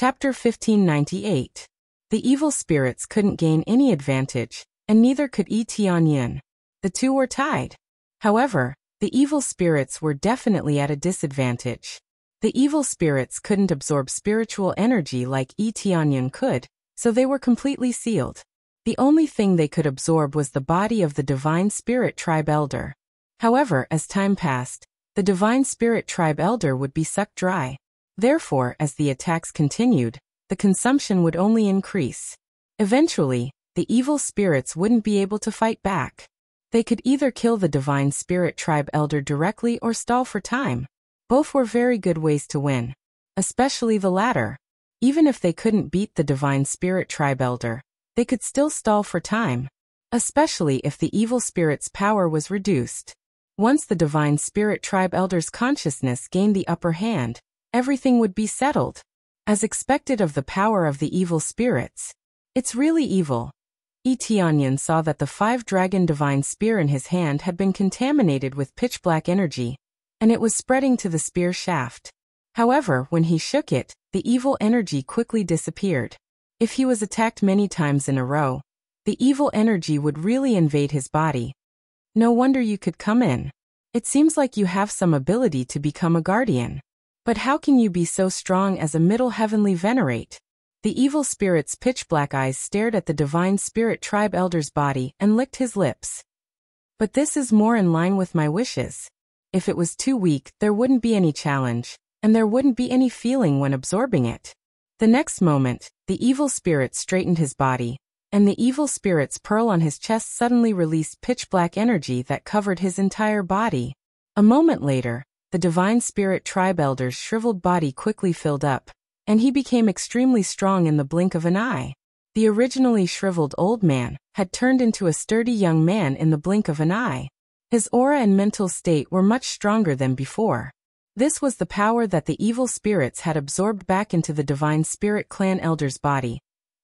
Chapter 1598. The evil spirits couldn't gain any advantage, and neither could Yi Tianyin. The two were tied. However, the evil spirits were definitely at a disadvantage. The evil spirits couldn't absorb spiritual energy like Yi Tianyin could, so they were completely sealed. The only thing they could absorb was the body of the Divine Spirit Tribe Elder. However, as time passed, the Divine Spirit Tribe Elder would be sucked dry. Therefore, as the attacks continued, the consumption would only increase. Eventually, the evil spirits wouldn't be able to fight back. They could either kill the Divine Spirit Tribe Elder directly or stall for time. Both were very good ways to win. Especially the latter. Even if they couldn't beat the Divine Spirit Tribe Elder, they could still stall for time. Especially if the evil spirit's power was reduced. Once the Divine Spirit Tribe Elder's consciousness gained the upper hand, everything would be settled. As expected of the power of the evil spirits. It's really evil. Yi Tianyin saw that the 5-dragon divine spear in his hand had been contaminated with pitch-black energy, and it was spreading to the spear shaft. However, when he shook it, the evil energy quickly disappeared. If he was attacked many times in a row, the evil energy would really invade his body. No wonder you could come in. It seems like you have some ability to become a guardian. But how can you be so strong as a middle heavenly venerate? The evil spirit's pitch-black eyes stared at the Divine Spirit Tribe Elder's body and licked his lips. But this is more in line with my wishes. If it was too weak, there wouldn't be any challenge, and there wouldn't be any feeling when absorbing it. The next moment, the evil spirit straightened his body, and the evil spirit's pearl on his chest suddenly released pitch-black energy that covered his entire body. A moment later, the Divine Spirit Tribe Elder's shriveled body quickly filled up, and he became extremely strong in the blink of an eye. The originally shriveled old man had turned into a sturdy young man in the blink of an eye. His aura and mental state were much stronger than before. This was the power that the evil spirits had absorbed back into the Divine Spirit Clan Elder's body,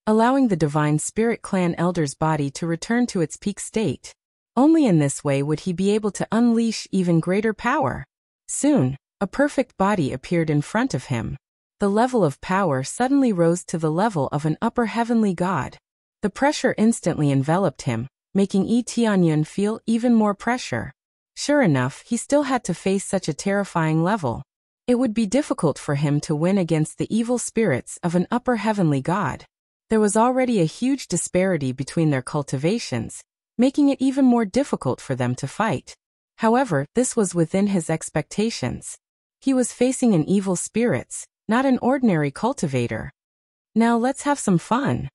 allowing the Divine Spirit Clan Elder's body to return to its peak state. Only in this way would he be able to unleash even greater power. Soon, a perfect body appeared in front of him. The level of power suddenly rose to the level of an upper heavenly god. The pressure instantly enveloped him, making Yi Tianyin feel even more pressure. Sure enough, he still had to face such a terrifying level. It would be difficult for him to win against the evil spirits of an upper heavenly god. There was already a huge disparity between their cultivations, making it even more difficult for them to fight. However, this was within his expectations. He was facing an evil spirits, not an ordinary cultivator. Now let's have some fun.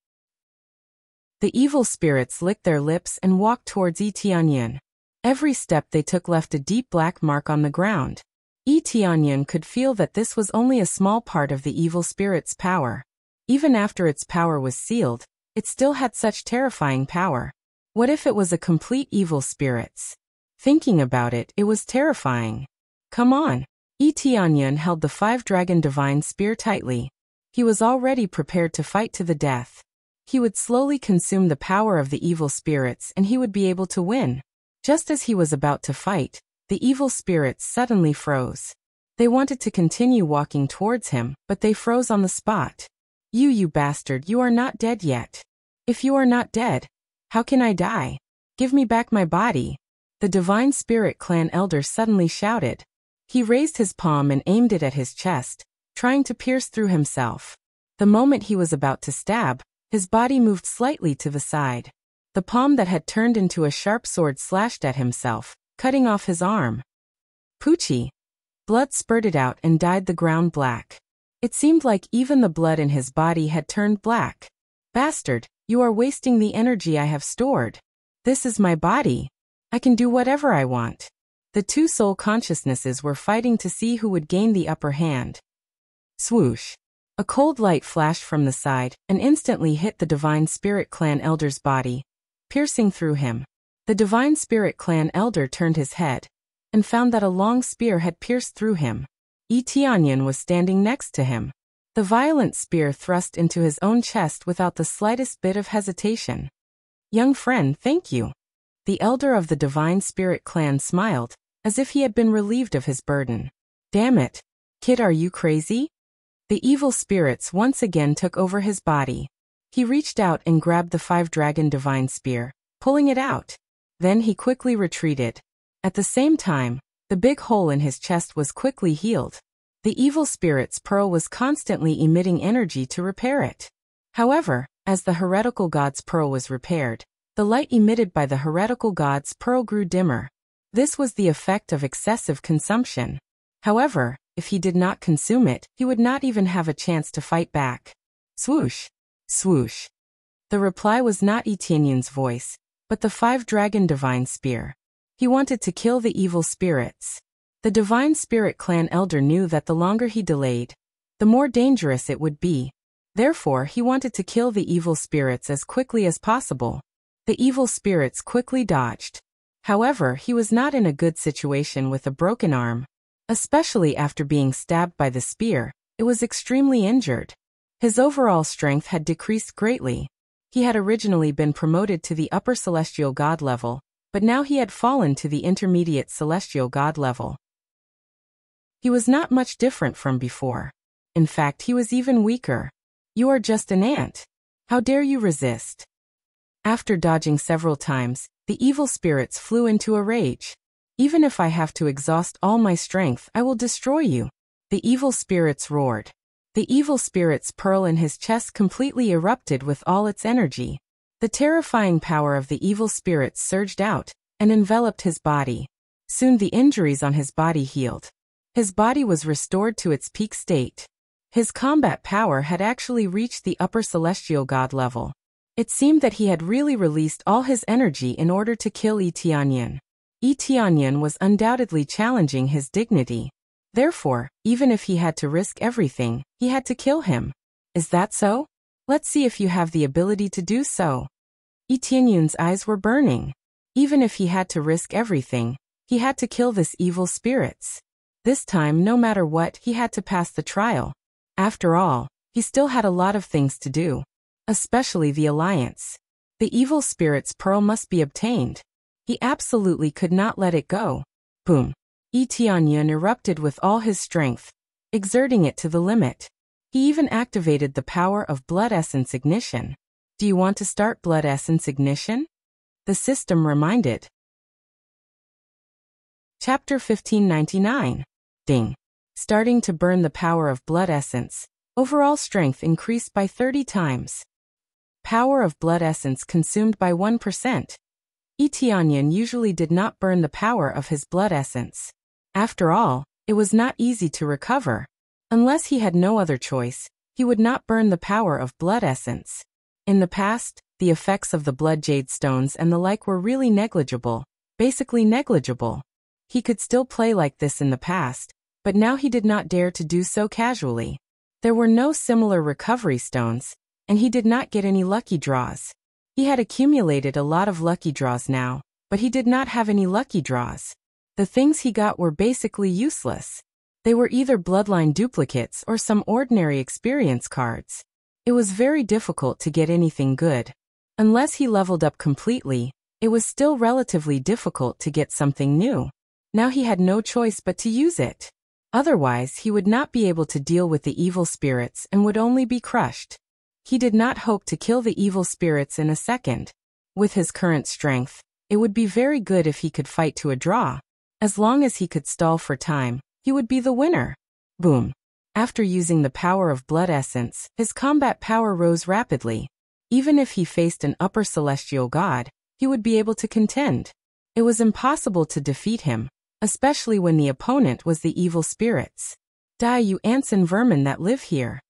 The evil spirits licked their lips and walked towards Yi Tianyin. Every step they took left a deep black mark on the ground. Yi Tianyin could feel that this was only a small part of the evil spirit's power. Even after its power was sealed, it still had such terrifying power. What if it was a complete evil spirits? Thinking about it, it was terrifying. Come on. Yi Tianyin held the 5-dragon divine spear tightly. He was already prepared to fight to the death. He would slowly consume the power of the evil spirits and he would be able to win. Just as he was about to fight, the evil spirits suddenly froze. They wanted to continue walking towards him, but they froze on the spot. You bastard, you are not dead yet. If you are not dead, how can I die? Give me back my body. The Divine Spirit Clan Elder suddenly shouted. He raised his palm and aimed it at his chest, trying to pierce through himself. The moment he was about to stab, his body moved slightly to the side. The palm that had turned into a sharp sword slashed at himself, cutting off his arm. Poochie! Blood spurted out and dyed the ground black. It seemed like even the blood in his body had turned black. Bastard, you are wasting the energy I have stored. This is my body. I can do whatever I want. The two soul consciousnesses were fighting to see who would gain the upper hand. Swoosh. A cold light flashed from the side and instantly hit the Divine Spirit Clan Elder's body, piercing through him. The Divine Spirit Clan Elder turned his head and found that a long spear had pierced through him. Yi Tianyin was standing next to him. The violent spear thrust into his own chest without the slightest bit of hesitation. Young friend, thank you. The elder of the Divine Spirit Clan smiled, as if he had been relieved of his burden. Damn it. Kid, are you crazy? The evil spirits once again took over his body. He reached out and grabbed the 5-dragon divine spear, pulling it out. Then he quickly retreated. At the same time, the big hole in his chest was quickly healed. The evil spirit's pearl was constantly emitting energy to repair it. However, as the heretical god's pearl was repaired, the light emitted by the heretical god's pearl grew dimmer. This was the effect of excessive consumption. However, if he did not consume it, he would not even have a chance to fight back. Swoosh! Swoosh! The reply was not Etienne's voice, but the 5-dragon divine spear. He wanted to kill the evil spirits. The divine spirit clan elder knew that the longer he delayed, the more dangerous it would be. Therefore, he wanted to kill the evil spirits as quickly as possible. The evil spirits quickly dodged. However, he was not in a good situation with a broken arm. Especially after being stabbed by the spear, it was extremely injured. His overall strength had decreased greatly. He had originally been promoted to the upper celestial god level, but now he had fallen to the intermediate celestial god level. He was not much different from before. In fact, he was even weaker. You are just an ant. How dare you resist? After dodging several times, the evil spirits flew into a rage. Even if I have to exhaust all my strength, I will destroy you. The evil spirits roared. The evil spirit's pearl in his chest completely erupted with all its energy. The terrifying power of the evil spirits surged out and enveloped his body. Soon the injuries on his body healed. His body was restored to its peak state. His combat power had actually reached the upper celestial god level. It seemed that he had really released all his energy in order to kill Etienne. Etienne was undoubtedly challenging his dignity. Therefore, even if he had to risk everything, he had to kill him. Is that so? Let's see if you have the ability to do so. Etienne's eyes were burning. Even if he had to risk everything, he had to kill this evil spirits. This time, no matter what, he had to pass the trial. After all, he still had a lot of things to do. Especially the alliance. The evil spirit's pearl must be obtained. He absolutely could not let it go. Boom. Etienne erupted with all his strength, exerting it to the limit. He even activated the power of blood essence ignition. Do you want to start blood essence ignition? The system reminded. Chapter 1599. Ding. Starting to burn the power of blood essence. Overall strength increased by 30 times. Power of blood essence consumed by 1%. Etienne usually did not burn the power of his blood essence. After all, it was not easy to recover. Unless he had no other choice, he would not burn the power of blood essence. In the past, the effects of the blood jade stones and the like were really negligible, basically negligible. He could still play like this in the past, but now he did not dare to do so casually. There were no similar recovery stones, and he did not get any lucky draws. He had accumulated a lot of lucky draws now, but he did not have any lucky draws. The things he got were basically useless. They were either bloodline duplicates or some ordinary experience cards. It was very difficult to get anything good. Unless he leveled up completely, it was still relatively difficult to get something new. Now he had no choice but to use it. Otherwise, he would not be able to deal with the evil spirits and would only be crushed. He did not hope to kill the evil spirits in a second. With his current strength, it would be very good if he could fight to a draw. As long as he could stall for time, he would be the winner. Boom. After using the power of blood essence, his combat power rose rapidly. Even if he faced an upper celestial god, he would be able to contend. It was impossible to defeat him, especially when the opponent was the evil spirits. Die, you ants and vermin that live here.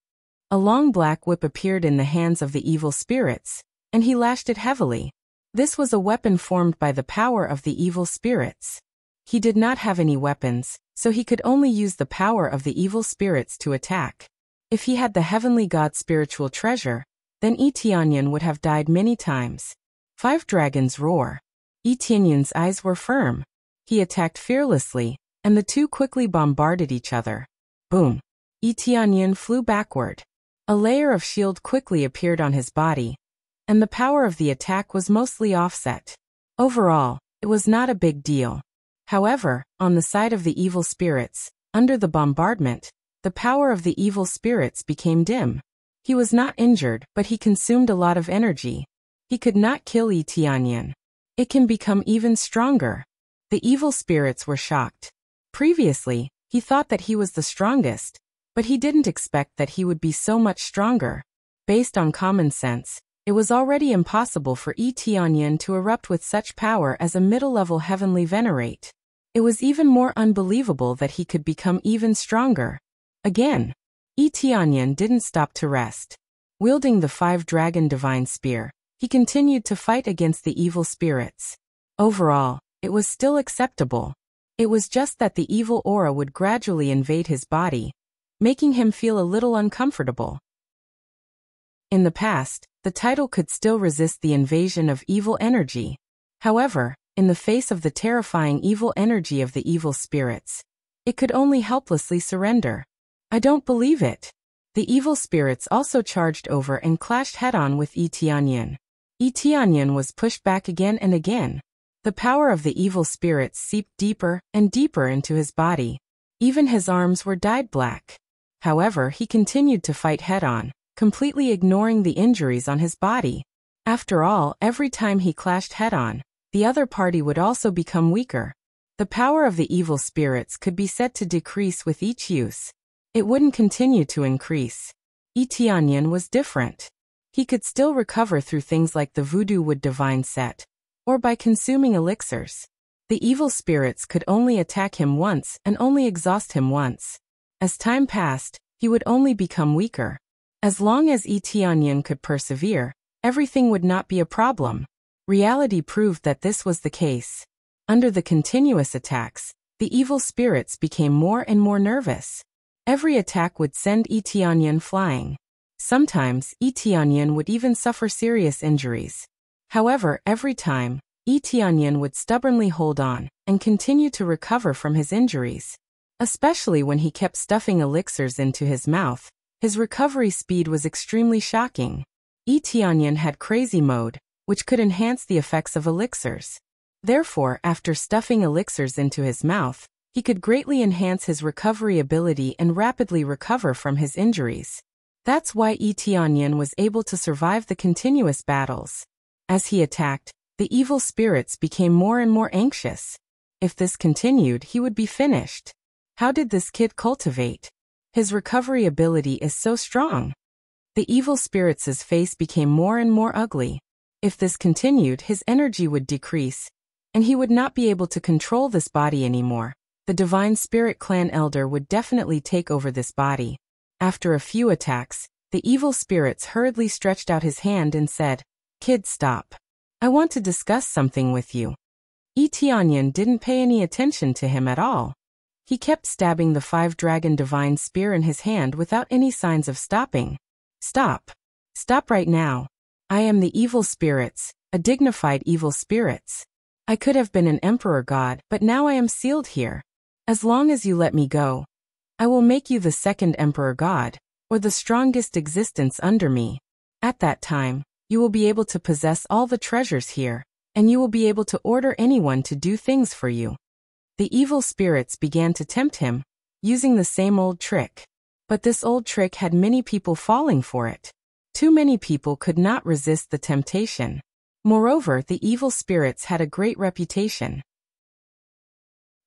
A long black whip appeared in the hands of the evil spirits, and he lashed it heavily. This was a weapon formed by the power of the evil spirits. He did not have any weapons, so he could only use the power of the evil spirits to attack. If he had the heavenly god spiritual treasure, then Etienne would have died many times. 5 dragons roar. Etienne's eyes were firm. He attacked fearlessly, and the two quickly bombarded each other. Boom. Etienne flew backward. A layer of shield quickly appeared on his body, and the power of the attack was mostly offset. Overall, it was not a big deal. However, on the side of the evil spirits, under the bombardment, the power of the evil spirits became dim. He was not injured, but he consumed a lot of energy. He could not kill Yi Tianyan. It can become even stronger. The evil spirits were shocked. Previously, he thought that he was the strongest, but he didn't expect that he would be so much stronger. Based on common sense, it was already impossible for Yi Tianyan to erupt with such power as a middle-level heavenly venerate. It was even more unbelievable that he could become even stronger. Again, Yi Tianyan didn't stop to rest. Wielding the 5-dragon divine spear, he continued to fight against the evil spirits. Overall, it was still acceptable. It was just that the evil aura would gradually invade his body, making him feel a little uncomfortable. In the past, the title could still resist the invasion of evil energy. However, in the face of the terrifying evil energy of the evil spirits, it could only helplessly surrender. I don't believe it. The evil spirits also charged over and clashed head-on with Yi Tianyan. Yi Tianyan was pushed back again and again. The power of the evil spirits seeped deeper and deeper into his body. Even his arms were dyed black. However, he continued to fight head-on, completely ignoring the injuries on his body. After all, every time he clashed head-on, the other party would also become weaker. The power of the evil spirits could be said to decrease with each use. It wouldn't continue to increase. Yi Tianyan was different. He could still recover through things like the voodoo wood divine set, or by consuming elixirs. The evil spirits could only attack him once and only exhaust him once. As time passed, he would only become weaker. As long as Yi Tianyan could persevere, everything would not be a problem. Reality proved that this was the case. Under the continuous attacks, the evil spirits became more and more nervous. Every attack would send Yi Tianyan flying. Sometimes, Yi Tianyan would even suffer serious injuries. However, every time, Yi Tianyan would stubbornly hold on and continue to recover from his injuries. Especially when he kept stuffing elixirs into his mouth, his recovery speed was extremely shocking. Yi Tianyan had crazy mode, which could enhance the effects of elixirs. Therefore, after stuffing elixirs into his mouth, he could greatly enhance his recovery ability and rapidly recover from his injuries. That's why Yi Tianyan was able to survive the continuous battles. As he attacked, the evil spirits became more and more anxious. If this continued, he would be finished. How did this kid cultivate? His recovery ability is so strong. The evil spirits' face became more and more ugly. If this continued, his energy would decrease, and he would not be able to control this body anymore. The Divine Spirit Clan Elder would definitely take over this body. After a few attacks, the evil spirits hurriedly stretched out his hand and said, "Kid, stop. I want to discuss something with you." Yi Tianyan didn't pay any attention to him at all. He kept stabbing the 5-dragon divine spear in his hand without any signs of stopping. "Stop. Stop right now. I am the evil spirits, a dignified evil spirits. I could have been an emperor god, but now I am sealed here. As long as you let me go, I will make you the second emperor god, or the strongest existence under me. At that time, you will be able to possess all the treasures here, and you will be able to order anyone to do things for you." The evil spirits began to tempt him, using the same old trick. But this old trick had many people falling for it. Too many people could not resist the temptation. Moreover, the evil spirits had a great reputation.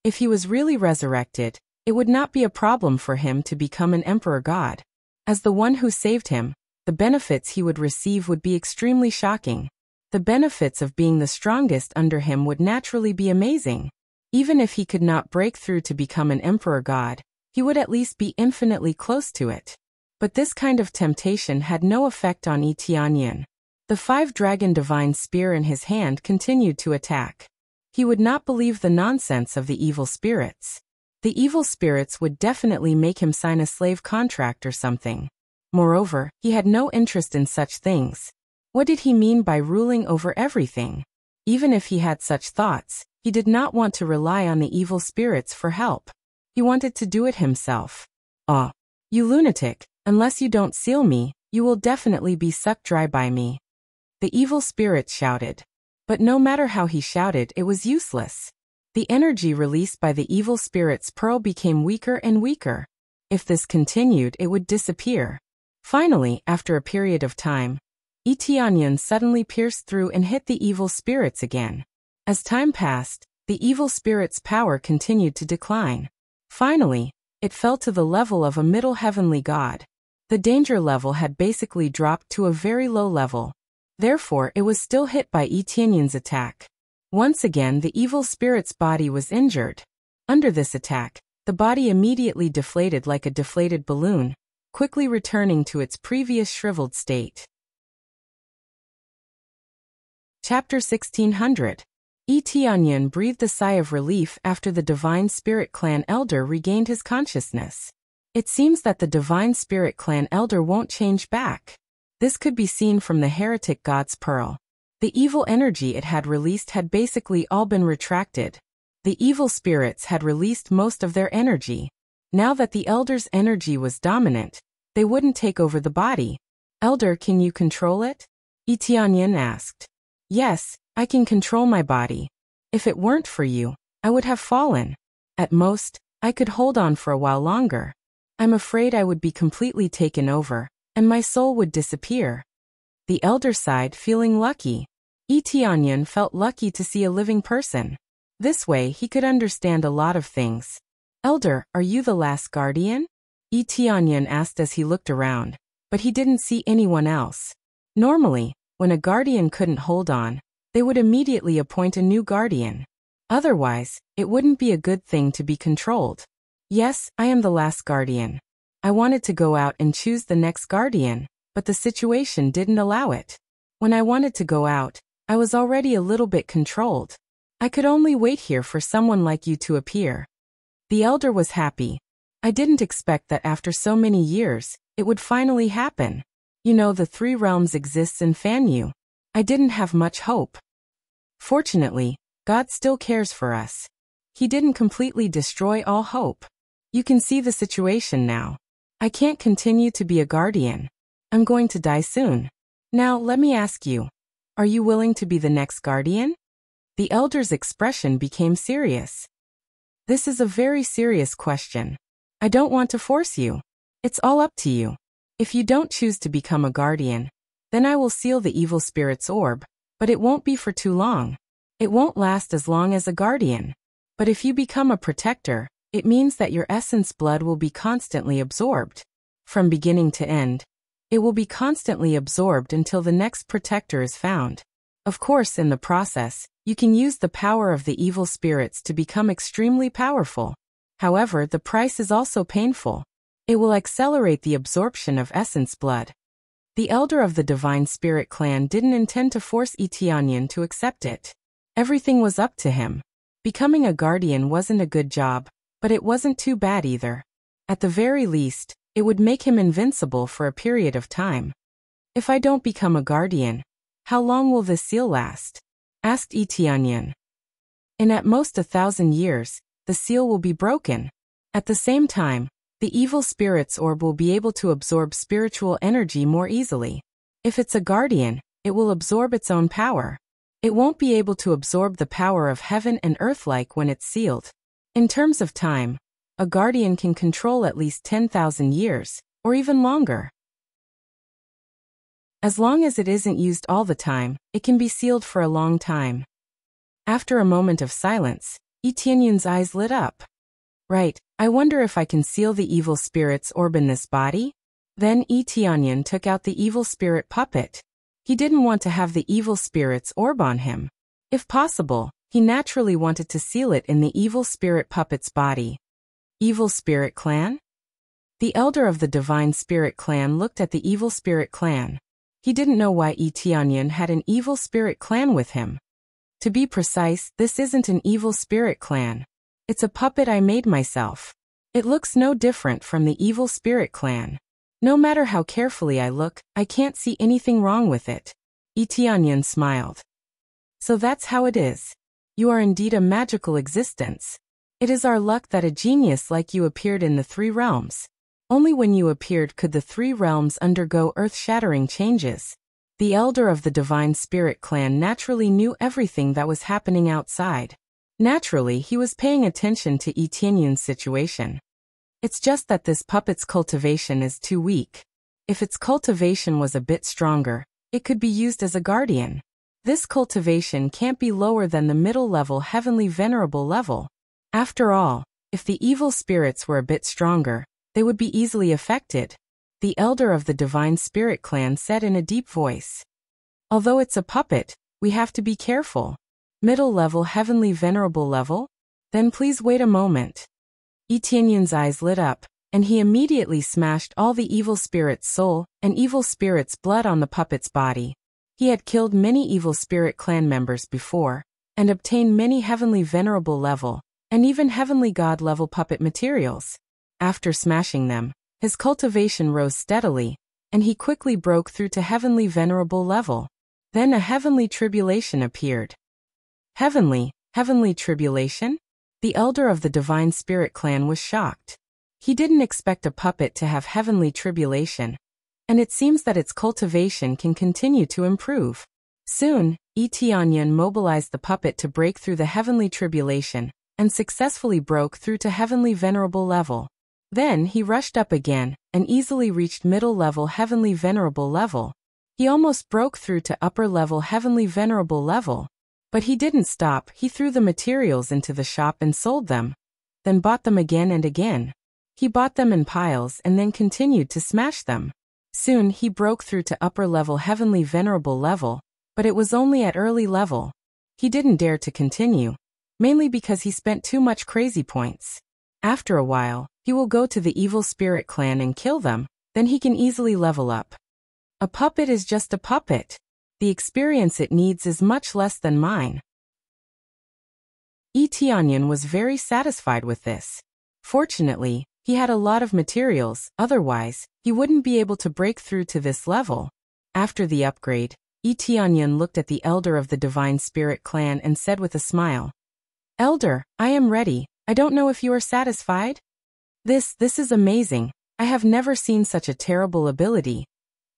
If he was really resurrected, it would not be a problem for him to become an emperor god. As the one who saved him, the benefits he would receive would be extremely shocking. The benefits of being the strongest under him would naturally be amazing. Even if he could not break through to become an emperor god, he would at least be infinitely close to it. But this kind of temptation had no effect on Yi Tianyan. The 5-dragon divine spear in his hand continued to attack. He would not believe the nonsense of the evil spirits. The evil spirits would definitely make him sign a slave contract or something. Moreover, he had no interest in such things. What did he mean by ruling over everything? Even if he had such thoughts, he did not want to rely on the evil spirits for help. He wanted to do it himself. "Oh, you lunatic, unless you don't seal me, you will definitely be sucked dry by me," the evil spirits shouted. But no matter how he shouted, it was useless. The energy released by the evil spirit's pearl became weaker and weaker. If this continued, it would disappear. Finally, after a period of time, Tianyan suddenly pierced through and hit the evil spirits again. As time passed, the evil spirit's power continued to decline. Finally, it fell to the level of a middle heavenly god. The danger level had basically dropped to a very low level. Therefore, it was still hit by Tianyan's attack. Once again, the evil spirit's body was injured. Under this attack, the body immediately deflated like a deflated balloon, quickly returning to its previous shriveled state. Chapter 1600. Tianyan breathed a sigh of relief after the Divine Spirit Clan Elder regained his consciousness. It seems that the Divine Spirit Clan Elder won't change back. This could be seen from the heretic god's pearl. The evil energy it had released had basically all been retracted. The evil spirits had released most of their energy. Now that the Elder's energy was dominant, they wouldn't take over the body. Elder, can you control it? Tianyan asked. Yes, I can control my body. If it weren't for you, I would have fallen. At most, I could hold on for a while longer. I'm afraid I would be completely taken over, and my soul would disappear. The Elder sighed, feeling lucky. Tianyan felt lucky to see a living person. This way he could understand a lot of things. Elder, are you the last guardian? Tianyan asked as he looked around, but he didn't see anyone else. Normally, when a guardian couldn't hold on, they would immediately appoint a new guardian. Otherwise, it wouldn't be a good thing to be controlled. Yes, I am the last guardian. I wanted to go out and choose the next guardian, but the situation didn't allow it. When I wanted to go out, I was already a little bit controlled. I could only wait here for someone like you to appear. The Elder was happy. I didn't expect that after so many years, it would finally happen. You know, the three realms exists in Fanyu. I didn't have much hope. Fortunately, God still cares for us. He didn't completely destroy all hope. You can see the situation now. I can't continue to be a guardian. I'm going to die soon. Now, let me ask you. Are you willing to be the next guardian? The Elder's expression became serious. This is a very serious question. I don't want to force you. It's all up to you. If you don't choose to become a guardian, then I will seal the evil spirit's orb, but it won't be for too long. It won't last as long as a guardian. But if you become a protector, it means that your essence blood will be constantly absorbed. From beginning to end, it will be constantly absorbed until the next protector is found. Of course, in the process, you can use the power of the evil spirits to become extremely powerful. However, the price is also painful. It will accelerate the absorption of essence blood. The Elder of the Divine Spirit Clan didn't intend to force Tianyan to accept it. Everything was up to him. Becoming a guardian wasn't a good job, but it wasn't too bad either. At the very least, it would make him invincible for a period of time. If I don't become a guardian, how long will this seal last? Asked Tianyan. In at most 1,000 years, the seal will be broken. At the same time, the evil spirit's orb will be able to absorb spiritual energy more easily. If it's a guardian, it will absorb its own power. It won't be able to absorb the power of heaven and earth like when it's sealed. In terms of time, a guardian can control at least 10,000 years, or even longer. As long as it isn't used all the time, it can be sealed for a long time. After a moment of silence, Tianyan's eyes lit up. Right, I wonder if I can seal the evil spirit's orb in this body? Then Tianyan took out the evil spirit puppet. He didn't want to have the evil spirit's orb on him. If possible, he naturally wanted to seal it in the evil spirit puppet's body. Evil Spirit Clan? The Elder of the Divine Spirit Clan looked at the Evil Spirit Clan. He didn't know why Tianyan had an Evil Spirit Clan with him. To be precise, this isn't an Evil Spirit Clan. It's a puppet I made myself. It looks no different from the Evil Spirit Clan. No matter how carefully I look, I can't see anything wrong with it. Tianyan smiled. So that's how it is. You are indeed a magical existence. It is our luck that a genius like you appeared in the three realms. Only when you appeared could the three realms undergo earth-shattering changes. The Elder of the Divine Spirit Clan naturally knew everything that was happening outside. Naturally, he was paying attention to Tianyan's situation. It's just that this puppet's cultivation is too weak. If its cultivation was a bit stronger, it could be used as a guardian. This cultivation can't be lower than the middle-level heavenly venerable level. After all, if the evil spirits were a bit stronger, they would be easily affected. The elder of the Divine Spirit clan said in a deep voice. Although it's a puppet, we have to be careful. Middle-level heavenly venerable level? Then please wait a moment. Etienne's eyes lit up, and he immediately smashed all the evil spirit's soul and evil spirit's blood on the puppet's body. He had killed many evil spirit clan members before, and obtained many heavenly venerable level, and even heavenly god level puppet materials. After smashing them, his cultivation rose steadily, and he quickly broke through to heavenly venerable level. Then a heavenly tribulation appeared. Heavenly tribulation? The elder of the Divine Spirit clan was shocked. He didn't expect a puppet to have heavenly tribulation, and it seems that its cultivation can continue to improve. Soon, Etienne mobilized the puppet to break through the heavenly tribulation, and successfully broke through to heavenly venerable level. Then he rushed up again, and easily reached middle-level heavenly venerable level. He almost broke through to upper-level heavenly venerable level. But he didn't stop. He threw the materials into the shop and sold them, then bought them again and again. He bought them in piles and then continued to smash them. Soon he broke through to upper-level heavenly venerable level, but it was only at early level. He didn't dare to continue, mainly because he spent too much crazy points. After a while, he will go to the evil spirit clan and kill them, then he can easily level up. A puppet is just a puppet. The experience it needs is much less than mine. Etienne was very satisfied with this. Fortunately, he had a lot of materials, otherwise, he wouldn't be able to break through to this level. After the upgrade, Etienne looked at the elder of the Divine Spirit clan and said with a smile, "Elder, I am ready. I don't know if you are satisfied? This is amazing. I have never seen such a terrible ability.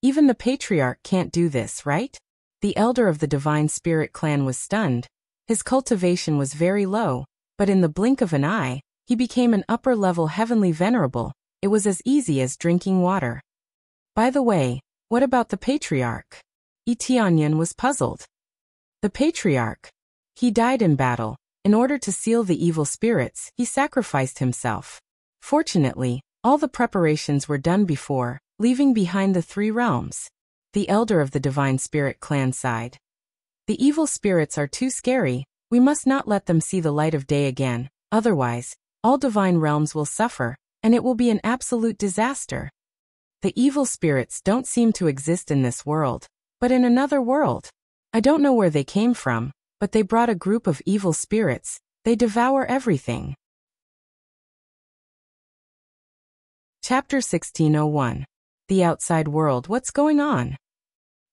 Even the patriarch can't do this, right?" The elder of the Divine Spirit clan was stunned. His cultivation was very low, but in the blink of an eye, he became an upper-level heavenly venerable. It was as easy as drinking water. By the way, what about the patriarch? Etienne was puzzled. The patriarch? He died in battle. In order to seal the evil spirits, he sacrificed himself. Fortunately, all the preparations were done before, leaving behind the 3 realms. The elder of the Divine Spirit clan sighed. The evil spirits are too scary. We must not let them see the light of day again, otherwise, all divine realms will suffer, and it will be an absolute disaster. The evil spirits don't seem to exist in this world, but in another world. I don't know where they came from, but they brought a group of evil spirits. They devour everything. Chapter 1601. The outside world. What's going on?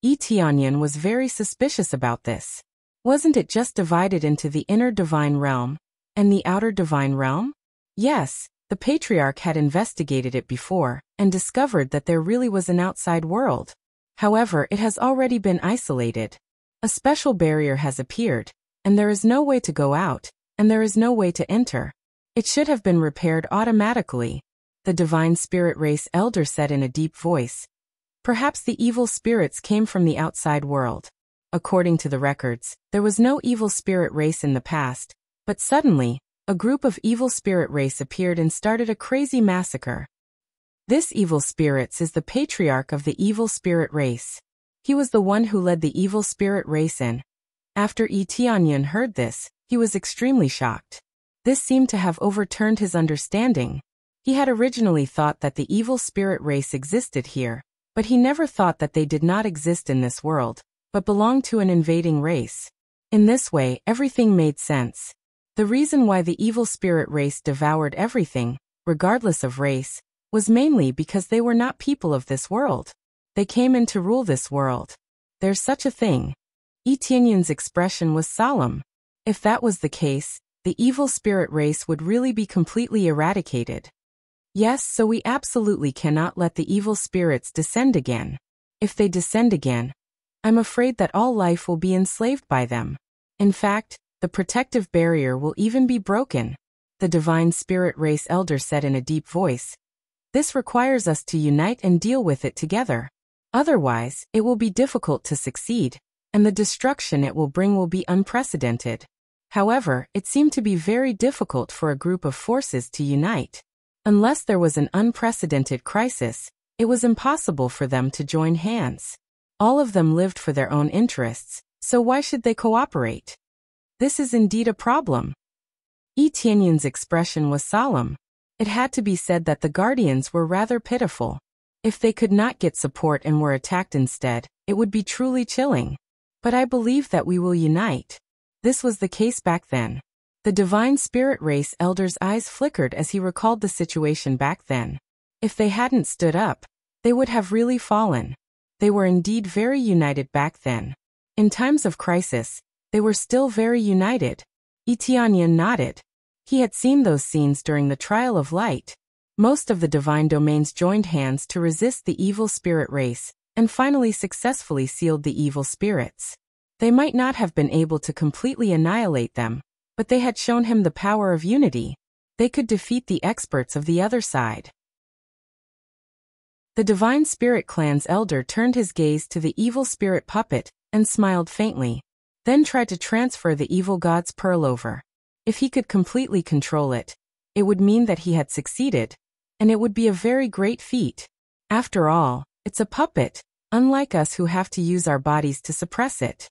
Etienne was very suspicious about this. Wasn't it just divided into the inner divine realm and the outer divine realm? Yes, the patriarch had investigated it before and discovered that there really was an outside world. However, it has already been isolated. A special barrier has appeared, and there is no way to go out, and there is no way to enter. It should have been repaired automatically. The Divine Spirit Race elder said in a deep voice. Perhaps the evil spirits came from the outside world. According to the records, there was no evil spirit race in the past, but suddenly, a group of evil spirit race appeared and started a crazy massacre. This evil spirits is the patriarch of the evil spirit race. He was the one who led the evil spirit race in. After Etienne heard this, he was extremely shocked. This seemed to have overturned his understanding. He had originally thought that the evil spirit race existed here, but he never thought that they did not exist in this world, but belonged to an invading race. In this way, everything made sense. The reason why the evil spirit race devoured everything, regardless of race, was mainly because they were not people of this world. They came in to rule this world. There's such a thing. Etienne's expression was solemn. If that was the case, the evil spirit race would really be completely eradicated. Yes, so we absolutely cannot let the evil spirits descend again. If they descend again, I'm afraid that all life will be enslaved by them. In fact, the protective barrier will even be broken. the Divine Spirit Race Elder said in a deep voice. This requires us to unite and deal with it together. Otherwise, it will be difficult to succeed, and the destruction it will bring will be unprecedented. However, it seemed to be very difficult for a group of forces to unite. Unless there was an unprecedented crisis, it was impossible for them to join hands. All of them lived for their own interests, so why should they cooperate? This is indeed a problem. Yi Tianyun's expression was solemn. It had to be said that the guardians were rather pitiful. If they could not get support and were attacked instead, it would be truly chilling. But I believe that we will unite. This was the case back then. The Divine Spirit Race Elder's eyes flickered as he recalled the situation back then. If they hadn't stood up, they would have really fallen. They were indeed very united back then. In times of crisis, they were still very united. Yi Tianyan nodded. He had seen those scenes during the trial of light. Most of the divine domains joined hands to resist the evil spirit race, and finally successfully sealed the evil spirits. They might not have been able to completely annihilate them, but they had shown him the power of unity. They could defeat the experts of the other side. The Divine Spirit Clan's elder turned his gaze to the evil spirit puppet and smiled faintly, then tried to transfer the evil god's pearl over. If he could completely control it, it would mean that he had succeeded, and it would be a very great feat. After all, it's a puppet, unlike us who have to use our bodies to suppress it.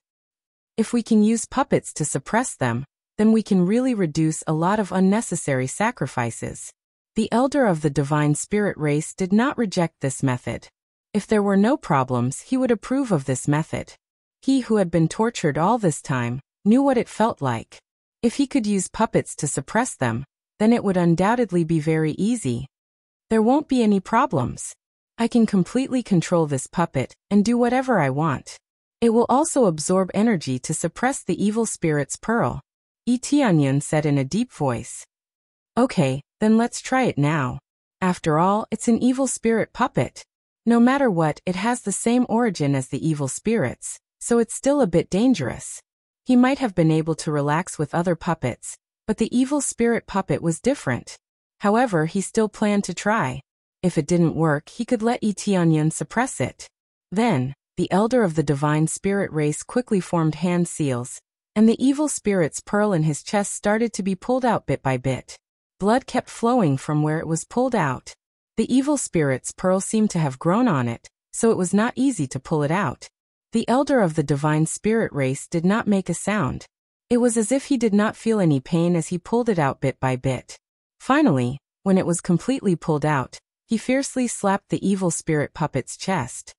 If we can use puppets to suppress them, then we can really reduce a lot of unnecessary sacrifices. The elder of the Divine Spirit Race did not reject this method. If there were no problems, he would approve of this method. He who had been tortured all this time knew what it felt like. If he could use puppets to suppress them, then it would undoubtedly be very easy. There won't be any problems. I can completely control this puppet and do whatever I want. It will also absorb energy to suppress the evil spirit's pearl, Yi Tianyun said in a deep voice. Okay, then let's try it now. After all, it's an evil spirit puppet. No matter what, it has the same origin as the evil spirits, so it's still a bit dangerous. He might have been able to relax with other puppets, but the evil spirit puppet was different. However, he still planned to try. If it didn't work, he could let Yi Tianyun suppress it. Then, the elder of the Divine Spirit Race quickly formed hand seals, and the evil spirit's pearl in his chest started to be pulled out bit by bit. Blood kept flowing from where it was pulled out. The evil spirit's pearl seemed to have grown on it, so it was not easy to pull it out. The elder of the Divine Spirit Race did not make a sound. It was as if he did not feel any pain as he pulled it out bit by bit. Finally, when it was completely pulled out, he fiercely slapped the evil spirit puppet's chest.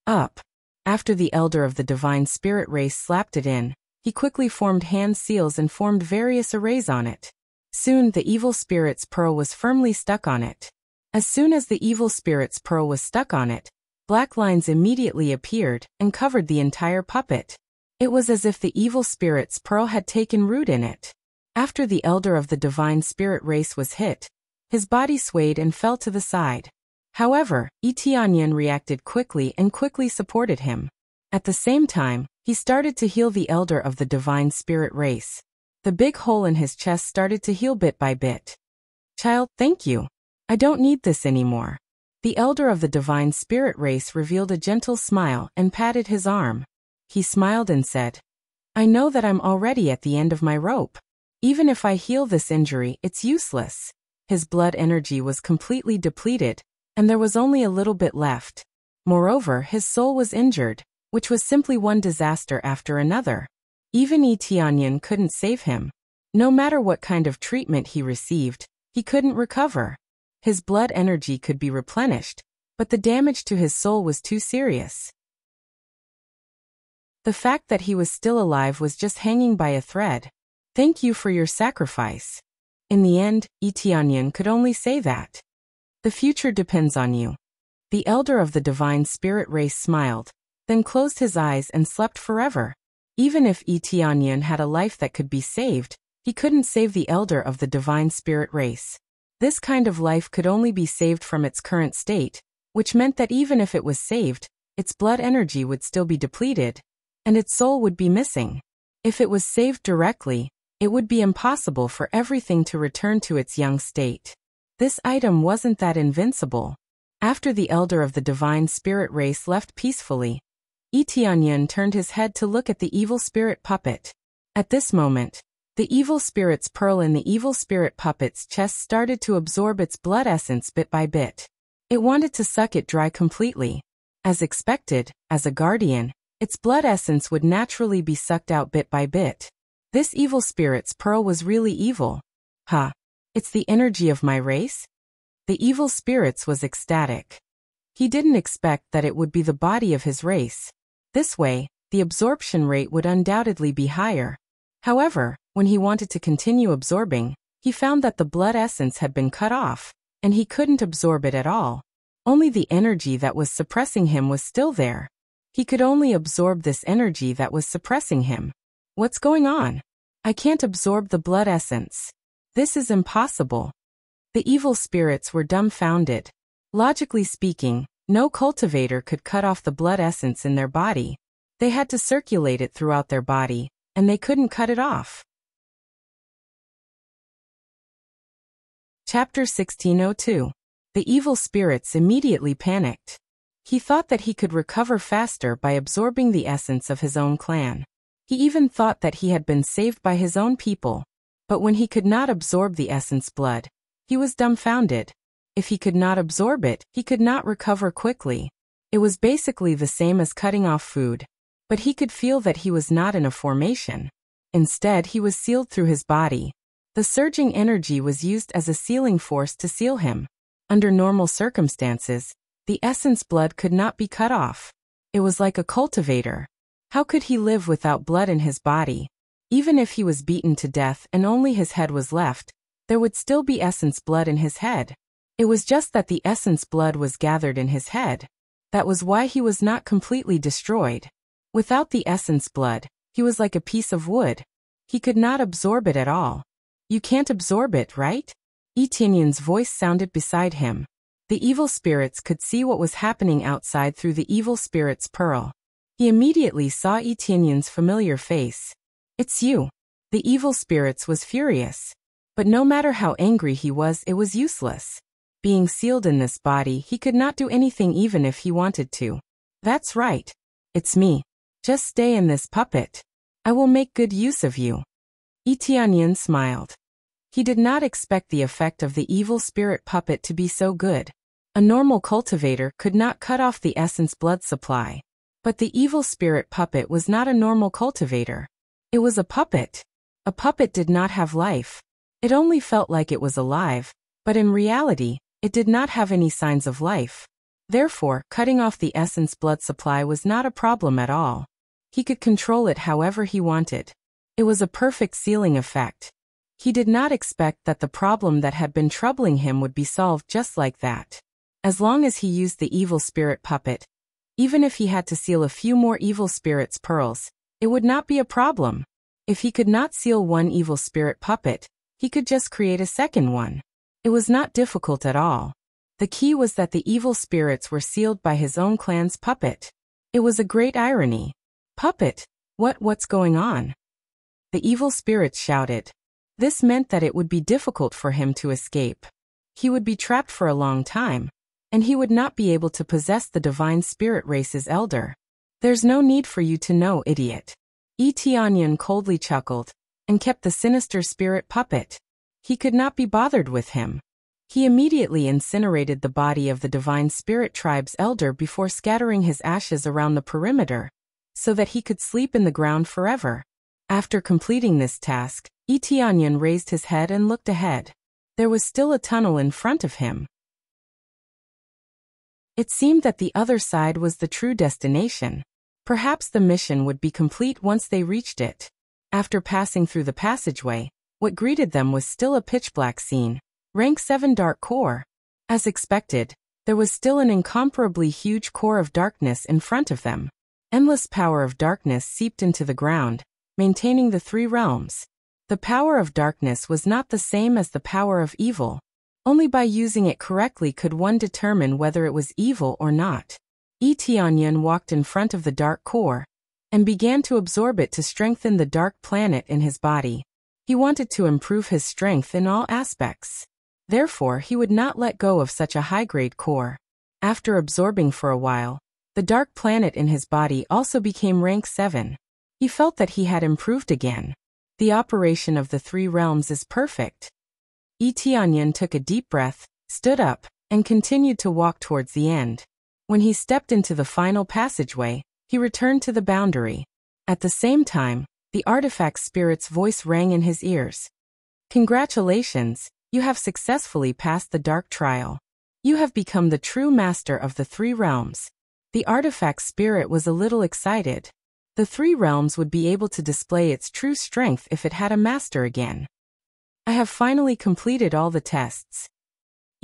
Up. After the elder of the Divine Spirit Race slapped it in, he quickly formed hand seals and formed various arrays on it. Soon the evil spirit's pearl was firmly stuck on it. As soon as the evil spirit's pearl was stuck on it, black lines immediately appeared and covered the entire puppet. It was as if the evil spirit's pearl had taken root in it. After the elder of the Divine Spirit Race was hit, his body swayed and fell to the side. However, Yi Tianyan reacted quickly and quickly supported him. At the same time, he started to heal the elder of the Divine Spirit Race. The big hole in his chest started to heal bit by bit. Child, thank you. I don't need this anymore. The elder of the Divine Spirit Race revealed a gentle smile and patted his arm. He smiled and said, I know that I'm already at the end of my rope. Even if I heal this injury, it's useless. His blood energy was completely depleted, and there was only a little bit left. Moreover, his soul was injured, which was simply one disaster after another. Even Yi Tianyan couldn't save him. No matter what kind of treatment he received, he couldn't recover. His blood energy could be replenished, but the damage to his soul was too serious. The fact that he was still alive was just hanging by a thread. Thank you for your sacrifice. In the end, Yi Tianyan could only say that. The future depends on you. The elder of the Divine Spirit Race smiled, then closed his eyes and slept forever. Even if Yi Tianyan had a life that could be saved, he couldn't save the elder of the Divine Spirit Race. This kind of life could only be saved from its current state, which meant that even if it was saved, its blood energy would still be depleted, and its soul would be missing. If it was saved directly, It would be impossible for everything to return to its young state. This item wasn't that invincible. After the elder of the divine spirit race left peacefully, Yi Tianyan turned his head to look at the evil spirit puppet. At this moment, the evil spirit's pearl in the evil spirit puppet's chest started to absorb its blood essence bit by bit. It wanted to suck it dry completely. As expected, as a guardian, its blood essence would naturally be sucked out bit by bit. This evil spirit's pearl was really evil. Huh. It's the energy of my race? The evil spirits was ecstatic. He didn't expect that it would be the body of his race. This way, the absorption rate would undoubtedly be higher. However, when he wanted to continue absorbing, he found that the blood essence had been cut off, and he couldn't absorb it at all. Only the energy that was suppressing him was still there. He could only absorb this energy that was suppressing him. What's going on? I can't absorb the blood essence. This is impossible. The evil spirits were dumbfounded. Logically speaking, no cultivator could cut off the blood essence in their body. They had to circulate it throughout their body, and they couldn't cut it off. Chapter 1602. The evil spirits immediately panicked. He thought that he could recover faster by absorbing the essence of his own clan. He even thought that he had been saved by his own people. But when he could not absorb the essence blood, he was dumbfounded. If he could not absorb it, he could not recover quickly. It was basically the same as cutting off food. But he could feel that he was not in a formation. Instead, he was sealed through his body. The surging energy was used as a sealing force to seal him. Under normal circumstances, the essence blood could not be cut off. It was like a cultivator. How could he live without blood in his body? Even if he was beaten to death and only his head was left, there would still be essence blood in his head. It was just that the essence blood was gathered in his head. That was why he was not completely destroyed. Without the essence blood, he was like a piece of wood. He could not absorb it at all. You can't absorb it, right? Yi Tianyan's voice sounded beside him. The evil spirits could see what was happening outside through the evil spirit's pearl. He immediately saw Yi Tianyan's familiar face. It's you. The evil spirits was furious. But no matter how angry he was, it was useless. Being sealed in this body, he could not do anything even if he wanted to. That's right. It's me. Just stay in this puppet. I will make good use of you. Yi Tianyan smiled. He did not expect the effect of the evil spirit puppet to be so good. A normal cultivator could not cut off the essence blood supply. But the evil spirit puppet was not a normal cultivator. It was a puppet. A puppet did not have life. It only felt like it was alive, but in reality, it did not have any signs of life. Therefore, cutting off the essence blood supply was not a problem at all. He could control it however he wanted. It was a perfect sealing effect. He did not expect that the problem that had been troubling him would be solved just like that. As long as he used the evil spirit puppet, even if he had to seal a few more evil spirit's pearls, it would not be a problem. If he could not seal one evil spirit puppet, he could just create a second one. It was not difficult at all. The key was that the evil spirits were sealed by his own clan's puppet. It was a great irony. Puppet, what's going on? The evil spirits shouted. This meant that it would be difficult for him to escape. He would be trapped for a long time, and he would not be able to possess the divine spirit race's elder. There's no need for you to know, idiot. Yi Tianyan coldly chuckled, and kept the sinister spirit puppet. He could not be bothered with him. He immediately incinerated the body of the divine spirit tribe's elder before scattering his ashes around the perimeter, so that he could sleep in the ground forever. After completing this task, Yi Tianyan raised his head and looked ahead. There was still a tunnel in front of him. It seemed that the other side was the true destination. Perhaps the mission would be complete once they reached it. After passing through the passageway, what greeted them was still a pitch-black scene. Rank 7 Dark Core. As expected, there was still an incomparably huge core of darkness in front of them. Endless power of darkness seeped into the ground, maintaining the three realms. The power of darkness was not the same as the power of evil. Only by using it correctly could one determine whether it was evil or not. Yi Tianyan walked in front of the dark core, and began to absorb it to strengthen the dark planet in his body. He wanted to improve his strength in all aspects. Therefore, he would not let go of such a high-grade core. After absorbing for a while, the dark planet in his body also became rank 7. He felt that he had improved again. The operation of the 3 realms is perfect. Tianyan took a deep breath, stood up, and continued to walk towards the end. When he stepped into the final passageway, he returned to the boundary. At the same time, the artifact spirit's voice rang in his ears. Congratulations, you have successfully passed the dark trial. You have become the true master of the 3 realms. The artifact spirit was a little excited. The 3 realms would be able to display its true strength if it had a master again. I have finally completed all the tests.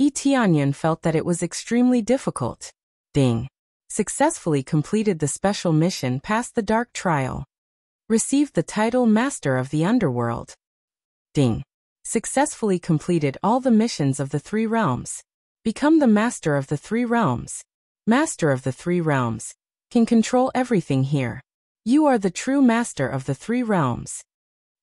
Tianyan felt that it was extremely difficult. Ding. Successfully completed the special mission past the dark trial. Received the title Master of the Underworld. Ding. Successfully completed all the missions of the 3 realms. Become the Master of the 3 realms. Master of the 3 realms. Can control everything here. You are the true master of the 3 realms.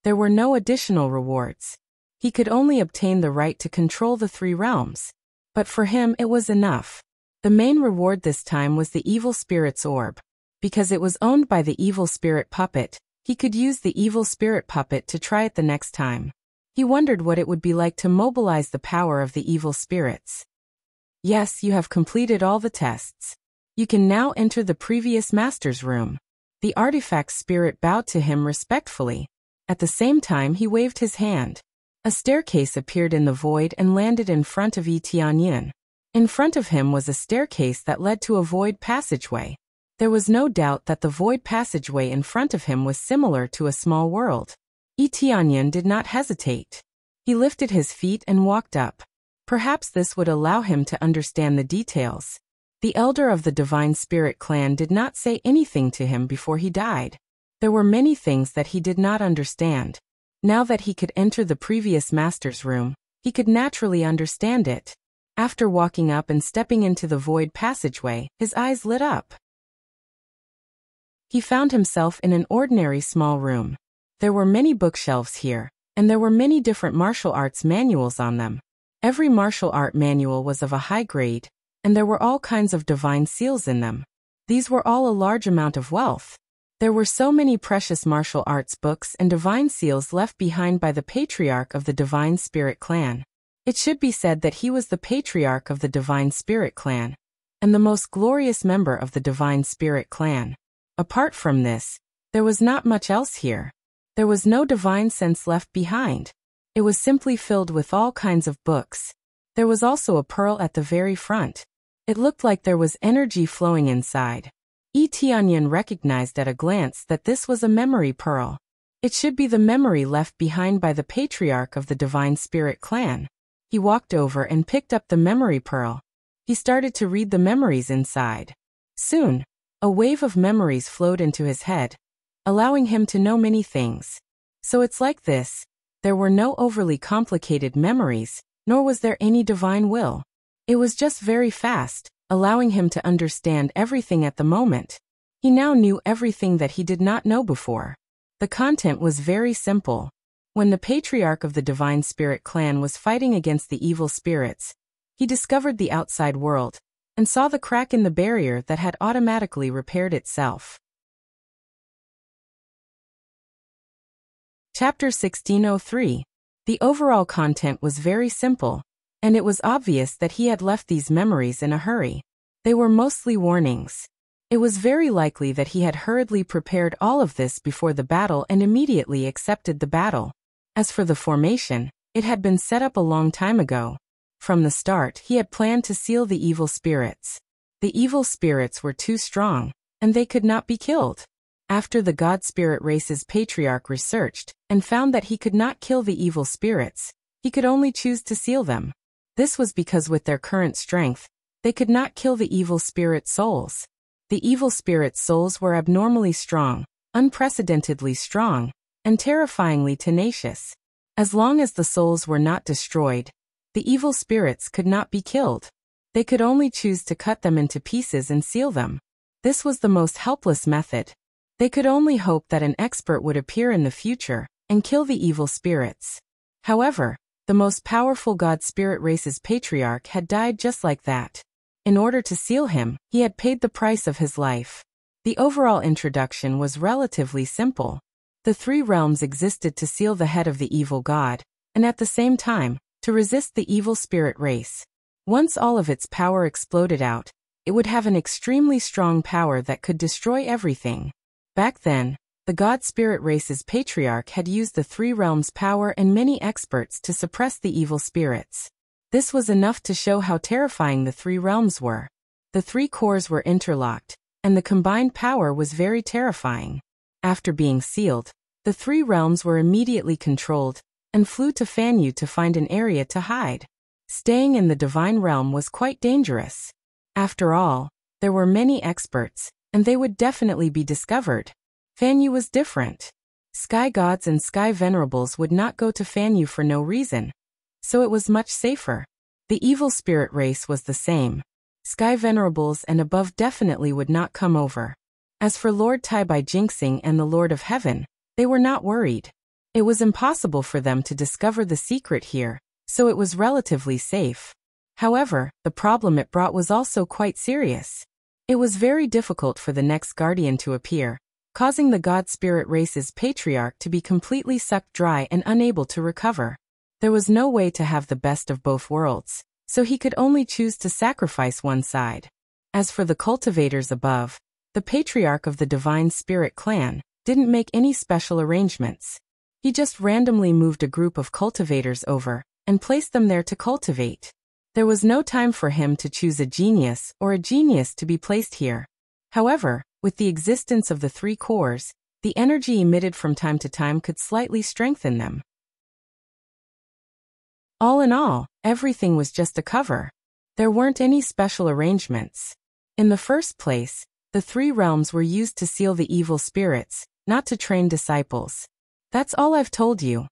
There were no additional rewards. He could only obtain the right to control the 3 realms. But for him it was enough. The main reward this time was the evil spirit's orb. Because it was owned by the evil spirit puppet, he could use the evil spirit puppet to try it the next time. He wondered what it would be like to mobilize the power of the evil spirits. Yes, you have completed all the tests. You can now enter the previous master's room. The artifact spirit bowed to him respectfully. At the same time he waved his hand. A staircase appeared in the void and landed in front of Tianyan. In front of him was a staircase that led to a void passageway. There was no doubt that the void passageway in front of him was similar to a small world. Tianyan did not hesitate. He lifted his feet and walked up. Perhaps this would allow him to understand the details. The elder of the Divine Spirit clan did not say anything to him before he died. There were many things that he did not understand. Now that he could enter the previous master's room, he could naturally understand it. After walking up and stepping into the void passageway, his eyes lit up. He found himself in an ordinary small room. There were many bookshelves here, and there were many different martial arts manuals on them. Every martial art manual was of a high grade, and there were all kinds of divine seals in them. These were all a large amount of wealth. There were so many precious martial arts books and divine seals left behind by the patriarch of the Divine Spirit clan. It should be said that he was the patriarch of the Divine Spirit clan, and the most glorious member of the Divine Spirit clan. Apart from this, there was not much else here. There was no divine sense left behind. It was simply filled with all kinds of books. There was also a pearl at the very front. It looked like there was energy flowing inside. Tianyan recognized at a glance that this was a memory pearl. It should be the memory left behind by the patriarch of the Divine Spirit clan. He walked over and picked up the memory pearl. He started to read the memories inside. Soon, a wave of memories flowed into his head, allowing him to know many things. So it's like this. There were no overly complicated memories, nor was there any divine will. It was just very fast, allowing him to understand everything at the moment. He now knew everything that he did not know before. The content was very simple. When the patriarch of the Divine Spirit clan was fighting against the evil spirits, he discovered the outside world, and saw the crack in the barrier that had automatically repaired itself. Chapter 1603. The overall content was very simple, and it was obvious that he had left these memories in a hurry. They were mostly warnings. It was very likely that he had hurriedly prepared all of this before the battle and immediately accepted the battle. As for the formation, it had been set up a long time ago. From the start, he had planned to seal the evil spirits. The evil spirits were too strong, and they could not be killed. After the God Spirit race's patriarch researched and found that he could not kill the evil spirits, he could only choose to seal them. This was because with their current strength, they could not kill the evil spirit souls. The evil spirit souls were abnormally strong, unprecedentedly strong, and terrifyingly tenacious. As long as the souls were not destroyed, the evil spirits could not be killed. They could only choose to cut them into pieces and seal them. This was the most helpless method. They could only hope that an expert would appear in the future and kill the evil spirits. However, the most powerful god spirit race's patriarch had died just like that. In order to seal him, he had paid the price of his life. The overall introduction was relatively simple. The three realms existed to seal the head of the evil god, and at the same time, to resist the evil spirit race. Once all of its power exploded out, it would have an extremely strong power that could destroy everything. Back then, the god spirit race's patriarch had used the three realms' power and many experts to suppress the evil spirits. This was enough to show how terrifying the three realms were. The three cores were interlocked, and the combined power was very terrifying. After being sealed, the three realms were immediately controlled, and flew to Fanyu to find an area to hide. Staying in the divine realm was quite dangerous. After all, there were many experts, and they would definitely be discovered. Fanyu was different. Sky gods and sky venerables would not go to Fanyu for no reason, so it was much safer. The evil spirit race was the same. Sky venerables and above definitely would not come over. As for Lord Tai Bai Jinxing and the Lord of Heaven, they were not worried. It was impossible for them to discover the secret here, so it was relatively safe. However, the problem it brought was also quite serious. It was very difficult for the next guardian to appear, causing the god spirit race's patriarch to be completely sucked dry and unable to recover. There was no way to have the best of both worlds, so he could only choose to sacrifice one side. As for the cultivators above, the patriarch of the divine spirit clan didn't make any special arrangements. He just randomly moved a group of cultivators over and placed them there to cultivate. There was no time for him to choose a genius or a genius to be placed here. However, with the existence of the three cores, the energy emitted from time to time could slightly strengthen them. All in all, everything was just a cover. There weren't any special arrangements. In the first place, the three realms were used to seal the evil spirits, not to train disciples. That's all I've told you.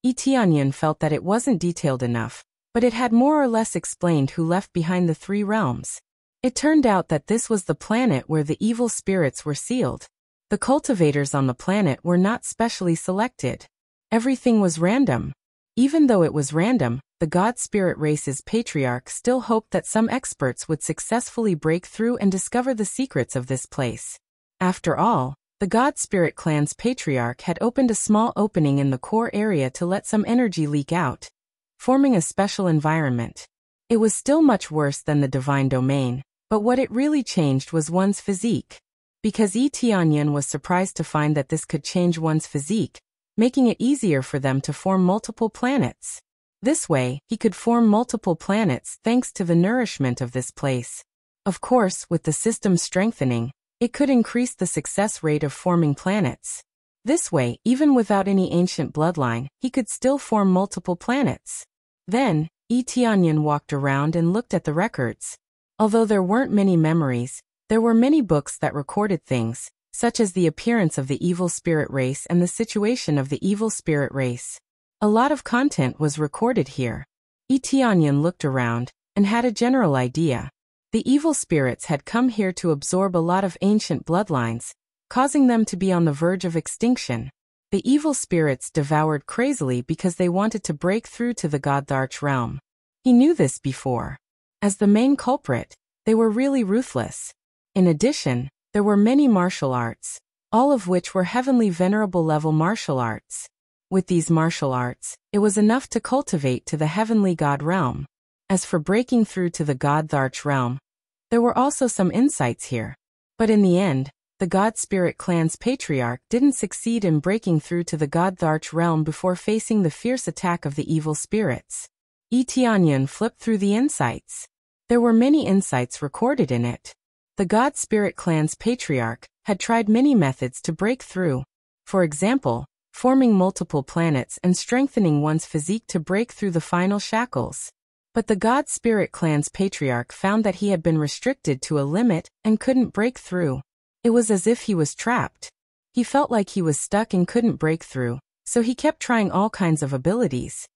Tianyan felt that it wasn't detailed enough, but it had more or less explained who left behind the three realms. It turned out that this was the planet where the evil spirits were sealed. The cultivators on the planet were not specially selected. Everything was random. Even though it was random, the god spirit race's patriarch still hoped that some experts would successfully break through and discover the secrets of this place. After all, the god spirit clan's patriarch had opened a small opening in the core area to let some energy leak out, forming a special environment. It was still much worse than the divine domain, but what it really changed was one's physique. Because Tianyan was surprised to find that this could change one's physique, making it easier for them to form multiple planets. This way, he could form multiple planets thanks to the nourishment of this place. Of course, with the system strengthening, it could increase the success rate of forming planets. This way, even without any ancient bloodline, he could still form multiple planets. Then, Tianyan walked around and looked at the records. Although there weren't many memories, there were many books that recorded things, such as the appearance of the evil spirit race and the situation of the evil spirit race. A lot of content was recorded here. Tianyan looked around and had a general idea. The evil spirits had come here to absorb a lot of ancient bloodlines, causing them to be on the verge of extinction. The evil spirits devoured crazily because they wanted to break through to the Godtharch realm. He knew this before. As the main culprit, they were really ruthless. In addition, there were many martial arts, all of which were heavenly venerable level martial arts. With these martial arts, it was enough to cultivate to the heavenly god realm. As for breaking through to the Godtharch realm, there were also some insights here. But in the end, the God Spirit clan's patriarch didn't succeed in breaking through to the Godtharch realm before facing the fierce attack of the evil spirits. Tianyan flipped through the insights. There were many insights recorded in it. The God Spirit clan's patriarch had tried many methods to break through. For example, forming multiple planets and strengthening one's physique to break through the final shackles. But the God Spirit clan's patriarch found that he had been restricted to a limit and couldn't break through. It was as if he was trapped. He felt like he was stuck and couldn't break through, so he kept trying all kinds of abilities.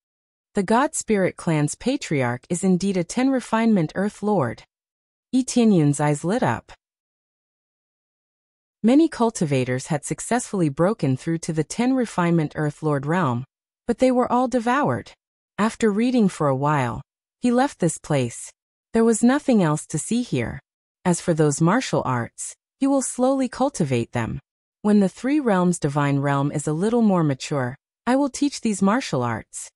The God Spirit clan's patriarch is indeed a 10 refinement Earth Lord. Tianyan's eyes lit up. Many cultivators had successfully broken through to the 10 refinement Earth Lord realm, but they were all devoured. After reading for a while, he left this place. There was nothing else to see here. As for those martial arts, he will slowly cultivate them. When the 3 realms divine realm is a little more mature, I will teach these martial arts.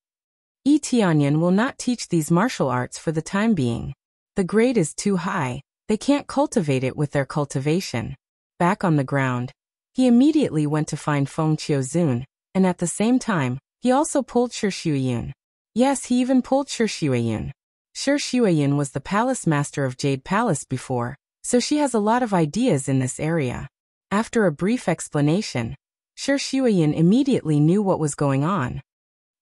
Tianyan will not teach these martial arts for the time being. The grade is too high, they can't cultivate it with their cultivation. Back on the ground, he immediately went to find Feng Qiuzun, and at the same time, he also pulled Shi Shuiyun. Yes, he even pulled Shi Shuiyun. Shi Shuiyun was the palace master of Jade Palace before, so she has a lot of ideas in this area. After a brief explanation, Shi Shuiyun immediately knew what was going on.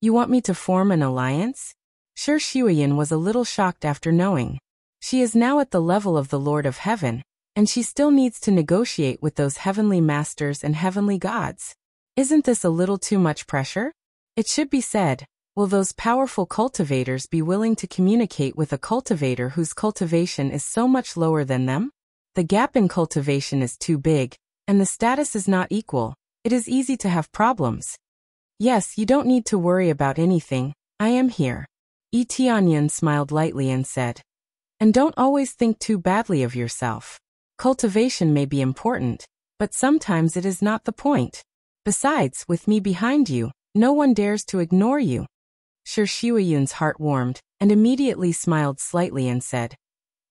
You want me to form an alliance? Shi Shuiyun was a little shocked after knowing. She is now at the level of the Lord of Heaven, and she still needs to negotiate with those heavenly masters and heavenly gods. Isn't this a little too much pressure? It should be said, will those powerful cultivators be willing to communicate with a cultivator whose cultivation is so much lower than them? The gap in cultivation is too big, and the status is not equal. It is easy to have problems. Yes, you don't need to worry about anything, I am here. Tianyan smiled lightly and said. And don't always think too badly of yourself. Cultivation may be important, but sometimes it is not the point. Besides, with me behind you, no one dares to ignore you. Shi Shuiyun's heart warmed, and immediately smiled slightly and said,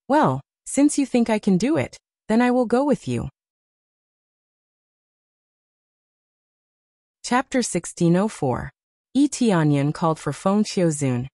Well, since you think I can do it, then I will go with you. Chapter 1604. Tianyan called for Feng Qiuzun,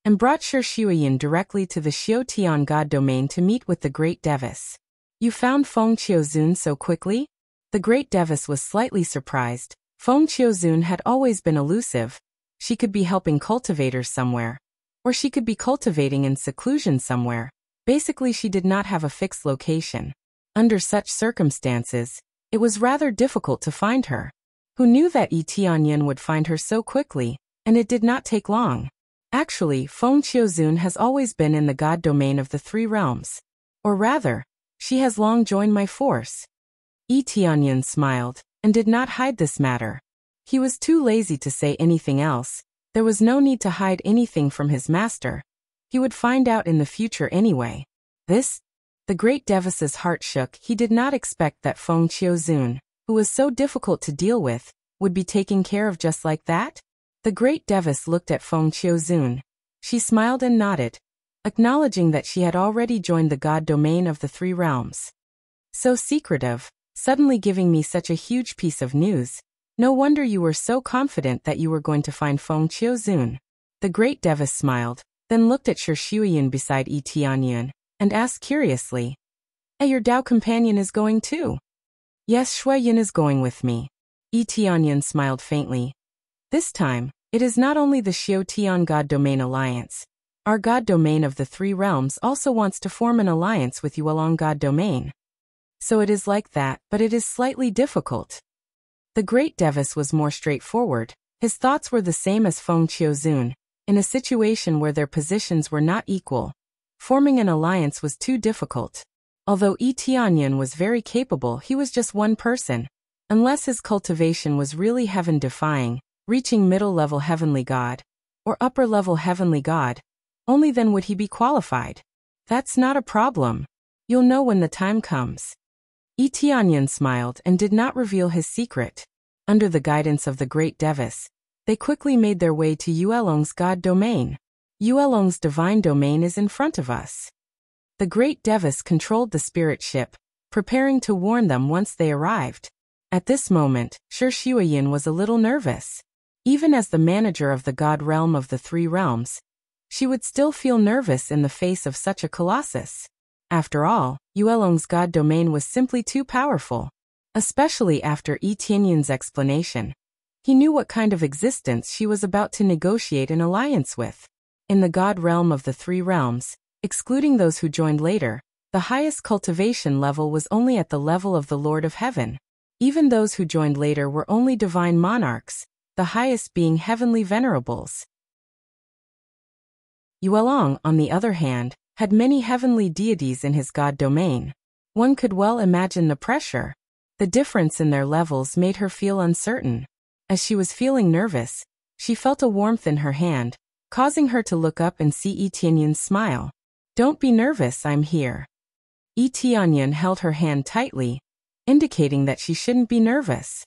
and brought Shi Shuiyun directly to the Xiutian God domain to meet with the Great Devis. You found Feng Qiuzun so quickly? The Great Devis was slightly surprised. Feng Qiuzun had always been elusive. She could be helping cultivators somewhere, or she could be cultivating in seclusion somewhere. Basically, she did not have a fixed location. Under such circumstances, it was rather difficult to find her. Who knew that Tianyan would find her so quickly, and it did not take long. Actually, Feng Qiuzun has always been in the God domain of the 3 realms. Or rather, she has long joined my force. Tianyan smiled, and did not hide this matter. He was too lazy to say anything else. There was no need to hide anything from his master. He would find out in the future anyway. The Great Devis's heart shook. He did not expect that Feng Qiuzun, who was so difficult to deal with, would be taken care of just like that? The Great Devis looked at Feng Qiuzun. She smiled and nodded, acknowledging that she had already joined the God domain of the 3 realms. So secretive, suddenly giving me such a huge piece of news. No wonder you were so confident that you were going to find Feng Qiuzun. The Great Devis smiled, then looked at Shi Shuiyun beside Tianyan, and asked curiously, Your Dao companion is going too? Yes, Shuiyun is going with me. Tianyan smiled faintly. This time, it is not only the Xiutian God Domain Alliance. Our God Domain of the 3 realms also wants to form an alliance with Yuelong God Domain. So it is like that, but it is slightly difficult. The Great Devis was more straightforward. His thoughts were the same as Feng Qiuzun. In a situation where their positions were not equal, forming an alliance was too difficult. Although Tianyan was very capable, he was just one person. Unless his cultivation was really heaven-defying, reaching middle-level heavenly god, or upper-level heavenly god, only then would he be qualified. That's not a problem. You'll know when the time comes. Tianyan smiled and did not reveal his secret. Under the guidance of the Great Devis, they quickly made their way to Yuelong's God domain. Yuelong's divine domain is in front of us. The Great Devis controlled the spirit ship, preparing to warn them once they arrived. At this moment, Shi Shuiyun was a little nervous. Even as the manager of the God realm of the 3 realms, she would still feel nervous in the face of such a colossus. After all, Yuelong's God domain was simply too powerful. Especially after Tianyan's explanation. He knew what kind of existence she was about to negotiate an alliance with. In the God realm of the 3 realms, excluding those who joined later, the highest cultivation level was only at the level of the Lord of Heaven. Even those who joined later were only divine monarchs, the highest being heavenly venerables. Yuelong, on the other hand, had many heavenly deities in his God domain. One could well imagine the pressure. The difference in their levels made her feel uncertain. As she was feeling nervous, she felt a warmth in her hand, causing her to look up and see Tianyun's smile. "Don't be nervous, I'm here." Tianyun held her hand tightly, indicating that she shouldn't be nervous.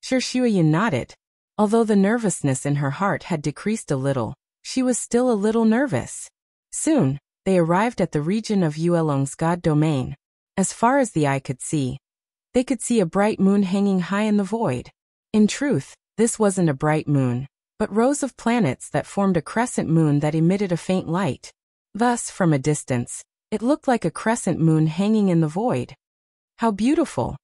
Sure, Shuoyun nodded. Although the nervousness in her heart had decreased a little, she was still a little nervous. Soon, they arrived at the region of Yuelong's god domain. As far as the eye could see, they could see a bright moon hanging high in the void. In truth, this wasn't a bright moon, but rows of planets that formed a crescent moon that emitted a faint light. Thus, from a distance, it looked like a crescent moon hanging in the void. How beautiful!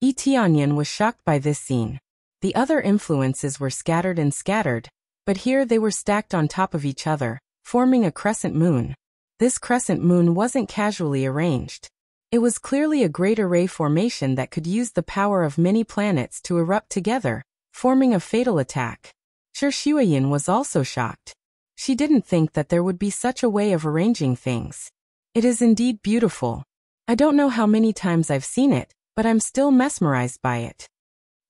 Tianyun was shocked by this scene. The other influences were scattered, but here they were stacked on top of each other, forming a crescent moon. This crescent moon wasn't casually arranged. It was clearly a great array formation that could use the power of many planets to erupt together, forming a fatal attack. Sure, Shuoyun was also shocked. She didn't think that there would be such a way of arranging things. It is indeed beautiful. I don't know how many times I've seen it, but I'm still mesmerized by it.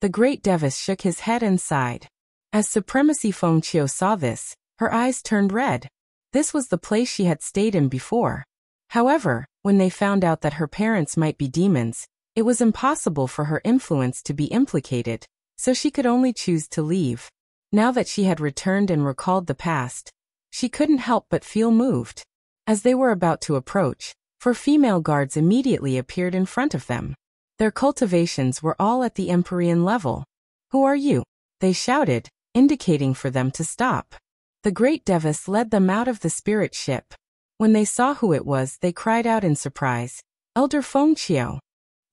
The great Devis shook his head and sighed. As Supremacy Fengqiu saw this, her eyes turned red. This was the place she had stayed in before. However, when they found out that her parents might be demons, it was impossible for her influence to be implicated, so she could only choose to leave. Now that she had returned and recalled the past, she couldn't help but feel moved. As they were about to approach, 4 female guards immediately appeared in front of them. Their cultivations were all at the Empyrean level. "Who are you?" they shouted, indicating for them to stop. The great Devis led them out of the spirit ship. When they saw who it was, they cried out in surprise, "Elder Fengqiu!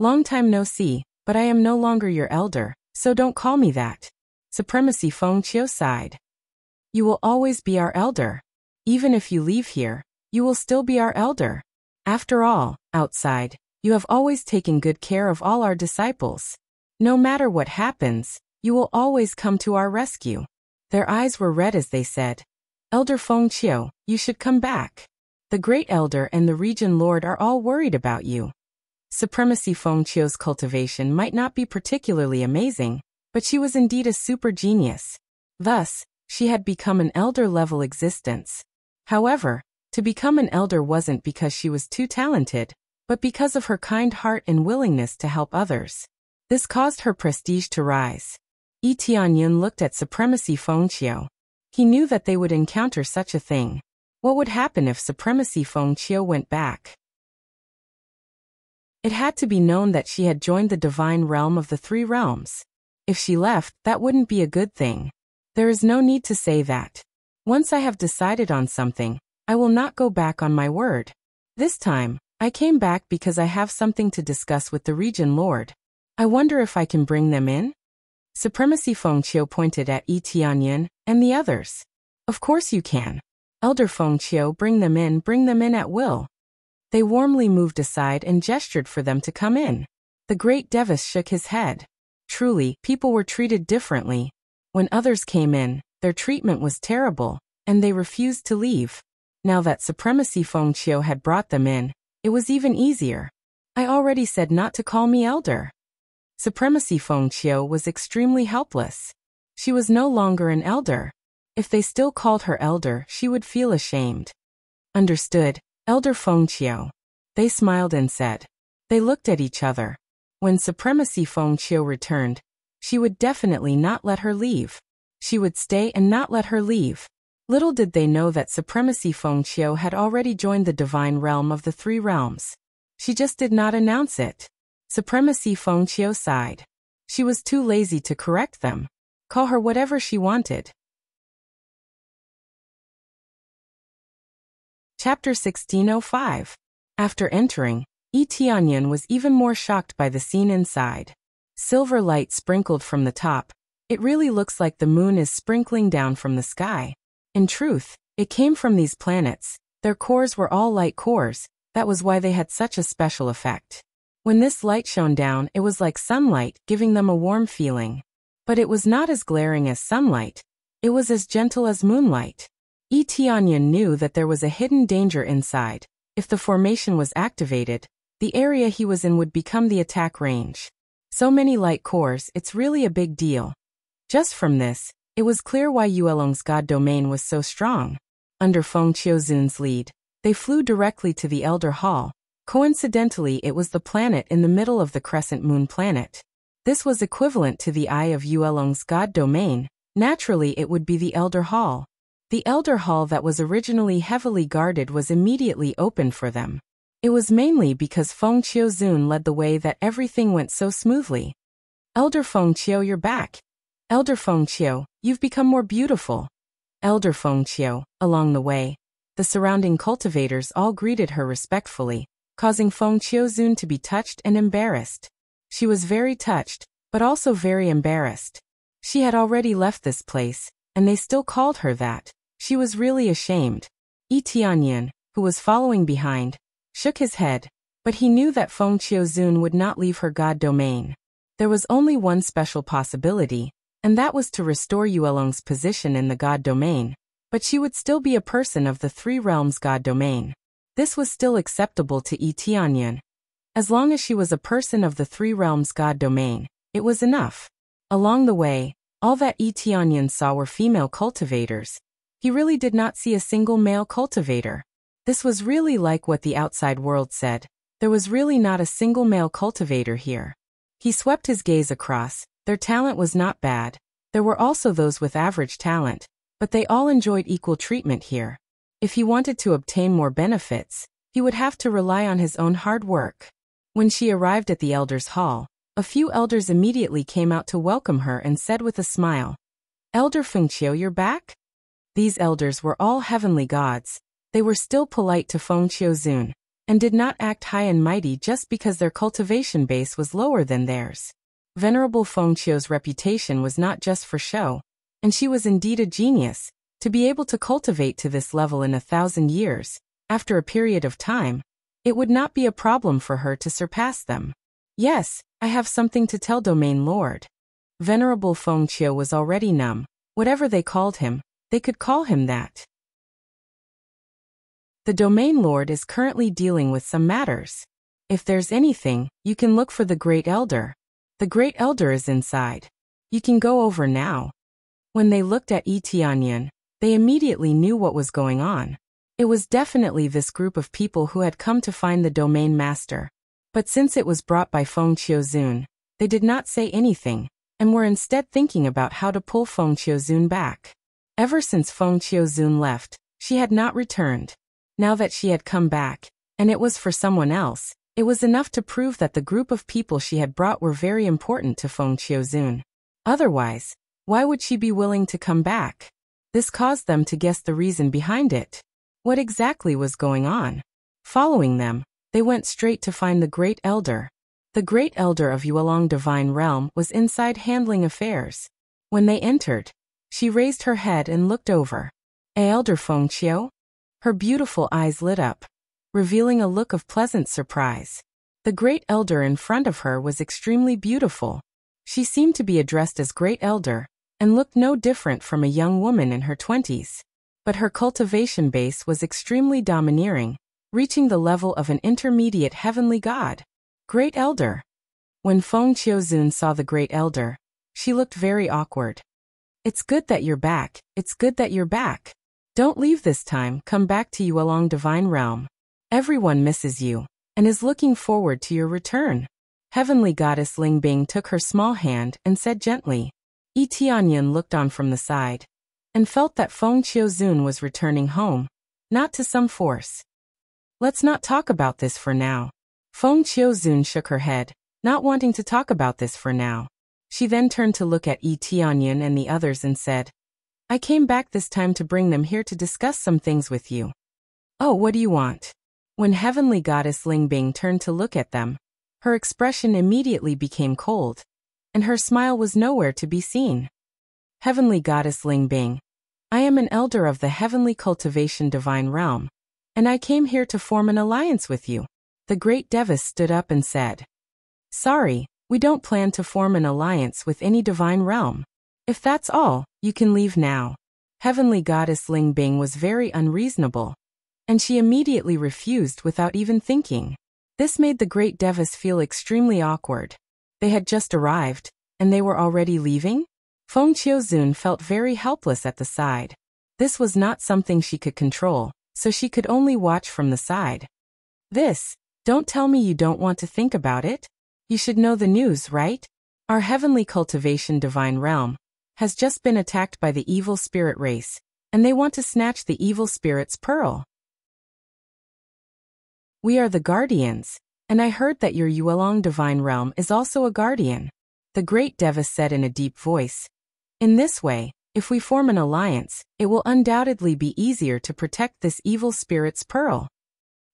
Long time no see, but I am no longer your elder, so don't call me that." Supremacy Fengqiu sighed. "You will always be our elder. Even if you leave here, you will still be our elder. After all, outside, you have always taken good care of all our disciples. No matter what happens, you will always come to our rescue." Their eyes were red as they said, "Elder Fengqiu, you should come back. The Great Elder and the Region Lord are all worried about you." Supremacy Fengqiu's cultivation might not be particularly amazing, but she was indeed a super genius. Thus, she had become an elder-level existence. However, to become an elder wasn't because she was too talented, but because of her kind heart and willingness to help others. This caused her prestige to rise. Tianyun looked at Supremacy Fengqiu. He knew that they would encounter such a thing. What would happen if Supremacy Fengqiu went back? It had to be known that she had joined the divine realm of the 3 realms. If she left, that wouldn't be a good thing. There is no need to say that. Once I have decided on something, I will not go back on my word. This time, I came back because I have something to discuss with the Region Lord. I wonder if I can bring them in? Supremacy Fengqiu pointed at Tianyun and the others. "Of course you can. Elder Fengqiu, bring them in at will." They warmly moved aside and gestured for them to come in. The great Devis shook his head. Truly, people were treated differently. When others came in, their treatment was terrible, and they refused to leave. Now that Supremacy Fengqiu had brought them in, it was even easier. "I already said not to call me elder." Supremacy Fengqiu was extremely helpless. She was no longer an elder. If they still called her elder, she would feel ashamed. "Understood, Elder Fengqiu." They smiled and said. They looked at each other. When Supremacy Fengqiu returned, she would definitely not let her leave. She would stay and not let her leave. Little did they know that Supremacy Fengqiu had already joined the divine realm of the 3 realms. She just did not announce it. Supremacy Fengqiu sighed. She was too lazy to correct them. Call her whatever she wanted. Chapter 1605. After entering, Tianyun was even more shocked by the scene inside. Silver light sprinkled from the top. It really looks like the moon is sprinkling down from the sky. In truth, it came from these planets. Their cores were all light cores. That was why they had such a special effect. When this light shone down, it was like sunlight, giving them a warm feeling. But it was not as glaring as sunlight. It was as gentle as moonlight. Tianyun knew that there was a hidden danger inside. If the formation was activated, The area he was in would become the attack range. So many light cores, it's really a big deal. Just from this, it was clear why Yuelong's god domain was so strong. Under Feng Qiuzun's lead, they flew directly to the Elder Hall. Coincidentally, it was the planet in the middle of the crescent moon planet. This was equivalent to the eye of Yuelong's god domain. Naturally, it would be the Elder Hall. The Elder Hall that was originally heavily guarded was immediately open for them. It was mainly because Feng Qiuzun led the way that everything went so smoothly. Elder Feng Qiu, you're back. Elder Feng Qiu, you've become more beautiful. Elder Feng Qiu, along the way, the surrounding cultivators all greeted her respectfully, causing Feng Qiuzun to be touched and embarrassed. She was very touched, but also very embarrassed. She had already left this place, and they still called her that. She was really ashamed. Yi Tianyan, who was following behind, shook his head, but he knew that Feng Qiuzun would not leave her god domain. There was only one special possibility, and that was to restore Yuelong's position in the god domain, but she would still be a person of the Three Realms god domain. This was still acceptable to Yi Tianyan. As long as she was a person of the Three Realms god domain, it was enough. Along the way, all that Yi Tianyan saw were female cultivators. He really did not see a single male cultivator. This was really like what the outside world said. There was really not a single male cultivator here. He swept his gaze across. Their talent was not bad. There were also those with average talent, but they all enjoyed equal treatment here. If he wanted to obtain more benefits, he would have to rely on his own hard work. When she arrived at the Elders' Hall, a few elders immediately came out to welcome her and said with a smile, "Elder Feng Qiu, you're back?" These elders were all heavenly gods. They were still polite to Feng Qiuzun, and did not act high and mighty just because their cultivation base was lower than theirs. Venerable Feng Qiu's reputation was not just for show, and she was indeed a genius. To be able to cultivate to this level in 1,000 years, after a period of time, it would not be a problem for her to surpass them. "Yes, I have something to tell Domain Lord." Venerable Feng Qiu was already numb. Whatever they called him, they could call him that. The Domain Lord is currently dealing with some matters. If there's anything, you can look for the Great Elder. The Great Elder is inside. You can go over now. When they looked at Yi Tianyan, they immediately knew what was going on. It was definitely this group of people who had come to find the Domain Master. But since it was brought by Feng Qiuzun, they did not say anything, and were instead thinking about how to pull Feng Qiuzun back. Ever since Feng Qiuzun left, she had not returned. Now that she had come back, and it was for someone else, it was enough to prove that the group of people she had brought were very important to Feng Qiuzun. Otherwise, why would she be willing to come back? This caused them to guess the reason behind it. What exactly was going on? Following them, they went straight to find the Great Elder. The Great Elder of Yuelong Divine Realm was inside handling affairs. When they entered, she raised her head and looked over. "Elder Feng Qiu?" Her beautiful eyes lit up, revealing a look of pleasant surprise. The Great Elder in front of her was extremely beautiful. She seemed to be addressed as Great Elder, and looked no different from a young woman in her 20s. But her cultivation base was extremely domineering, reaching the level of an intermediate heavenly god. Great Elder. When Feng Qiuzun saw the Great Elder, she looked very awkward. "It's good that you're back. It's good that you're back. Don't leave this time. Come back to Yuelong Divine Realm. Everyone misses you, and is looking forward to your return." Heavenly Goddess Ling Bing took her small hand and said gently. Yi Tianyan looked on from the side, and felt that Feng Qiuzun was returning home, not to some force. "Let's not talk about this for now." Feng Qiuzun shook her head, not wanting to talk about this for now. She then turned to look at Yi Tianyan and the others and said, "I came back this time to bring them here to discuss some things with you." "Oh, what do you want?" When Heavenly Goddess Ling Bing turned to look at them, her expression immediately became cold, and her smile was nowhere to be seen. "Heavenly Goddess Ling Bing, I am an elder of the Heavenly Cultivation Divine Realm, and I came here to form an alliance with you." The Great Devas stood up and said, "Sorry, we don't plan to form an alliance with any divine realm. If that's all, you can leave now." Heavenly Goddess Ling Bing was very unreasonable, and she immediately refused without even thinking. This made the great Devas feel extremely awkward. They had just arrived, and they were already leaving? Feng Qiuzun felt very helpless at the side. This was not something she could control, so she could only watch from the side. Don't tell me you don't want to think about it? You should know the news, right? Our heavenly cultivation divine realm has just been attacked by the evil spirit race, and they want to snatch the evil spirit's pearl. We are the guardians, and I heard that your Yuelong divine realm is also a guardian, the great Devas said in a deep voice. In this way, if we form an alliance, it will undoubtedly be easier to protect this evil spirit's pearl.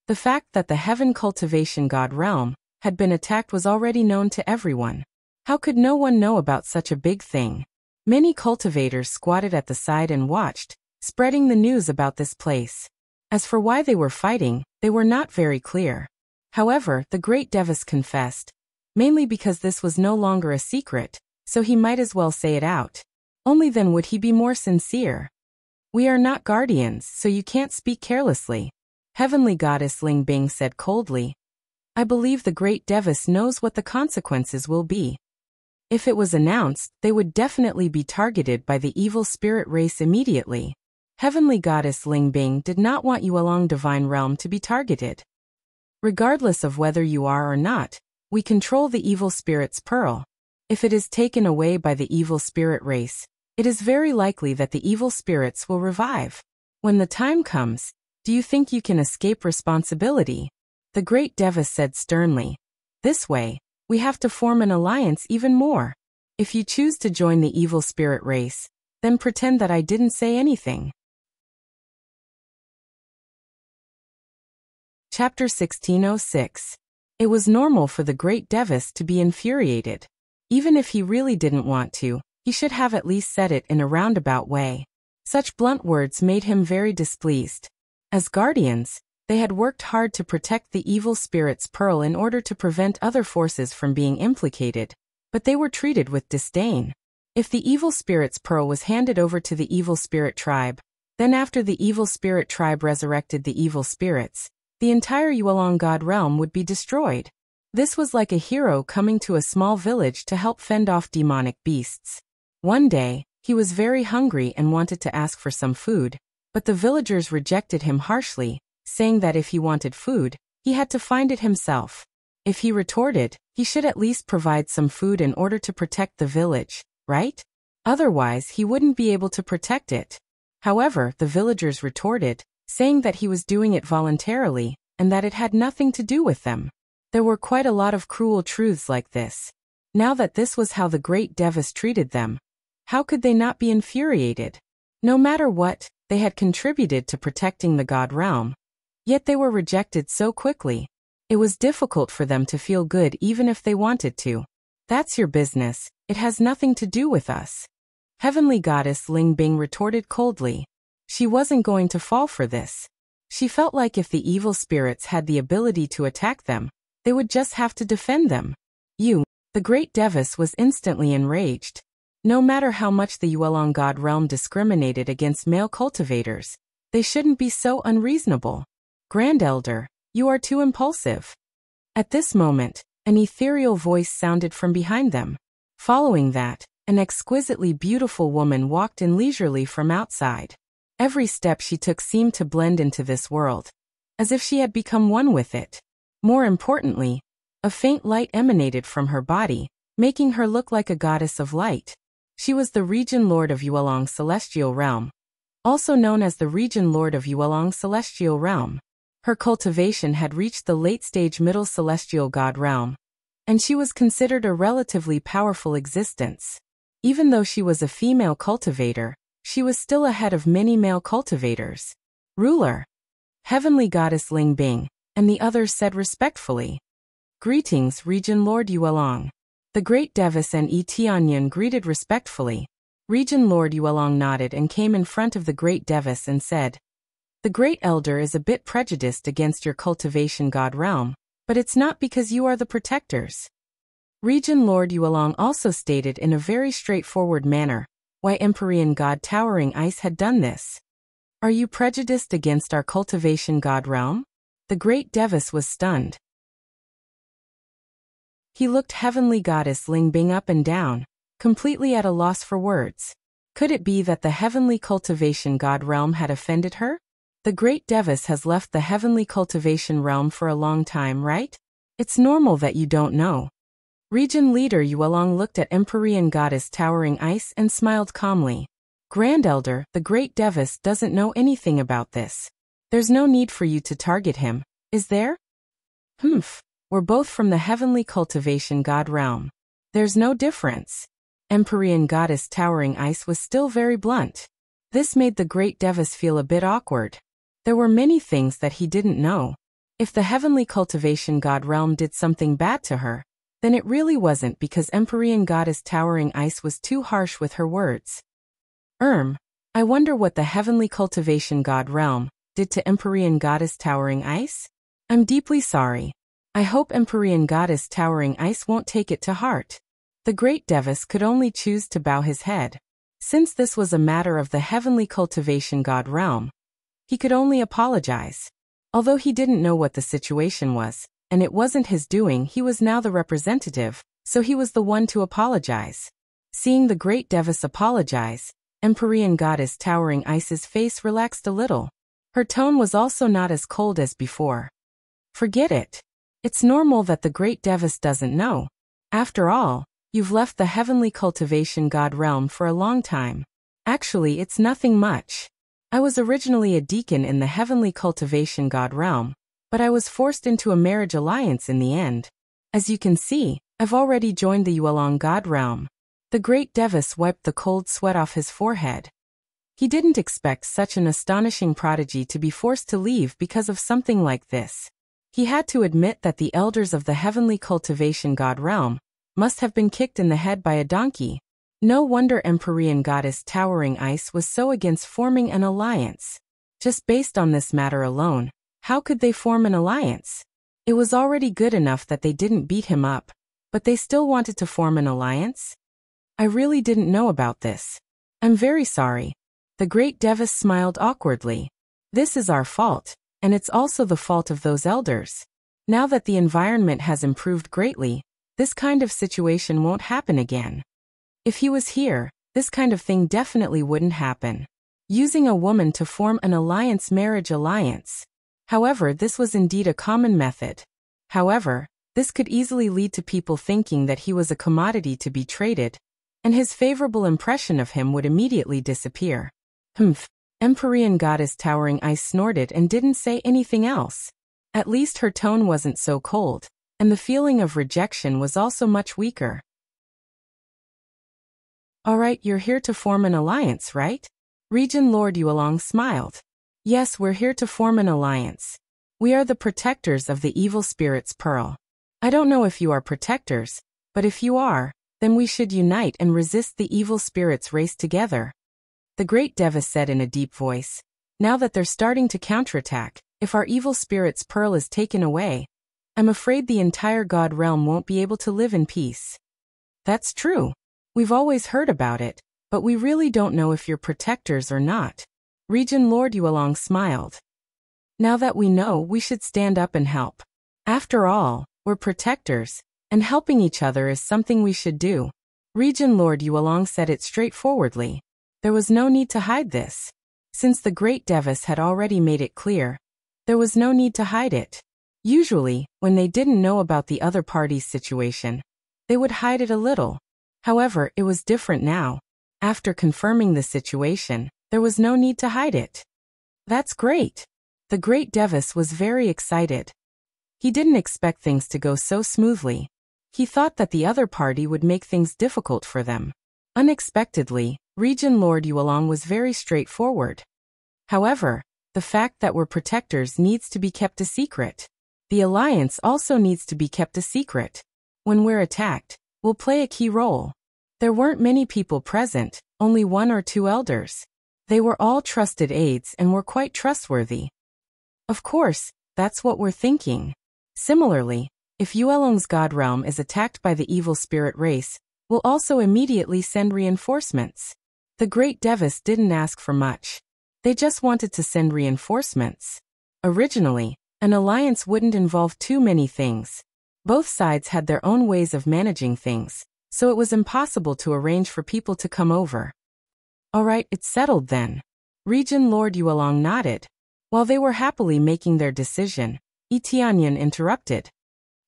The fact that the heaven cultivation god realm had been attacked was already known to everyone. How could no one know about such a big thing? Many cultivators squatted at the side and watched, spreading the news about this place. As for why they were fighting, they were not very clear. However, the great Devas confessed, mainly because this was no longer a secret, so he might as well say it out. Only then would he be more sincere. We are not guardians, so you can't speak carelessly, Heavenly Goddess Ling Bing said coldly. I believe the great Devas knows what the consequences will be. If it was announced, they would definitely be targeted by the evil spirit race immediately. Heavenly Goddess Ling Bing did not want Yuelong Divine Realm to be targeted. Regardless of whether you are or not, we control the evil spirit's pearl. If it is taken away by the evil spirit race, it is very likely that the evil spirits will revive. When the time comes, do you think you can escape responsibility? The great Devas said sternly. This way, we have to form an alliance even more. If you choose to join the evil spirit race, then pretend that I didn't say anything. Chapter 1606. It was normal for the great Devas to be infuriated. Even if he really didn't want to, he should have at least said it in a roundabout way. Such blunt words made him very displeased. As guardians, they had worked hard to protect the evil spirit's pearl in order to prevent other forces from being implicated, but they were treated with disdain. If the evil spirit's pearl was handed over to the evil spirit tribe, then after the evil spirit tribe resurrected the evil spirits, the entire Yuelong God realm would be destroyed. This was like a hero coming to a small village to help fend off demonic beasts. One day, he was very hungry and wanted to ask for some food, but the villagers rejected him harshly, saying that if he wanted food, he had to find it himself. If he retorted, he should at least provide some food in order to protect the village, right? Otherwise, he wouldn't be able to protect it. However, the villagers retorted, saying that he was doing it voluntarily, and that it had nothing to do with them. There were quite a lot of cruel truths like this. Now that this was how the great Devas treated them, how could they not be infuriated? No matter what, they had contributed to protecting the God realm. Yet they were rejected so quickly. It was difficult for them to feel good even if they wanted to. That's your business, it has nothing to do with us. Heavenly Goddess Ling Bing retorted coldly. She wasn't going to fall for this. She felt like if the evil spirits had the ability to attack them, they would just have to defend them. The great Devas was instantly enraged. No matter how much the Yuelong God realm discriminated against male cultivators, they shouldn't be so unreasonable. Grand Elder, you are too impulsive. At this moment, an ethereal voice sounded from behind them. Following that, an exquisitely beautiful woman walked in leisurely from outside. Every step she took seemed to blend into this world, as if she had become one with it. More importantly, a faint light emanated from her body, making her look like a goddess of light. She was the Region Lord of Yuelong Celestial Realm, also known as the Region Lord of Yuelong Celestial Realm. Her cultivation had reached the late-stage Middle Celestial God Realm, and she was considered a relatively powerful existence. Even though she was a female cultivator, she was still ahead of many male cultivators. Ruler, Heavenly Goddess Ling Bing, and the others said respectfully. Greetings, Region Lord Yuelong. The great Devas and Tianyun greeted respectfully. Region Lord Yuelong nodded and came in front of the great Devas and said, The great elder is a bit prejudiced against your cultivation god realm, but it's not because you are the protectors. Region Lord Yuelong also stated in a very straightforward manner why Empyrean God Towering Ice had done this. Are you prejudiced against our cultivation god realm? The great Devas was stunned. He looked Heavenly Goddess Lingbing up and down, completely at a loss for words. Could it be that the Heavenly Cultivation God realm had offended her? The Great Devas has left the Heavenly Cultivation realm for a long time, right? It's normal that you don't know. Region Leader Yuelong looked at Empyrean Goddess Towering Ice and smiled calmly. Grand Elder, the Great Devas doesn't know anything about this. There's no need for you to target him, is there? We're both from the Heavenly Cultivation God realm. There's no difference. Empyrean Goddess Towering Ice was still very blunt. This made the Great Devas feel a bit awkward. There were many things that he didn't know. If the Heavenly Cultivation God realm did something bad to her, then it really wasn't because Empyrean Goddess Towering Ice was too harsh with her words. I wonder what the Heavenly Cultivation God realm did to Empyrean Goddess Towering Ice? I'm deeply sorry. I hope Empyrean Goddess Towering Ice won't take it to heart. The Great Devas could only choose to bow his head. Since this was a matter of the Heavenly Cultivation God realm, he could only apologize. Although he didn't know what the situation was, and it wasn't his doing, he was now the representative, so he was the one to apologize. Seeing the Great Devas apologize, Empyrean Goddess Towering Ice's face relaxed a little. Her tone was also not as cold as before. Forget it. It's normal that the Great Devas doesn't know. After all, you've left the Heavenly Cultivation God realm for a long time. Actually, it's nothing much. I was originally a deacon in the Heavenly Cultivation God realm, but I was forced into a marriage alliance in the end. As you can see, I've already joined the Yuelong God realm. The Great Devas wiped the cold sweat off his forehead. He didn't expect such an astonishing prodigy to be forced to leave because of something like this. He had to admit that the elders of the Heavenly Cultivation God realm must have been kicked in the head by a donkey. No wonder Empyrean Goddess Towering Ice was so against forming an alliance. Just based on this matter alone, how could they form an alliance? It was already good enough that they didn't beat him up, but they still wanted to form an alliance? I really didn't know about this. I'm very sorry. The Great Devas smiled awkwardly. This is our fault, and it's also the fault of those elders. Now that the environment has improved greatly, this kind of situation won't happen again. If he was here, this kind of thing definitely wouldn't happen. Using a woman to form an marriage alliance. However, this was indeed a common method. However, this could easily lead to people thinking that he was a commodity to be traded, and his favorable impression of him would immediately disappear. Empyrean Goddess Towering Ice snorted and didn't say anything else. At least her tone wasn't so cold, and the feeling of rejection was also much weaker. Alright, you're here to form an alliance, right? Region Lord Yuelong smiled. Yes, we're here to form an alliance. We are the protectors of the evil spirit's pearl. I don't know if you are protectors, but if you are, then we should unite and resist the evil spirit's race together. The Great Devas said in a deep voice. Now that they're starting to counterattack, if our evil spirit's pearl is taken away, I'm afraid the entire God realm won't be able to live in peace. That's true. We've always heard about it, but we really don't know if you're protectors or not. Region Lord Yuelong smiled. Now that we know, we should stand up and help. After all, we're protectors, and helping each other is something we should do. Region Lord Yuelong said it straightforwardly. There was no need to hide this. Since the Great Devas had already made it clear, there was no need to hide it. Usually, when they didn't know about the other party's situation, they would hide it a little. However, it was different now. After confirming the situation, there was no need to hide it. That's great. The Great Devas was very excited. He didn't expect things to go so smoothly. He thought that the other party would make things difficult for them. Unexpectedly, Region Lord Yuelong was very straightforward. However, the fact that we're protectors needs to be kept a secret. The alliance also needs to be kept a secret. When we're attacked, we'll play a key role. There weren't many people present, only 1 or 2 elders. They were all trusted aides and were quite trustworthy. Of course, that's what we're thinking. Similarly, if Yuelong's God realm is attacked by the evil spirit race, we'll also immediately send reinforcements. The Great Devas didn't ask for much. They just wanted to send reinforcements. Originally, an alliance wouldn't involve too many things. Both sides had their own ways of managing things, so it was impossible to arrange for people to come over. All right, it's settled then. Regent Lord Yuelong nodded. While they were happily making their decision, Tianyan interrupted.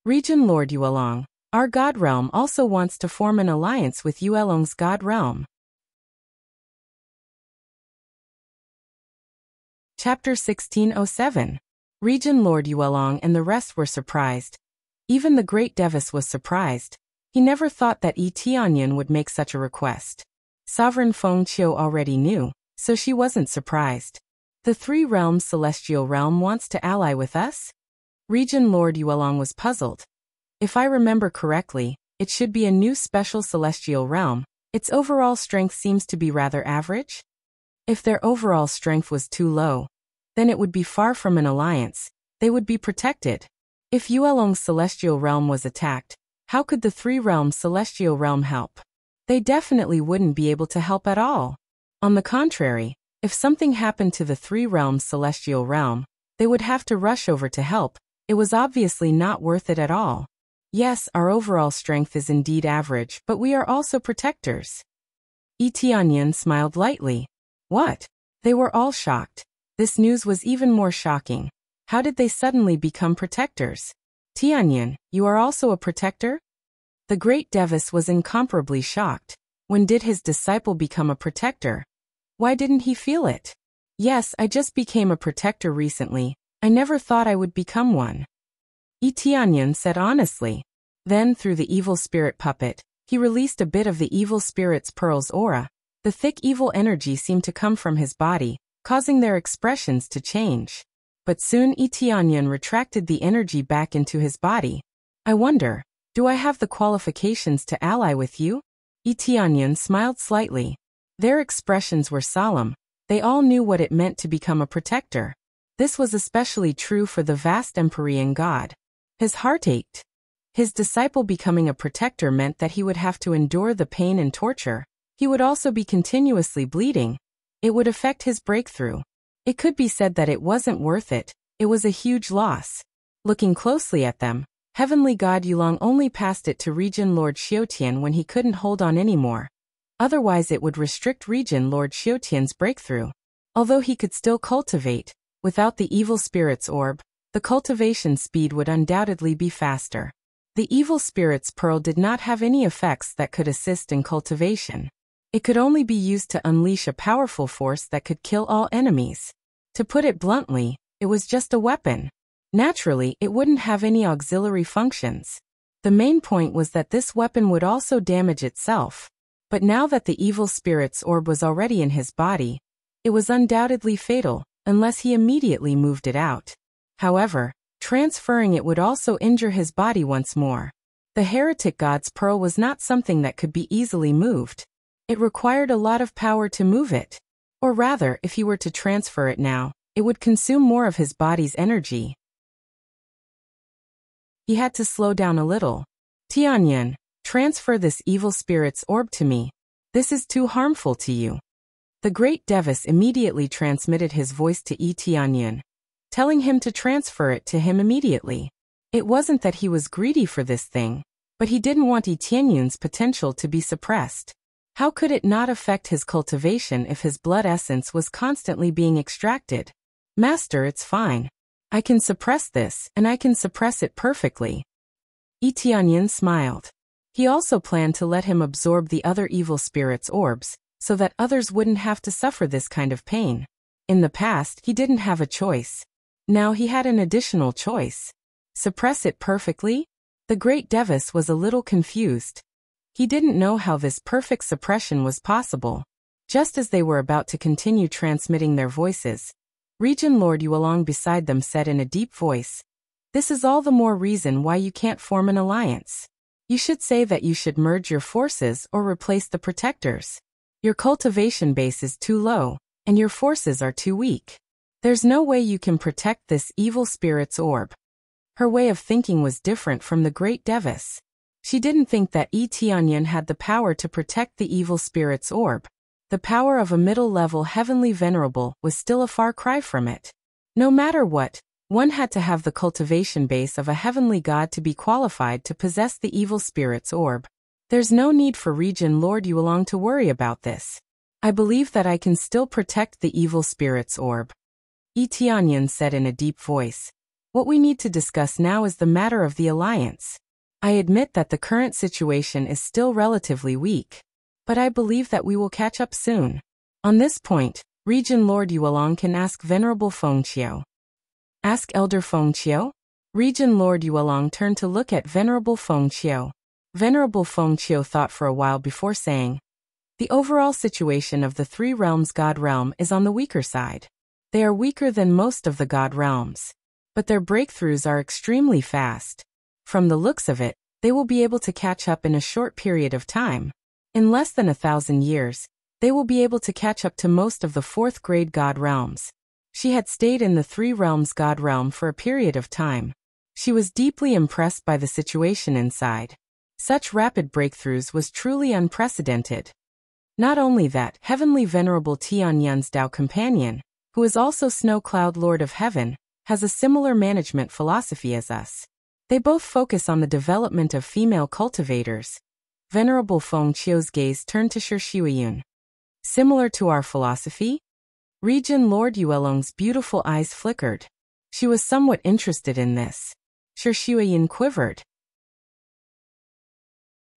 Regent Lord Yuelong, our God Realm also wants to form an alliance with Yuelong's God Realm. Chapter 1607. Regent Lord Yuelong and the rest were surprised. Even the great Devis was surprised. He never thought that Tianyan would make such a request. Sovereign Feng Qiu already knew, so she wasn't surprised. The Three Realms Celestial Realm wants to ally with us? Regent Lord Yuelong was puzzled. If I remember correctly, it should be a new special celestial realm. Its overall strength seems to be rather average. If their overall strength was too low, then it would be far from an alliance. They would be protected. If Yuelong's celestial realm was attacked, how could the Three Realms Celestial Realm help? They definitely wouldn't be able to help at all. On the contrary, if something happened to the Three Realms Celestial Realm, they would have to rush over to help. It was obviously not worth it at all. Yes, our overall strength is indeed average, but we are also protectors. Tianyan smiled lightly. What? They were all shocked. This news was even more shocking. How did they suddenly become protectors? Tianyan, you are also a protector? The great Devis was incomparably shocked. When did his disciple become a protector? Why didn't he feel it? Yes, I just became a protector recently. I never thought I would become one. Tianyan said honestly. Then, through the evil spirit puppet, he released a bit of the evil spirit's pearl's aura. The thick evil energy seemed to come from his body, causing their expressions to change. But soon Tianyan retracted the energy back into his body. I wonder, do I have the qualifications to ally with you? Tianyan smiled slightly. Their expressions were solemn. They all knew what it meant to become a protector. This was especially true for the vast Empyrean god. His heart ached. His disciple becoming a protector meant that he would have to endure the pain and torture. He would also be continuously bleeding. It would affect his breakthrough. It could be said that it wasn't worth it. It was a huge loss. Looking closely at them, Heavenly God Yulong only passed it to Regent Lord Xiutian when he couldn't hold on anymore. Otherwise it would restrict Regent Lord Xiutian's breakthrough. Although he could still cultivate, without the evil spirit's orb, the cultivation speed would undoubtedly be faster. The evil spirit's pearl did not have any effects that could assist in cultivation. It could only be used to unleash a powerful force that could kill all enemies. To put it bluntly, it was just a weapon. Naturally, it wouldn't have any auxiliary functions. The main point was that this weapon would also damage itself. But now that the evil spirit's orb was already in his body, it was undoubtedly fatal, unless he immediately moved it out. However, transferring it would also injure his body once more. The heretic god's pearl was not something that could be easily moved. It required a lot of power to move it. Or rather, if he were to transfer it now, it would consume more of his body's energy. He had to slow down a little. Tianyan, transfer this evil spirit's orb to me. This is too harmful to you. The great Devis immediately transmitted his voice to Tianyan, telling him to transfer it to him immediately. It wasn't that he was greedy for this thing, but he didn't want Tianyan's potential to be suppressed. How could it not affect his cultivation if his blood essence was constantly being extracted? Master, it's fine. I can suppress this, and I can suppress it perfectly. Tianyan smiled. He also planned to let him absorb the other evil spirit's orbs, so that others wouldn't have to suffer this kind of pain. In the past, he didn't have a choice. Now he had an additional choice. Suppress it perfectly? The great Devis was a little confused. He didn't know how this perfect suppression was possible. Just as they were about to continue transmitting their voices, Regent Lord Yuelong beside them said in a deep voice, "This is all the more reason why you can't form an alliance. You should say that you should merge your forces or replace the protectors. Your cultivation base is too low, and your forces are too weak. There's no way you can protect this evil spirit's orb." Her way of thinking was different from the great Devis. She didn't think that Tianyan had the power to protect the evil spirit's orb. The power of a middle-level heavenly venerable was still a far cry from it. No matter what, One had to have the cultivation base of a heavenly god to be qualified to possess the evil spirit's orb. There's no need for Region Lord Yuelong to worry about this. I believe that I can still protect the evil spirit's orb. Yi Tianyan said in a deep voice. What we need to discuss now is the matter of the alliance. I admit that the current situation is still relatively weak, but I believe that we will catch up soon. On this point, Region Lord Yuelong can ask Venerable Fengqiu. Ask Elder Fengqiu? Region Lord Yuelong turned to look at Venerable Fengqiu. Venerable Fengqiu thought for a while before saying, the overall situation of the Three Realms God Realm is on the weaker side. They are weaker than most of the God Realms, but their breakthroughs are extremely fast. From the looks of it, they will be able to catch up in a short period of time. In less than 1,000 years, they will be able to catch up to most of the fourth-grade God Realms. She had stayed in the Three Realms God Realm for a period of time. She was deeply impressed by the situation inside. Such rapid breakthroughs was truly unprecedented. Not only that, Heavenly Venerable Tianyan's Tao companion, who is also Snow Cloud Lord of Heaven, has a similar management philosophy as us. They both focus on the development of female cultivators. Venerable Fengqiu's gaze turned to Shuiyun. Similar to our philosophy? Region Lord Yuelong's beautiful eyes flickered. She was somewhat interested in this. Shuiyun quivered.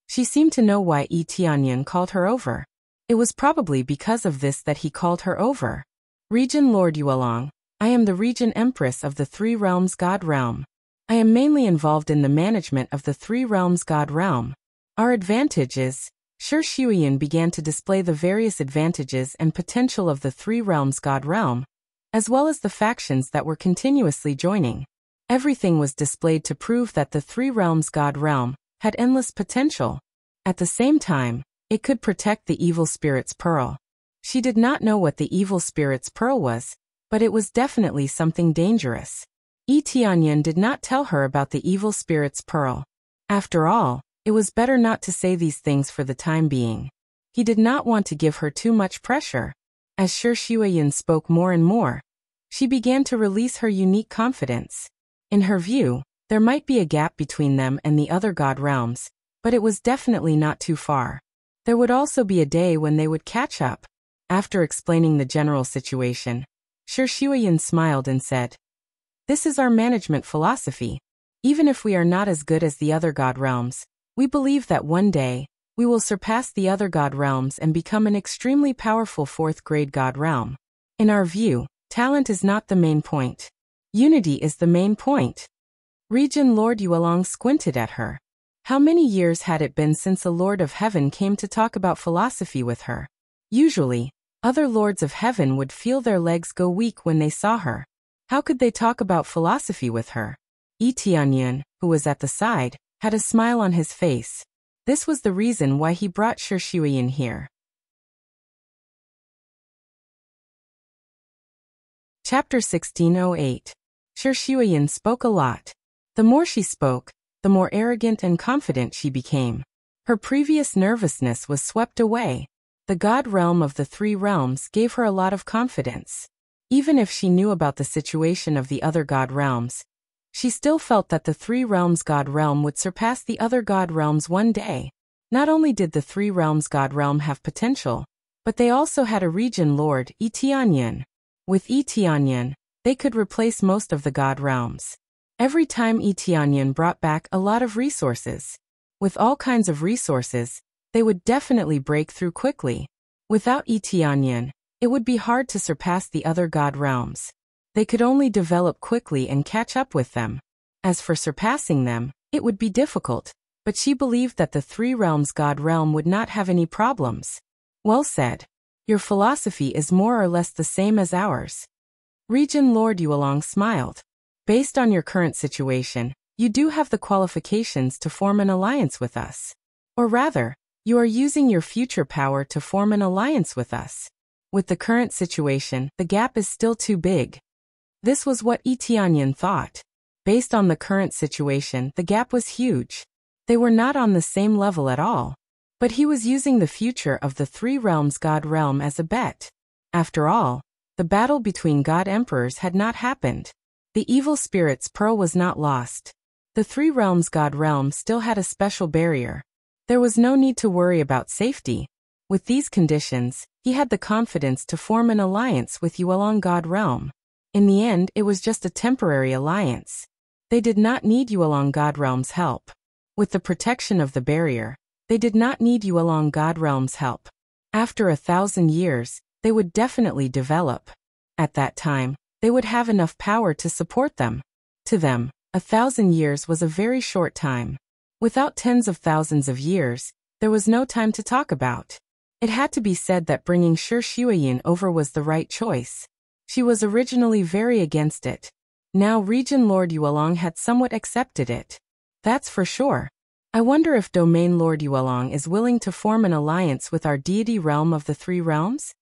She seemed to know why Yi Tianyan called her over. It was probably because of this that he called her over. Region Lord Yuelong, I am the Regent Empress of the Three Realms God Realm. I am mainly involved in the management of the Three Realms God Realm. Our advantage is, Shuiyun began to display the various advantages and potential of the Three Realms God Realm, as well as the factions that were continuously joining. Everything was displayed to prove that the Three Realms God Realm had endless potential. At the same time, it could protect the evil spirit's pearl. She did not know what the evil spirit's pearl was, but it was definitely something dangerous. Yi Tianyan did not tell her about the evil spirit's pearl. After all, it was better not to say these things for the time being. He did not want to give her too much pressure. As Shuiyun spoke more and more, she began to release her unique confidence. In her view, there might be a gap between them and the other God Realms, but it was definitely not too far. There would also be a day when they would catch up. After explaining the general situation, Shuiyun smiled and said, this is our management philosophy. Even if we are not as good as the other God Realms, we believe that one day, we will surpass the other God Realms and become an extremely powerful fourth-grade God Realm. In our view, talent is not the main point. Unity is the main point. Region Lord Yuelong squinted at her. How many years had it been since a Lord of Heaven came to talk about philosophy with her? Usually, other Lords of Heaven would feel their legs go weak when they saw her. How could they talk about philosophy with her? Yi Tianyan, who was at the side, had a smile on his face. This was the reason why he brought Shuiyun here. Chapter 1608. Shuiyun spoke a lot. The more she spoke, the more arrogant and confident she became. Her previous nervousness was swept away. The God Realm of the Three Realms gave her a lot of confidence. Even if she knew about the situation of the other God Realms, she still felt that the Three Realms God Realm would surpass the other God Realms one day. Not only did the Three Realms God Realm have potential, but they also had a Region Lord, Yi Tianyan. With Yi Tianyan, they could replace most of the God Realms. Every time Yi Tianyan brought back a lot of resources. With all kinds of resources, they would definitely break through quickly. Without Yi Tianyan, it would be hard to surpass the other God Realms. They could only develop quickly and catch up with them. As for surpassing them, it would be difficult, but she believed that the Three Realms God Realm would not have any problems. Well said. Your philosophy is more or less the same as ours. Region Lord Yuelong smiled. Based on your current situation, you do have the qualifications to form an alliance with us. Or rather, you are using your future power to form an alliance with us. With the current situation, the gap is still too big. This was what Yi Tianyan thought. Based on the current situation, the gap was huge. They were not on the same level at all. But he was using the future of the Three Realms God Realm as a bet. After all, the battle between God Emperors had not happened. The evil spirit's pearl was not lost. The Three Realms God realm still had a special barrier. There was no need to worry about safety. With these conditions, he had the confidence to form an alliance with Yuelong God realm. In the end, it was just a temporary alliance. They did not need Yuelong God realm's help. With the protection of the barrier, they did not need Yuelong God realm's help. After 1,000 years, they would definitely develop. At that time, they would have enough power to support them. To them, 1,000 years was a very short time. Without tens of thousands of years, there was no time to talk about. It had to be said that bringing Shi Shuoyin over was the right choice. She was originally very against it. Now Region Lord Yuelong had somewhat accepted it. That's for sure. I wonder if Domain Lord Yuelong is willing to form an alliance with our deity realm of the Three Realms?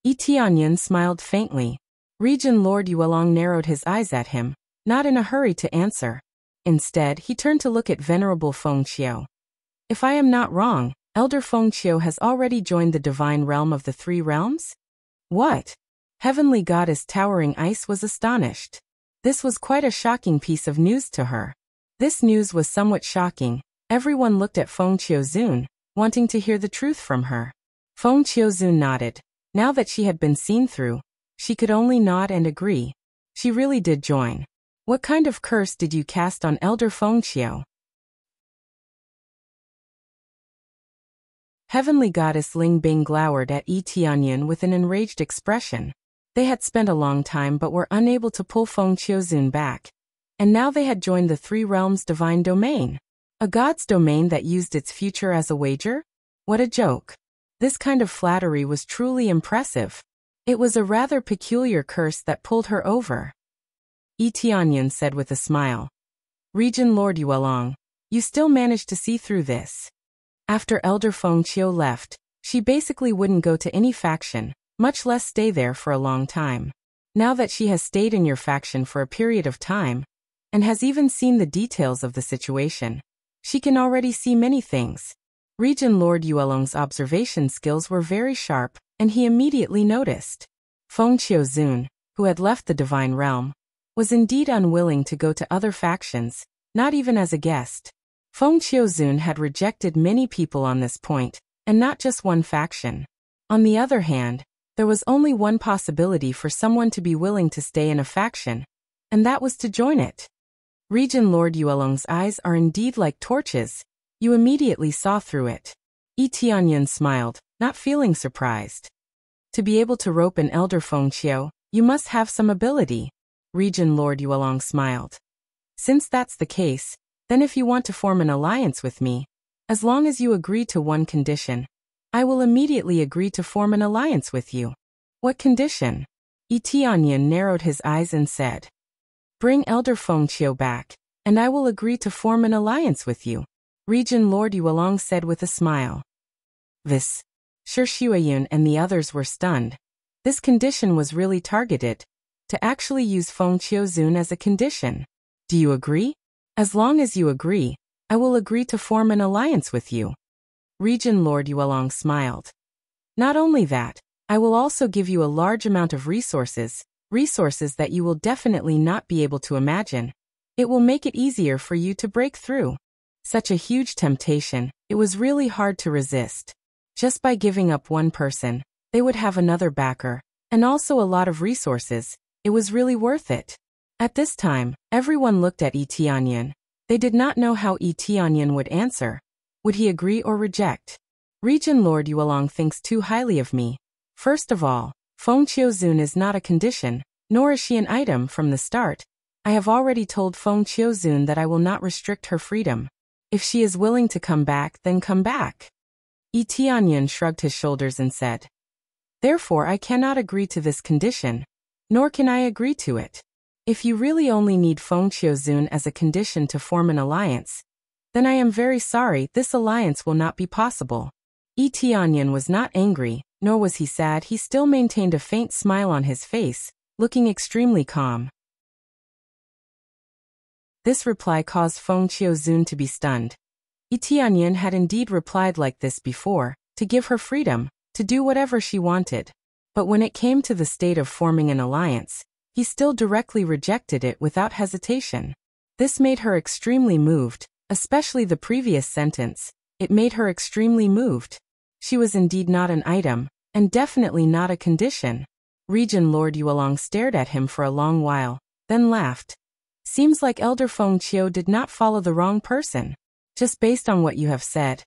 Yi Tianyan smiled faintly. Region Lord Yuelong narrowed his eyes at him, not in a hurry to answer. Instead, he turned to look at Venerable Fengqiu. If I am not wrong, Elder Fengqiu has already joined the divine realm of the Three Realms? What? Heavenly Goddess Towering Ice was astonished. This was quite a shocking piece of news to her. This news was somewhat shocking. Everyone looked at Fengqiu Zun, wanting to hear the truth from her. Fengqiu Zun nodded. Now that she had been seen through, she could only nod and agree. She really did join. What kind of curse did you cast on Elder Fengqiu? Heavenly Goddess Ling Bing glowered at Yi Tianyan with an enraged expression. They had spent a long time but were unable to pull Fengqiu Zun back. And now they had joined the Three Realms' divine domain. A god's domain that used its future as a wager? What a joke. This kind of flattery was truly impressive. It was a rather peculiar curse that pulled her over. Yi Tianyan said with a smile. Region Lord Yuelong, you still managed to see through this. After Elder Fengqiu left, she basically wouldn't go to any faction, much less stay there for a long time. Now that she has stayed in your faction for a period of time, and has even seen the details of the situation, she can already see many things. Region Lord Yuelong's observation skills were very sharp, and he immediately noticed. Fengqiu Zun, who had left the divine realm, was indeed unwilling to go to other factions, not even as a guest. Fengqiu Zun had rejected many people on this point, and not just one faction. On the other hand, there was only one possibility for someone to be willing to stay in a faction, and that was to join it. Region Lord Yuelong's eyes are indeed like torches. You immediately saw through it. Yi Tianyan smiled, not feeling surprised. To be able to rope an Elder Fengqiu, you must have some ability. Region Lord Yuelong smiled. Since that's the case, then if you want to form an alliance with me, as long as you agree to one condition, I will immediately agree to form an alliance with you. What condition? Yi Tianyan narrowed his eyes and said. Bring Elder Fengqiu back, and I will agree to form an alliance with you. Region Lord Yuelong said with a smile. This. Shi Shuoyin and the others were stunned. This condition was really targeted. To actually use Fengqiu Zun as a condition. Do you agree? As long as you agree, I will agree to form an alliance with you. Region Lord Yuelong smiled. Not only that, I will also give you a large amount of resources that you will definitely not be able to imagine. It will make it easier for you to break through. Such a huge temptation, it was really hard to resist. Just by giving up one person, they would have another backer, and also a lot of resources. It was really worth it. At this time, everyone looked at Yi Tianyan. They did not know how Yi Tianyan would answer. Would he agree or reject? Region Lord Yuelong thinks too highly of me. First of all, Fengqiu Zun is not a condition, nor is she an item from the start. I have already told Fengqiu Zun that I will not restrict her freedom. If she is willing to come back, then come back. Yi Tianyan shrugged his shoulders and said. Therefore I cannot agree to this condition, nor can I agree to it. If you really only need Fengqiu Zun as a condition to form an alliance, then I am very sorry, this alliance will not be possible. Yi Tianyan was not angry, nor was he sad. He still maintained a faint smile on his face, looking extremely calm. This reply caused Fengqiu Zun to be stunned. Yi Tianyan had indeed replied like this before, to give her freedom, to do whatever she wanted. But when it came to the state of forming an alliance, he still directly rejected it without hesitation. This made her extremely moved, especially the previous sentence. It made her extremely moved. She was indeed not an item, and definitely not a condition. Region Lord Yuelong stared at him for a long while, then laughed. Seems like Elder Feng Qiu did not follow the wrong person. Just based on what you have said,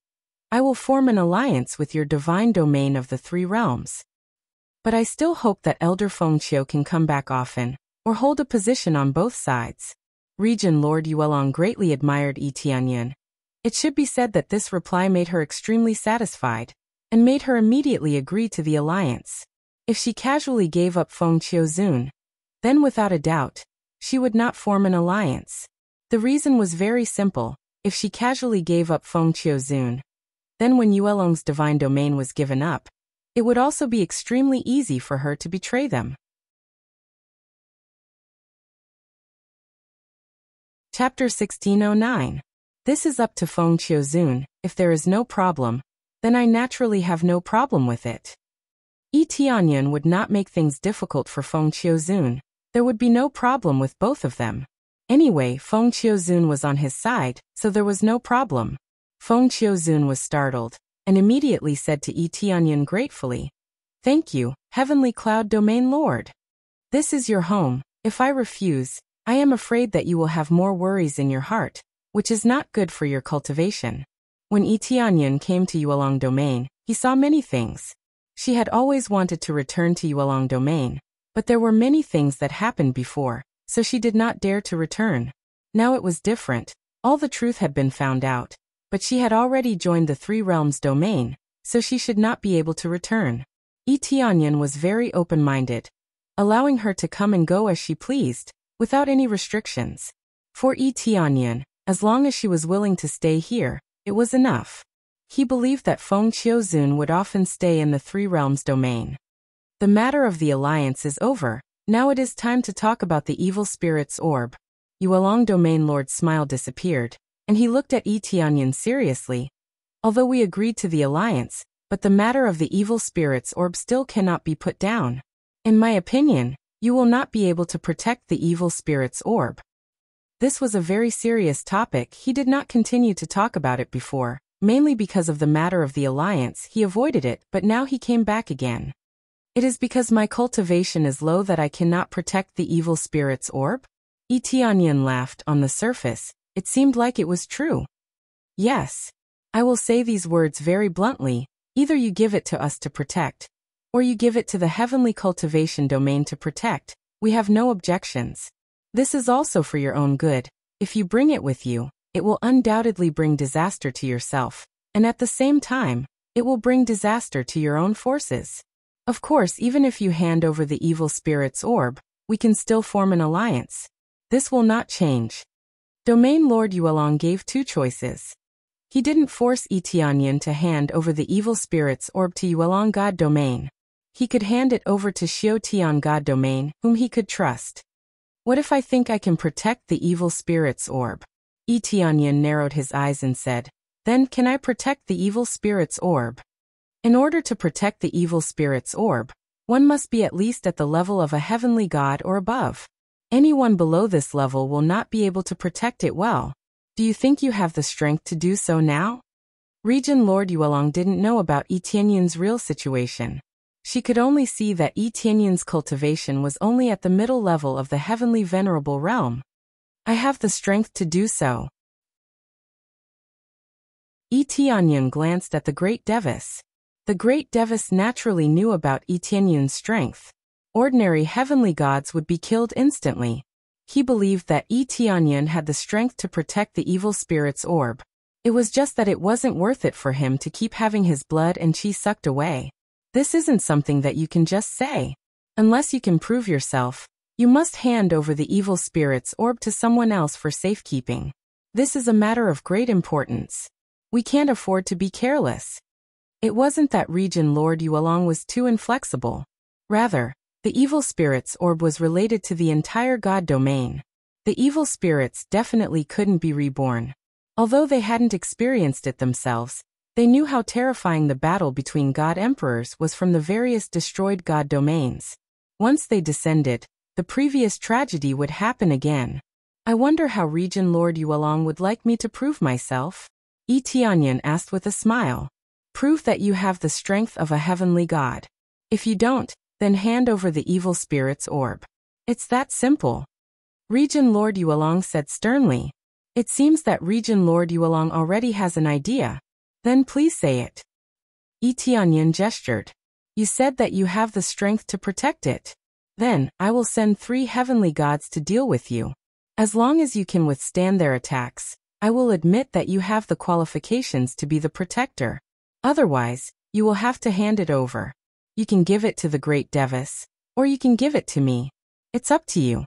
I will form an alliance with your divine domain of the three realms. But I still hope that Elder Feng Qiu can come back often, or hold a position on both sides. Region Lord Yuelong greatly admired Yi Tianyan. It should be said that this reply made her extremely satisfied, and made her immediately agree to the alliance. If she casually gave up Feng Qiuzun, then without a doubt, she would not form an alliance. The reason was very simple. If she casually gave up Feng Qiuzun, then when Yuelong's divine domain was given up, it would also be extremely easy for her to betray them. Chapter 1609. This is up to Feng Qiuzun. If there is no problem, then I naturally have no problem with it. Yi Tianyan would not make things difficult for Feng Qiuzun. There would be no problem with both of them. Anyway, Feng Qiuzun was on his side, so there was no problem. Feng Qiuzun was startled, and immediately said to Yi Tianyan gratefully, "Thank you, Heavenly Cloud Domain Lord. This is your home. If I refuse, I am afraid that you will have more worries in your heart, which is not good for your cultivation." When Yi Tianyan came to Yuelong Domain, he saw many things. She had always wanted to return to Yuelong Domain, but there were many things that happened before, so she did not dare to return. Now it was different. All the truth had been found out, but she had already joined the Three Realms domain, so she should not be able to return. Yi Tianyan was very open-minded, allowing her to come and go as she pleased, without any restrictions. For Yi Tianyan, as long as she was willing to stay here, it was enough. He believed that Feng Qiuzun would often stay in the Three Realms domain. The matter of the alliance is over. Now it is time to talk about the evil spirit's orb. Yuelong Domain Lord's smile disappeared, and he looked at Yi Tianyan seriously. Although we agreed to the alliance, but the matter of the evil spirit's orb still cannot be put down. In my opinion, you will not be able to protect the evil spirit's orb. This was a very serious topic. He did not continue to talk about it before, mainly because of the matter of the alliance. He avoided it, but now he came back again. It is because my cultivation is low that I cannot protect the evil spirit's orb? Yi Tianyan laughed. On the surface, it seemed like it was true. Yes. I will say these words very bluntly. Either you give it to us to protect, or you give it to the heavenly cultivation domain to protect. We have no objections. This is also for your own good. If you bring it with you, it will undoubtedly bring disaster to yourself, and at the same time, it will bring disaster to your own forces. Of course, even if you hand over the evil spirit's orb, we can still form an alliance. This will not change. Domain Lord Yuelong gave two choices. He didn't force Yi Tianyan to hand over the evil spirit's orb to Yuelong God Domain. He could hand it over to Xiao Tian God Domain, whom he could trust. What if I think I can protect the evil spirit's orb? Yi Tianyan narrowed his eyes and said, "Then can I protect the evil spirit's orb?" In order to protect the evil spirit's orb, one must be at least at the level of a heavenly god or above. Anyone below this level will not be able to protect it well. Do you think you have the strength to do so now? Region Lord Yuelong didn't know about Yi Tianyan's real situation. She could only see that Yi Tianyan's cultivation was only at the middle level of the heavenly venerable realm. I have the strength to do so. Yi Tianyan glanced at the great Devis. The great Devis naturally knew about Yi Tianyan's strength. Ordinary heavenly gods would be killed instantly. He believed that Yi Tianyan had the strength to protect the evil spirit's orb. It was just that it wasn't worth it for him to keep having his blood and chi sucked away. This isn't something that you can just say. Unless you can prove yourself, you must hand over the evil spirit's orb to someone else for safekeeping. This is a matter of great importance. We can't afford to be careless. It wasn't that Region Lord Yuelong was too inflexible. Rather, the evil spirit's orb was related to the entire god domain. The evil spirits definitely couldn't be reborn. Although they hadn't experienced it themselves, they knew how terrifying the battle between god emperors was from the various destroyed god domains. Once they descended, The previous tragedy would happen again. I wonder how Region Lord Yuelong would like me to prove myself? Yi Tianyan asked with a smile. Prove that you have the strength of a heavenly god. If you don't, then hand over the evil spirit's orb. It's that simple. Region Lord Yuelong said sternly. It seems that Region Lord Yuelong already has an idea. Then please say it. Yi Tianyan gestured. You said that you have the strength to protect it. Then, I will send 3 heavenly gods to deal with you. As long as you can withstand their attacks, I will admit that you have the qualifications to be the protector. Otherwise, you will have to hand it over. You can give it to the great Devis, or you can give it to me. It's up to you.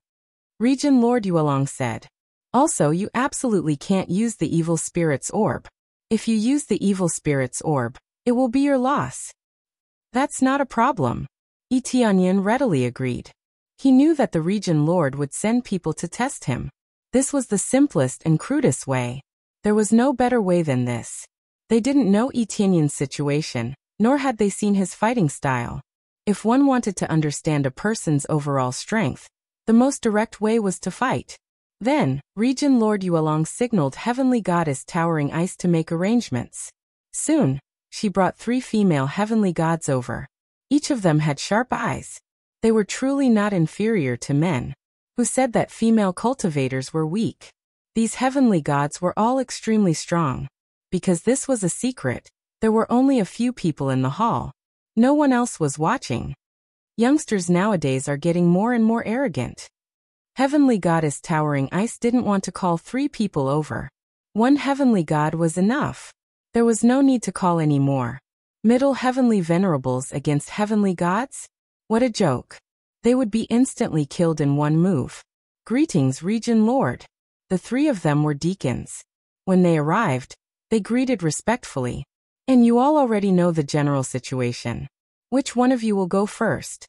Region Lord Yuelong said. Also, you absolutely can't use the evil spirit's orb. If you use the evil spirit's orb, it will be your loss. That's not a problem. Yi Tianyan readily agreed. He knew that the Region Lord would send people to test him. This was the simplest and crudest way. There was no better way than this. They didn't know Yi Tianyan's situation, nor had they seen his fighting style. If one wanted to understand a person's overall strength, the most direct way was to fight. Then, Region Lord Yuelong signaled Heavenly Goddess Towering Ice to make arrangements. Soon, she brought 3 female heavenly gods over. Each of them had sharp eyes. They were truly not inferior to men, who said that female cultivators were weak. These heavenly gods were all extremely strong. Because this was a secret, there were only a few people in the hall. No one else was watching. Youngsters nowadays are getting more and more arrogant. Heavenly Goddess Towering Ice didn't want to call 3 people over. 1 heavenly god was enough. There was no need to call any more. Middle heavenly venerables against heavenly gods? What a joke. They would be instantly killed in one move. Greetings, Region Lord. The 3 of them were deacons. When they arrived, they greeted respectfully. And you all already know the general situation. Which one of you will go first?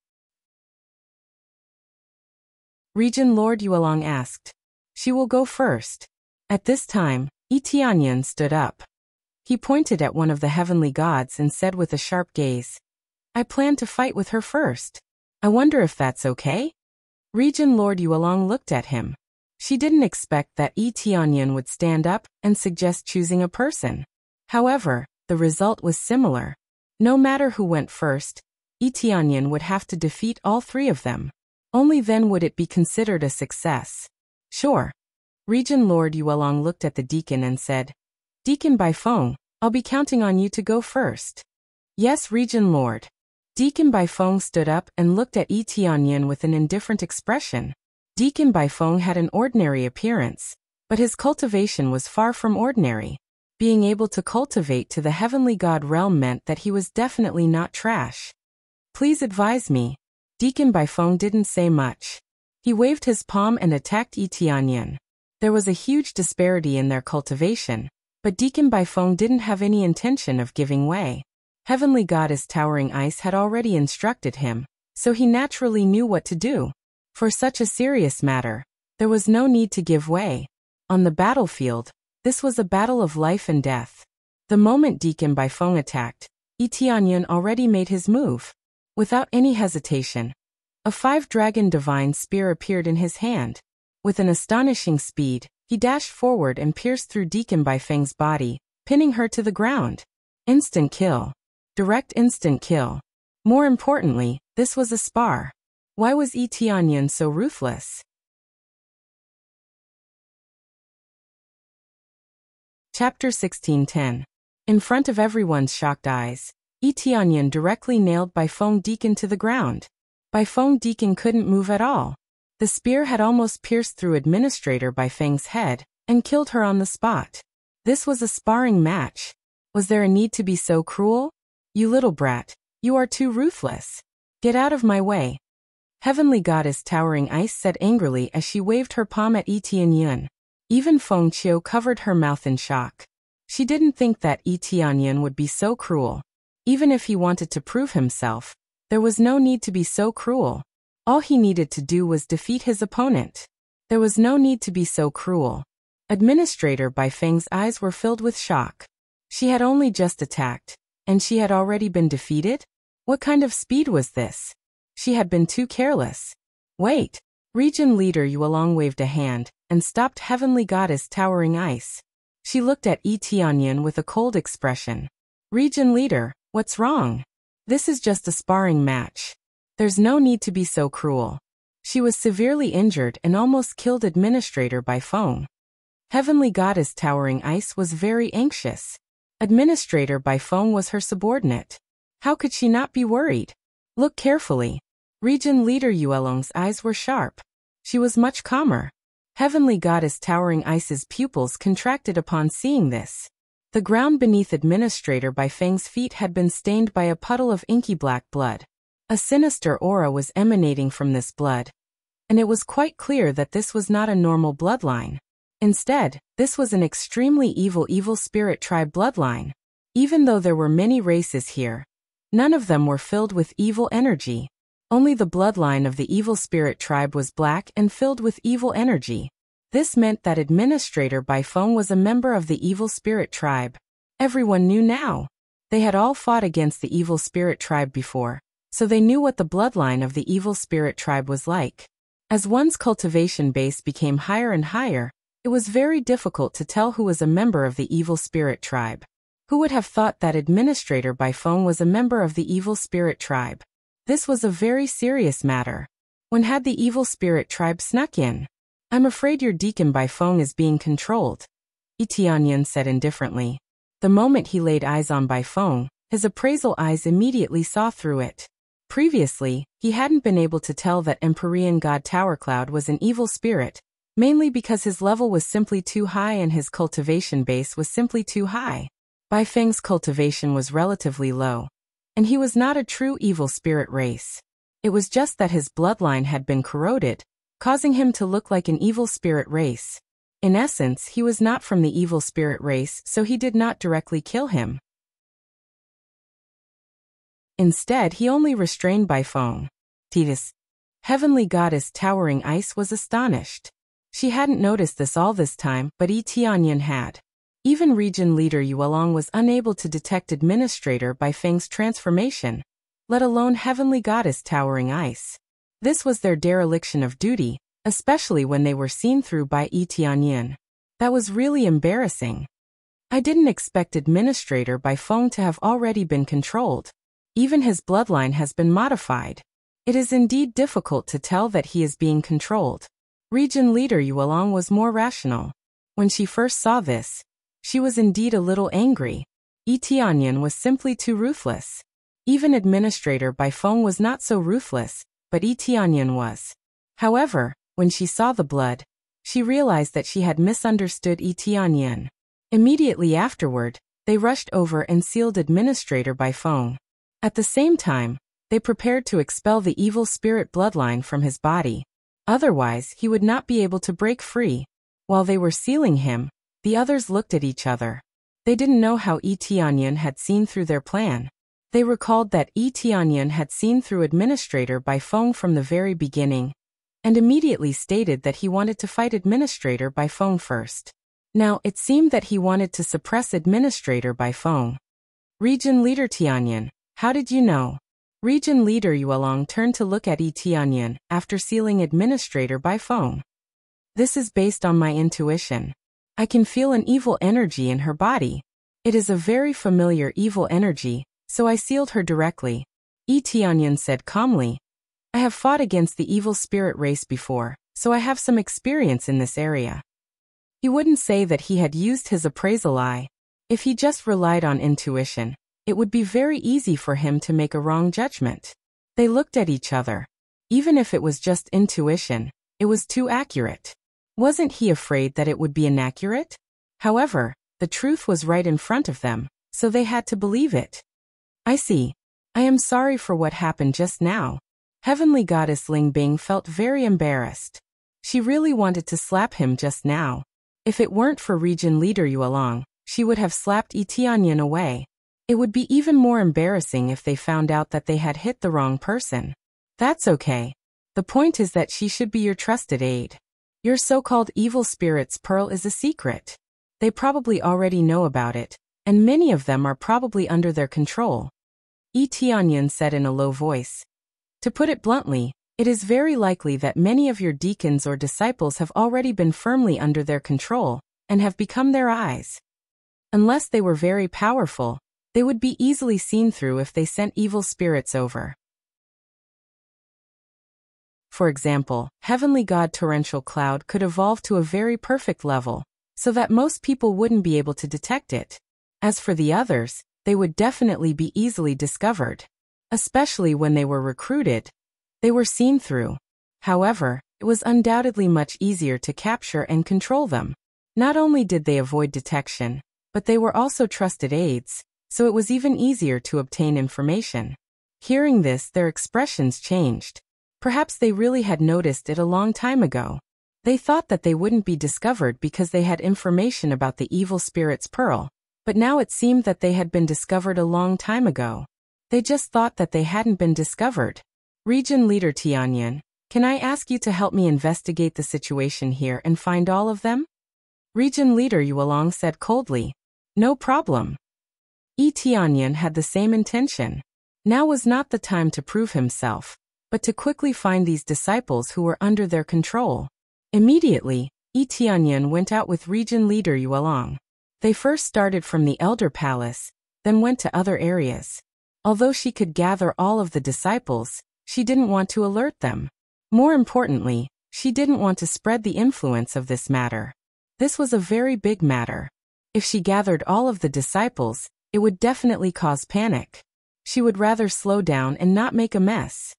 Region Lord Yuelong asked. She will go first. At this time, Yi Tianyan stood up. He pointed at one of the heavenly gods and said with a sharp gaze, I plan to fight with her first. I wonder if that's okay? Region Lord Yuelong looked at him. She didn't expect that Yi Tianyan would stand up and suggest choosing a person. However, the result was similar. No matter who went first, Yi Tianyan would have to defeat all 3 of them. Only then would it be considered a success. Sure. Region Lord Yuelong looked at the deacon and said, Deacon Baifeng, I'll be counting on you to go first. Yes, Region Lord. Deacon Baifeng stood up and looked at Yi Tianyan with an indifferent expression. Deacon Baifeng had an ordinary appearance, but his cultivation was far from ordinary. Being able to cultivate to the heavenly god realm meant that he was definitely not trash. Please advise me. Deacon Baifeng didn't say much. He waved his palm and attacked Yi Tianyan. There was a huge disparity in their cultivation, but Deacon Baifeng didn't have any intention of giving way. Heavenly Goddess Towering Ice had already instructed him, so he naturally knew what to do. For such a serious matter, there was no need to give way. On the battlefield, this was a battle of life and death. The moment Deacon Baifeng attacked, Yi Tianyan already made his move. Without any hesitation, a 5-dragon divine spear appeared in his hand. With an astonishing speed, he dashed forward and pierced through Deacon Baifeng's body, pinning her to the ground. Instant kill. Direct instant kill. More importantly, this was a spar. Why was Yi Tianyan so ruthless? Chapter 1610. In front of everyone's shocked eyes, Yi Tianyan directly nailed Baifeng Deacon to the ground. Baifeng Deacon couldn't move at all. The spear had almost pierced through Administrator Baifeng's head and killed her on the spot. This was a sparring match. Was there a need to be so cruel? You little brat, you are too ruthless. Get out of my way. Heavenly Goddess Towering Ice said angrily as she waved her palm at Yi Tianyan. Even Feng Qiu covered her mouth in shock. She didn't think that Yi Tianyan would be so cruel. Even if he wanted to prove himself, there was no need to be so cruel. All he needed to do was defeat his opponent. There was no need to be so cruel. Administrator Baifeng's eyes were filled with shock. She had only just attacked, and she had already been defeated? What kind of speed was this? She had been too careless. Wait, Region Leader Yuelong waved a hand and stopped Heavenly Goddess Towering Ice. She looked at Yi Tianyan with a cold expression. Region Leader, what's wrong? This is just a sparring match. There's no need to be so cruel. She was severely injured and almost killed Administrator Bai Feng. Heavenly Goddess Towering Ice was very anxious. Administrator Bai Feng was her subordinate. How could she not be worried? Look carefully. Region Leader Yuelong's eyes were sharp. She was much calmer. Heavenly Goddess Towering Ice's pupils contracted upon seeing this. The ground beneath Administrator Bai Feng's feet had been stained by a puddle of inky black blood. A sinister aura was emanating from this blood, and it was quite clear that this was not a normal bloodline. Instead, this was an extremely evil spirit tribe bloodline. Even though there were many races here, none of them were filled with evil energy. Only the bloodline of the evil spirit tribe was black and filled with evil energy. This meant that Administrator Bai Feng was a member of the evil spirit tribe. Everyone knew now. They had all fought against the evil spirit tribe before, so they knew what the bloodline of the evil spirit tribe was like. As one's cultivation base became higher and higher, it was very difficult to tell who was a member of the evil spirit tribe. Who would have thought that Administrator Bai Feng was a member of the evil spirit tribe? This was a very serious matter. When had the evil spirit tribe snuck in? I'm afraid your Deacon Bai Feng is being controlled, Yi Tianyan said indifferently. The moment he laid eyes on Bai Feng, his appraisal eyes immediately saw through it. Previously, he hadn't been able to tell that Empyrean God Towercloud was an evil spirit, mainly because his level was simply too high and his cultivation base was simply too high. Bai Feng's cultivation was relatively low, and he was not a true evil spirit race. It was just that his bloodline had been corroded, causing him to look like an evil spirit race. In essence, he was not from the evil spirit race, so he did not directly kill him. Instead, he only restrained Bai Feng. Titus. Heavenly Goddess Towering Ice was astonished. She hadn't noticed this all this time, but Yi Tianyan had. Even Region Leader Yuelong was unable to detect Administrator Bai Feng's transformation, let alone Heavenly Goddess Towering Ice. This was their dereliction of duty, especially when they were seen through by Yi Tianyan. That was really embarrassing. I didn't expect Administrator Bai Feng to have already been controlled. Even his bloodline has been modified. It is indeed difficult to tell that he is being controlled. Region Leader Yuelong was more rational. When she first saw this, she was indeed a little angry. Yi Tianyan was simply too ruthless. Even Administrator Bai Feng was not so ruthless, but Yi Tianyan was. However, when she saw the blood, she realized that she had misunderstood Yi Tianyan. Immediately afterward, they rushed over and sealed Administrator Bai Feng. At the same time, they prepared to expel the evil spirit bloodline from his body. Otherwise, he would not be able to break free. While they were sealing him, the others looked at each other. They didn't know how Yi Tianyan had seen through their plan. They recalled that Yi Tianyan had seen through Administrator Bai Feng from the very beginning, and immediately stated that he wanted to fight Administrator Bai Feng first. Now, it seemed that he wanted to suppress Administrator Bai Feng. Region Leader Tianyan, how did you know? Region Leader Yuelong turned to look at Yi Tianyan after sealing Administrator Bai Feng. This is based on my intuition. I can feel an evil energy in her body. It is a very familiar evil energy, so I sealed her directly. Yi Tianyan said calmly. I have fought against the evil spirit race before, so I have some experience in this area. He wouldn't say that he had used his appraisal eye. If he just relied on intuition, it would be very easy for him to make a wrong judgment. They looked at each other. Even if it was just intuition, it was too accurate. Wasn't he afraid that it would be inaccurate? However, the truth was right in front of them, so they had to believe it. I see. I am sorry for what happened just now. Heavenly Goddess Ling Bing felt very embarrassed. She really wanted to slap him just now. If it weren't for Region Leader Yuelong, she would have slapped Yi Tianyan away. It would be even more embarrassing if they found out that they had hit the wrong person. That's okay. The point is that she should be your trusted aide. Your so-called evil spirit's pearl is a secret. They probably already know about it, and many of them are probably under their control. Yi Tianyan said in a low voice. To put it bluntly, It is very likely that many of your deacons or disciples have already been firmly under their control and have become their eyes. Unless they were very powerful, they would be easily seen through if they sent evil spirits over. For example, Heavenly God Torrential Cloud could evolve to a very perfect level, so that most people wouldn't be able to detect it. As for the others, they would definitely be easily discovered. Especially when they were recruited, they were seen through. However, it was undoubtedly much easier to capture and control them. Not only did they avoid detection, but they were also trusted aides, so it was even easier to obtain information. Hearing this, their expressions changed. Perhaps they really had noticed it a long time ago. They thought that they wouldn't be discovered because they had information about the evil spirit's pearl, but now it seemed that they had been discovered a long time ago. They just thought that they hadn't been discovered. Region Leader Tianyan, can I ask you to help me investigate the situation here and find all of them? Region Leader Yuelong said coldly. No problem. Tianyan had the same intention. Now was not the time to prove himself, but to quickly find these disciples who were under their control. Immediately, Tianyan went out with Region Leader Yuelong. They first started from the Elder Palace, then went to other areas. Although she could gather all of the disciples, she didn't want to alert them. More importantly, she didn't want to spread the influence of this matter. This was a very big matter. If she gathered all of the disciples, it would definitely cause panic. She would rather slow down and not make a mess.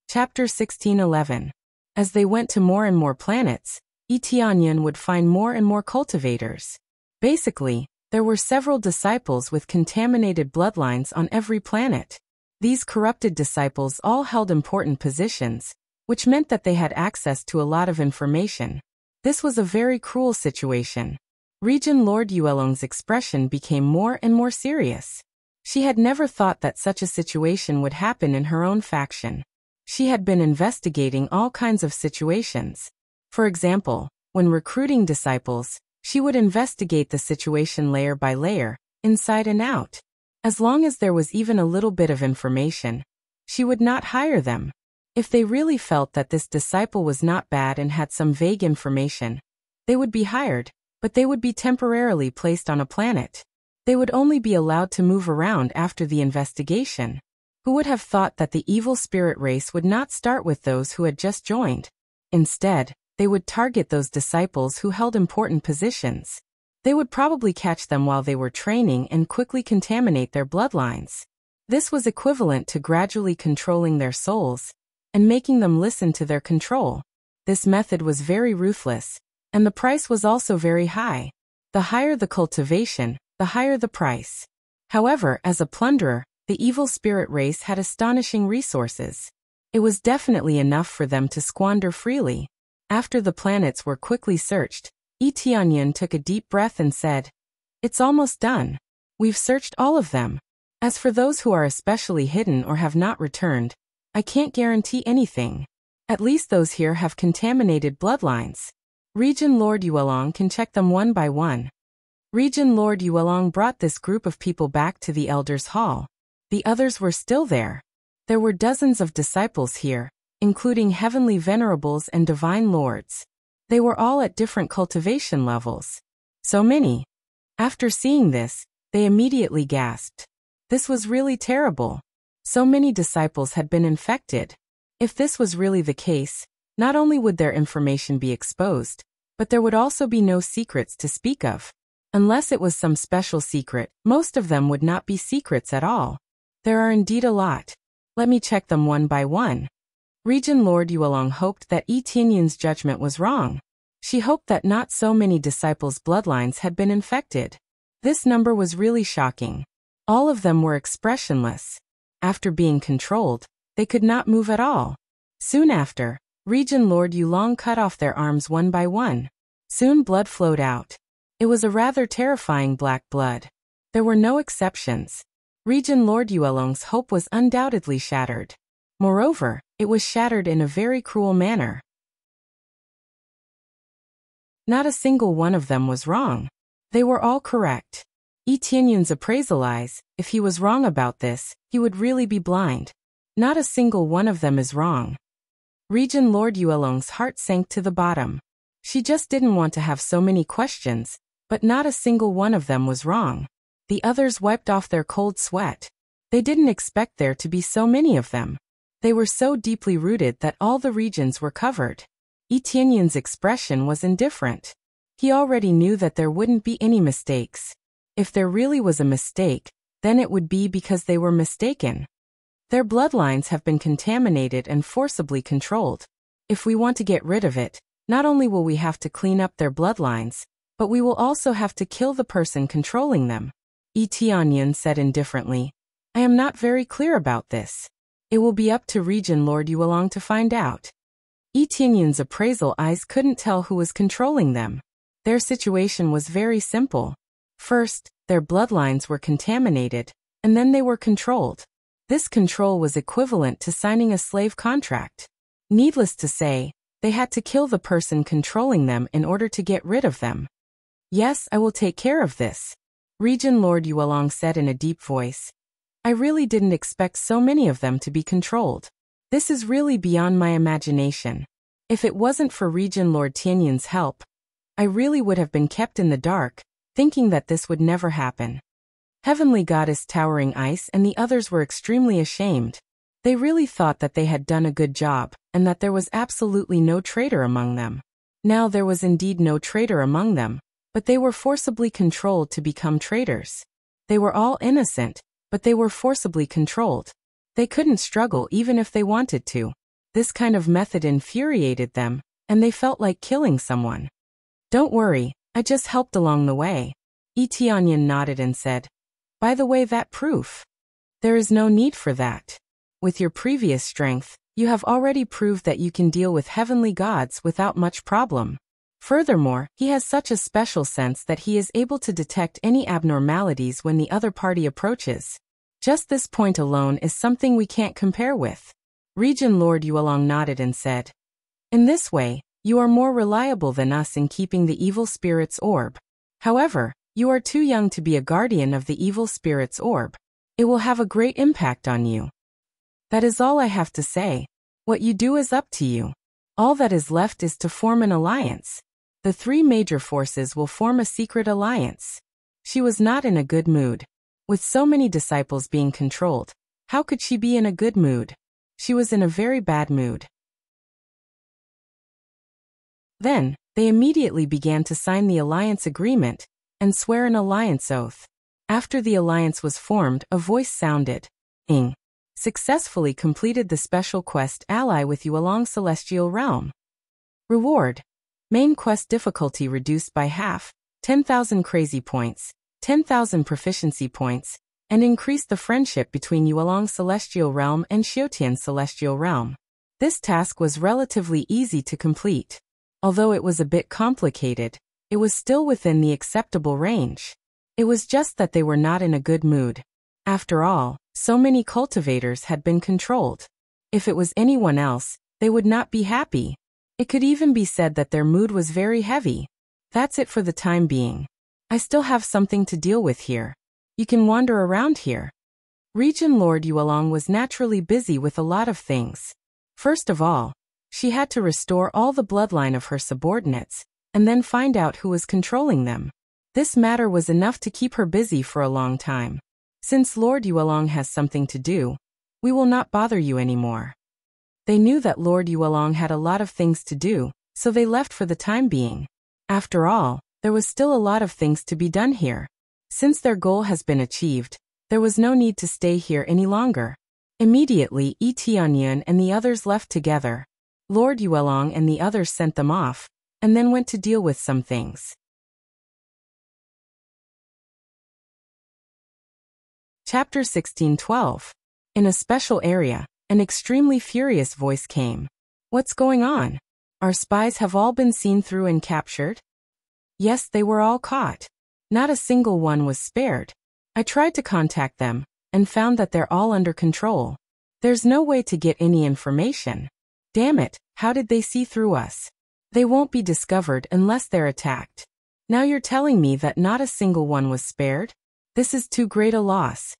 Chapter 16:11. As they went to more and more planets, Tianyan would find more and more cultivators. Basically, there were several disciples with contaminated bloodlines on every planet. These corrupted disciples all held important positions, which meant that they had access to a lot of information. This was a very cruel situation. Region Lord Yuelong's expression became more and more serious. She had never thought that such a situation would happen in her own faction. She had been investigating all kinds of situations. For example, when recruiting disciples, she would investigate the situation layer by layer, inside and out. As long as there was even a little bit of information, she would not hire them. If they really felt that this disciple was not bad and had some vague information, they would be hired, but they would be temporarily placed on a planet. They would only be allowed to move around after the investigation. Who would have thought that the evil spirit race would not start with those who had just joined? Instead, they would target those disciples who held important positions. They would probably catch them while they were training and quickly contaminate their bloodlines. This was equivalent to gradually controlling their souls and making them listen to their control. This method was very ruthless, and the price was also very high. The higher the cultivation, the higher the price. However, as a plunderer, the evil spirit race had astonishing resources. It was definitely enough for them to squander freely. After the planets were quickly searched, Tianyan took a deep breath and said, "It's almost done. We've searched all of them. As for those who are especially hidden or have not returned, I can't guarantee anything. At least those here have contaminated bloodlines. Region Lord Yuelong can check them one by one." Region Lord Yuelong brought this group of people back to the Elders' Hall. The others were still there. There were dozens of disciples here, including heavenly venerables and divine lords. They were all at different cultivation levels. So many. After seeing this, they immediately gasped. This was really terrible. So many disciples had been infected. If this was really the case, not only would their information be exposed, but there would also be no secrets to speak of. Unless it was some special secret, most of them would not be secrets at all. There are indeed a lot. Let me check them one by one. Region Lord Yuelong hoped that Tianyan's judgment was wrong. She hoped that not so many disciples' bloodlines had been infected. This number was really shocking. All of them were expressionless. After being controlled, they could not move at all. Soon after, Region Lord Yuelong cut off their arms one by one. Soon blood flowed out. It was a rather terrifying black blood. There were no exceptions. Region Lord Yuelong's hope was undoubtedly shattered. Moreover, it was shattered in a very cruel manner. Not a single one of them was wrong. They were all correct. Yi Tianyun's appraisal eyes, if he was wrong about this, he would really be blind. Not a single one of them is wrong. Regent Lord Yuelong's heart sank to the bottom. She just didn't want to have so many questions, but not a single one of them was wrong. The others wiped off their cold sweat. They didn't expect there to be so many of them. They were so deeply rooted that all the regions were covered. Yi Tianyun's expression was indifferent. He already knew that there wouldn't be any mistakes. If there really was a mistake, then it would be because they were mistaken. Their bloodlines have been contaminated and forcibly controlled. If we want to get rid of it, not only will we have to clean up their bloodlines, but we will also have to kill the person controlling them. Yi Tianyun said indifferently, I am not very clear about this. It will be up to Regent Lord Yuelong to find out. Yi Tianyun's appraisal eyes couldn't tell who was controlling them. Their situation was very simple. First, their bloodlines were contaminated, and then they were controlled. This control was equivalent to signing a slave contract. Needless to say, they had to kill the person controlling them in order to get rid of them. Yes, I will take care of this, Regent Lord Yuelong said in a deep voice. I really didn't expect so many of them to be controlled. This is really beyond my imagination. If it wasn't for Regent Lord Tianyun's help, I really would have been kept in the dark, thinking that this would never happen. Heavenly Goddess Towering Ice and the others were extremely ashamed. They really thought that they had done a good job, and that there was absolutely no traitor among them. Now there was indeed no traitor among them, but they were forcibly controlled to become traitors. They were all innocent, but they were forcibly controlled. They couldn't struggle even if they wanted to. This kind of method infuriated them, and they felt like killing someone. Don't worry, I just helped along the way. Yi Tianyun nodded and said, By the way, that proof. There is no need for that. With your previous strength, you have already proved that you can deal with heavenly gods without much problem. Furthermore, he has such a special sense that he is able to detect any abnormalities when the other party approaches. Just this point alone is something we can't compare with. Regent Lord Yuelong nodded and said, In this way, you are more reliable than us in keeping the evil spirit's orb. However, you are too young to be a guardian of the evil spirit's orb. It will have a great impact on you. That is all I have to say. What you do is up to you. All that is left is to form an alliance. The three major forces will form a secret alliance. She was not in a good mood. With so many disciples being controlled, how could she be in a good mood? She was in a very bad mood. Then, they immediately began to sign the alliance agreement and swear an alliance oath. After the alliance was formed, a voice sounded, Ing. Successfully completed the special quest Ally with Yuelong Celestial Realm. Reward. Main quest difficulty reduced by half, 10,000 crazy points, 10,000 proficiency points, and increase the friendship between Yuelong Celestial Realm and Xiaotian Celestial Realm. This task was relatively easy to complete. Although it was a bit complicated, it was still within the acceptable range. It was just that they were not in a good mood. After all, so many cultivators had been controlled. If it was anyone else, they would not be happy. It could even be said that their mood was very heavy. That's it for the time being. I still have something to deal with here. You can wander around here. Regent Lord Yuelong was naturally busy with a lot of things. First of all, she had to restore all the bloodline of her subordinates, and then find out who was controlling them. This matter was enough to keep her busy for a long time. Since Lord Yuelong has something to do, we will not bother you anymore. They knew that Lord Yuelong had a lot of things to do, so they left for the time being. After all, there was still a lot of things to be done here. Since their goal has been achieved, there was no need to stay here any longer. Immediately, Yi Tianyun and the others left together. Lord Yuelong and the others sent them off, and then went to deal with some things. Chapter 16:12. In a special area, an extremely furious voice came. What's going on? Our spies have all been seen through and captured? Yes, they were all caught. Not a single one was spared. I tried to contact them, and found that they're all under control. There's no way to get any information. Damn it, how did they see through us? They won't be discovered unless they're attacked. Now you're telling me that not a single one was spared? This is too great a loss.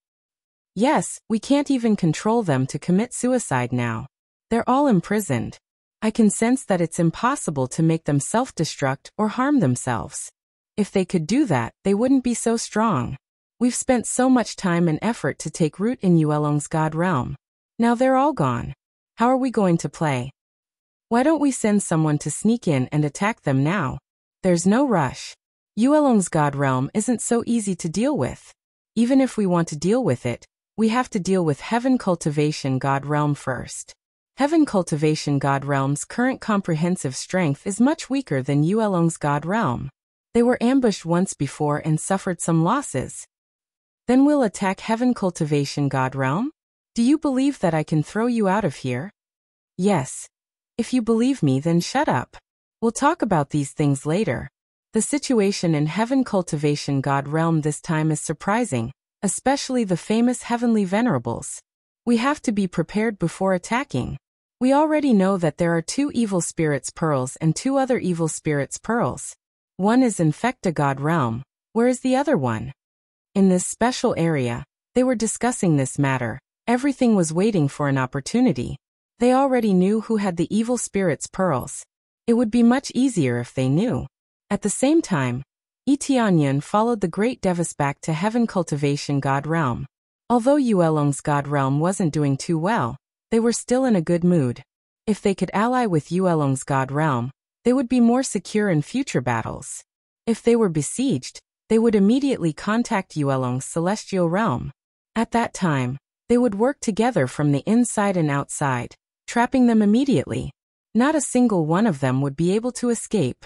Yes, we can't even control them to commit suicide now. They're all imprisoned. I can sense that it's impossible to make them self-destruct or harm themselves. If they could do that, they wouldn't be so strong. We've spent so much time and effort to take root in Yuelong's God realm. Now they're all gone. How are we going to play? Why don't we send someone to sneak in and attack them now? There's no rush. Yuelong's God realm isn't so easy to deal with. Even if we want to deal with it, we have to deal with Heaven Cultivation God realm first. Heaven Cultivation God realm's current comprehensive strength is much weaker than Yuelong's God realm. They were ambushed once before and suffered some losses. Then we'll attack Heaven Cultivation God realm? Do you believe that I can throw you out of here? Yes. If you believe me, then shut up. We'll talk about these things later. The situation in Heaven Cultivation God realm this time is surprising, especially the famous Heavenly Venerables. We have to be prepared before attacking. We already know that there are 2 evil spirits pearls and 2 other evil spirits pearls. One is Infecta God realm. Where is the other one? In this special area, they were discussing this matter. Everything was waiting for an opportunity. They already knew who had the evil spirits pearls. It would be much easier if they knew. At the same time, Tianyan followed the Great Devas back to Heaven Cultivation God realm. Although Yuelong's God realm wasn't doing too well, they were still in a good mood. If they could ally with Yuelong's God realm, they would be more secure in future battles. If they were besieged, they would immediately contact Yuelong's celestial realm. At that time, they would work together from the inside and outside, trapping them immediately. Not a single one of them would be able to escape.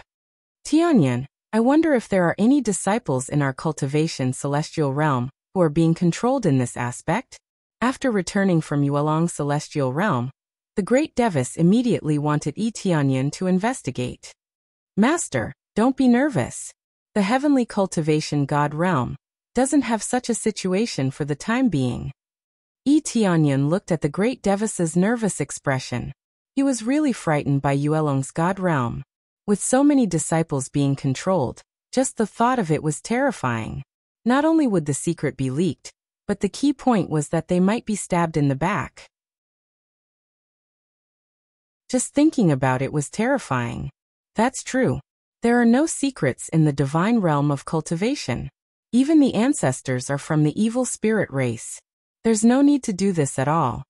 Tianyan, I wonder if there are any disciples in our cultivation celestial realm who are being controlled in this aspect? After returning from Yuelong's celestial realm, the Great Devas immediately wanted Tianyan to investigate. Master, don't be nervous. The Heavenly Cultivation God realm doesn't have such a situation for the time being. Tianyan looked at the Great Devas's nervous expression. He was really frightened by Yuelong's God realm. With so many disciples being controlled, just the thought of it was terrifying. Not only would the secret be leaked, but the key point was that they might be stabbed in the back. Just thinking about it was terrifying. That's true. There are no secrets in the divine realm of cultivation. Even the ancestors are from the evil spirit race. There's no need to do this at all.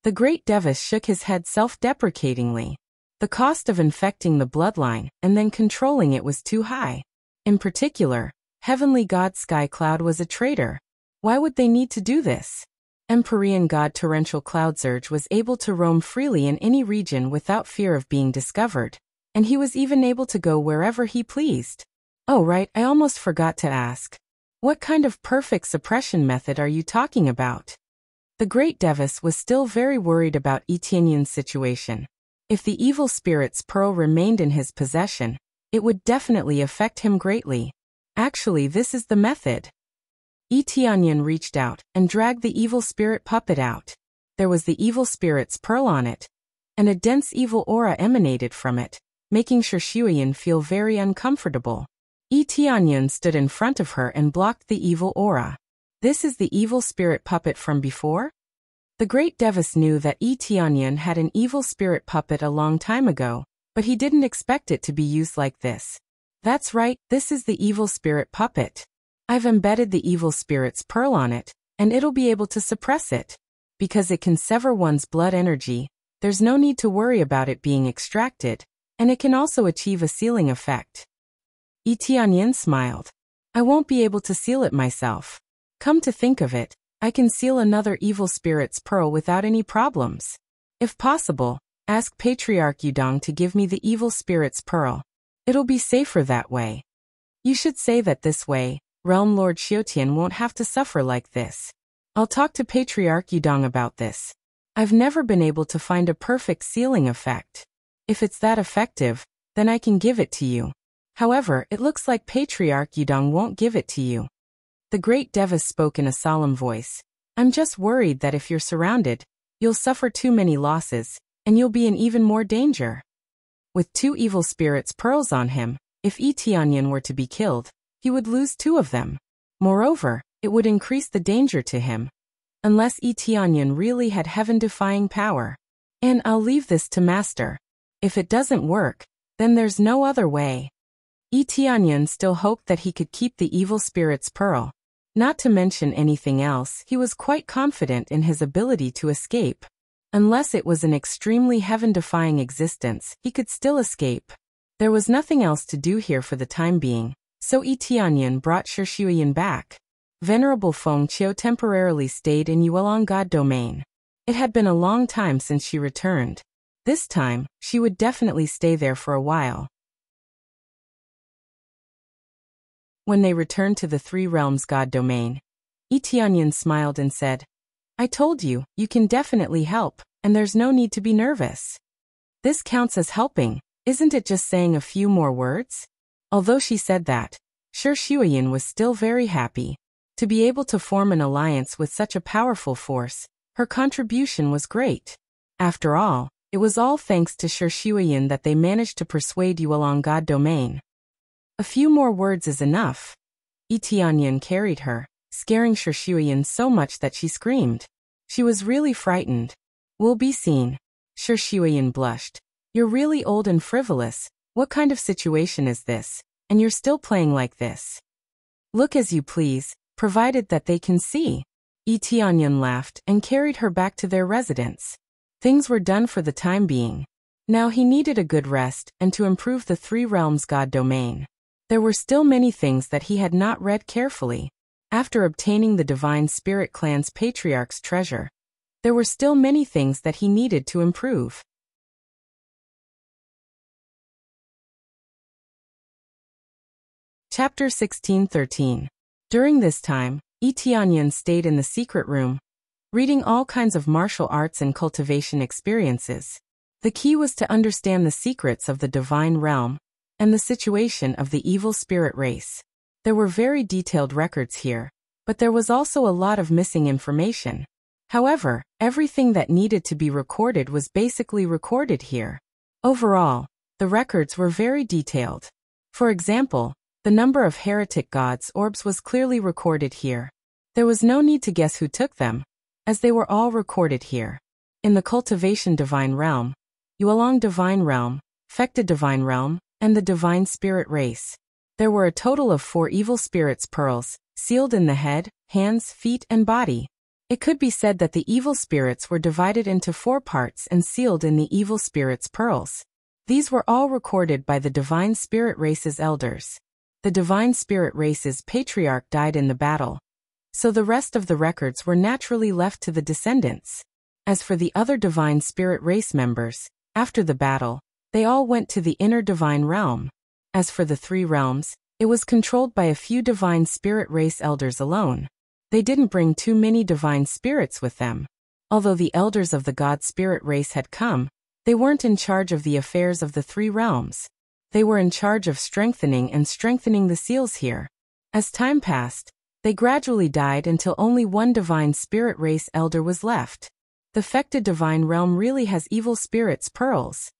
The Great Devas shook his head self-deprecatingly. The cost of infecting the bloodline and then controlling it was too high. In particular, Heavenly God Sky Cloud was a traitor. Why would they need to do this? Empyrean God Torrential Cloud Surge was able to roam freely in any region without fear of being discovered, and he was even able to go wherever he pleased. Oh right, I almost forgot to ask. What kind of perfect suppression method are you talking about? The Great Devas was still very worried about Tianyan's situation. If the evil spirit's pearl remained in his possession, it would definitely affect him greatly. Actually, this is the method. Tianyan reached out and dragged the evil spirit puppet out. There was the evil spirit's pearl on it, and a dense evil aura emanated from it, making Sir Shuyan feel very uncomfortable. Tianyan stood in front of her and blocked the evil aura. This is the evil spirit puppet from before? The Great Devas knew that Tianyan had an evil spirit puppet a long time ago, but he didn't expect it to be used like this. That's right, this is the evil spirit puppet. I've embedded the evil spirit's pearl on it, and it'll be able to suppress it. Because it can sever one's blood energy, there's no need to worry about it being extracted, and it can also achieve a sealing effect. Tianyan smiled. I won't be able to seal it myself. Come to think of it, I can seal another evil spirit's pearl without any problems. If possible, ask Patriarch Yudong to give me the evil spirit's pearl. It'll be safer that way. You should say that this way, Realm Lord Xiutian won't have to suffer like this. I'll talk to Patriarch Yudong about this. I've never been able to find a perfect sealing effect. If it's that effective, then I can give it to you. However, it looks like Patriarch Yudong won't give it to you. The Great Devas spoke in a solemn voice. I'm just worried that if you're surrounded, you'll suffer too many losses, and you'll be in even more danger. With 2 evil spirits' pearls on him, if Tianyan were to be killed, he would lose 2 of them. Moreover, It would increase the danger to him. Unless Tianyan really had heaven-defying power. And I'll leave this to Master. If it doesn't work, then there's no other way. Tianyan still hoped that he could keep the evil spirit's pearl. Not to mention anything else, he was quite confident in his ability to escape. Unless it was an extremely heaven-defying existence, he could still escape. There was nothing else to do here for the time being, so Tianyan brought Shuiyin back. Venerable Feng Qiu temporarily stayed in Yuelong God domain. It had been a long time since she returned. This time, she would definitely stay there for a while. When they returned to the Three Realms God domain, Tianyan smiled and said, I told you, you can definitely help, and there's no need to be nervous. This counts as helping, isn't it just saying a few more words? Although she said that, Shuiyin was still very happy. To be able to form an alliance with such a powerful force, her contribution was great. After all, it was all thanks to Shuiyin that they managed to persuade Yuelong God domain. A few more words is enough. Tianyan carried her, scaring Shuiyin so much that she screamed. She was really frightened. We'll be seen. Shuiyin blushed. You're really old and frivolous. What kind of situation is this? And you're still playing like this. Look as you please, provided that they can see. Tianyan laughed and carried her back to their residence. Things were done for the time being. Now he needed a good rest and to improve the Three Realms God domain. There were still many things that he had not read carefully. After obtaining the Divine Spirit Clan's Patriarch's treasure, there were still many things that he needed to improve. Chapter 16:13. During this time, Tianyan stayed in the secret room, reading all kinds of martial arts and cultivation experiences. The key was to understand the secrets of the divine realm and the situation of the evil spirit race. There were very detailed records here, but there was also a lot of missing information. However, everything that needed to be recorded was basically recorded here. Overall, the records were very detailed. For example, the number of heretic gods' orbs was clearly recorded here. There was no need to guess who took them, as they were all recorded here. In the cultivation divine realm, Yuelong divine realm, Fecta divine realm, and the divine spirit race, there were a total of 4 evil spirits' pearls, sealed in the head, hands, feet, and body. It could be said that the evil spirits were divided into 4 parts and sealed in the evil spirits' pearls. These were all recorded by the divine spirit race's elders. The divine spirit race's patriarch died in the battle, so the rest of the records were naturally left to the descendants. As for the other divine spirit race members, after the battle, they all went to the inner divine realm. As for the Three Realms, it was controlled by a few divine spirit race elders alone. They didn't bring too many divine spirits with them. Although the elders of the god spirit race had come, they weren't in charge of the affairs of the Three Realms. They were in charge of strengthening the seals here. As time passed, they gradually died until only one divine spirit race elder was left. The Fecta divine realm really has evil spirits' pearls.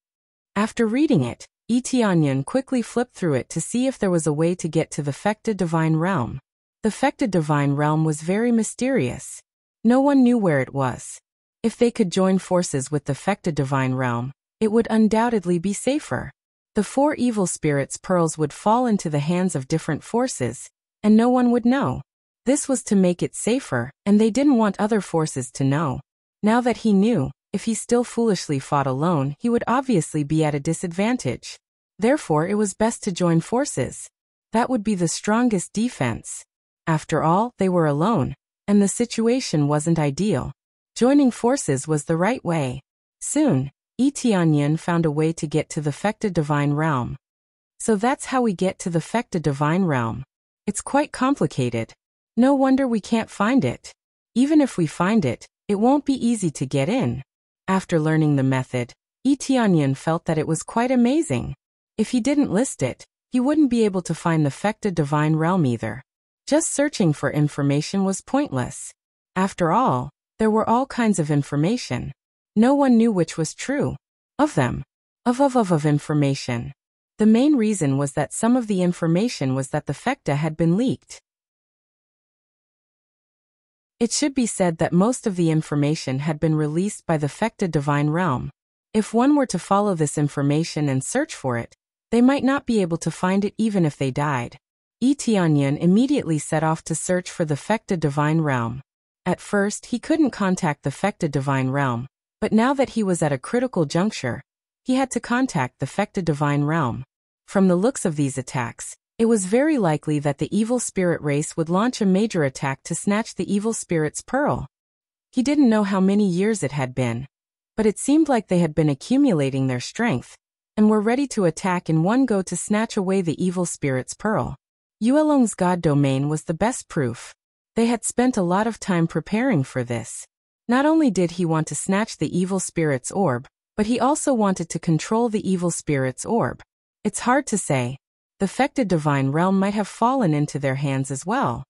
After reading it, Tianyan quickly flipped through it to see if there was a way to get to the Fecta divine realm. The Fecta divine realm was very mysterious. No one knew where it was. If they could join forces with the Fecta divine realm, it would undoubtedly be safer. The 4 evil spirits' pearls would fall into the hands of different forces, and no one would know. This was to make it safer, and they didn't want other forces to know. Now that he knew, if he still foolishly fought alone, he would obviously be at a disadvantage. Therefore, it was best to join forces. That would be the strongest defense. After all, they were alone, and the situation wasn't ideal. Joining forces was the right way. Soon, Tianyan found a way to get to the Fecta divine realm. So that's how we get to the Fecta divine realm. It's quite complicated. No wonder we can't find it. Even if we find it, it won't be easy to get in. After learning the method, Tianyan felt that it was quite amazing. If he didn't list it, he wouldn't be able to find the Fecta divine realm either. Just searching for information was pointless. After all, there were all kinds of information. No one knew which was true. Of them. Of information. The main reason was that some of the information was that the Fecta had been leaked. It should be said that most of the information had been released by the Fecta divine realm. If one were to follow this information and search for it, they might not be able to find it even if they died. Yi Tianyan immediately set off to search for the Fecta divine realm. At first, he couldn't contact the Fecta divine realm, but now that he was at a critical juncture, he had to contact the Fecta divine realm. From the looks of these attacks, it was very likely that the evil spirit race would launch a major attack to snatch the evil spirit's pearl. He didn't know how many years it had been, but it seemed like they had been accumulating their strength, and were ready to attack in one go to snatch away the evil spirit's pearl. Yuelong's god domain was the best proof. They had spent a lot of time preparing for this. Not only did he want to snatch the evil spirit's orb, but he also wanted to control the evil spirit's orb. It's hard to say. The Fecta divine realm might have fallen into their hands as well.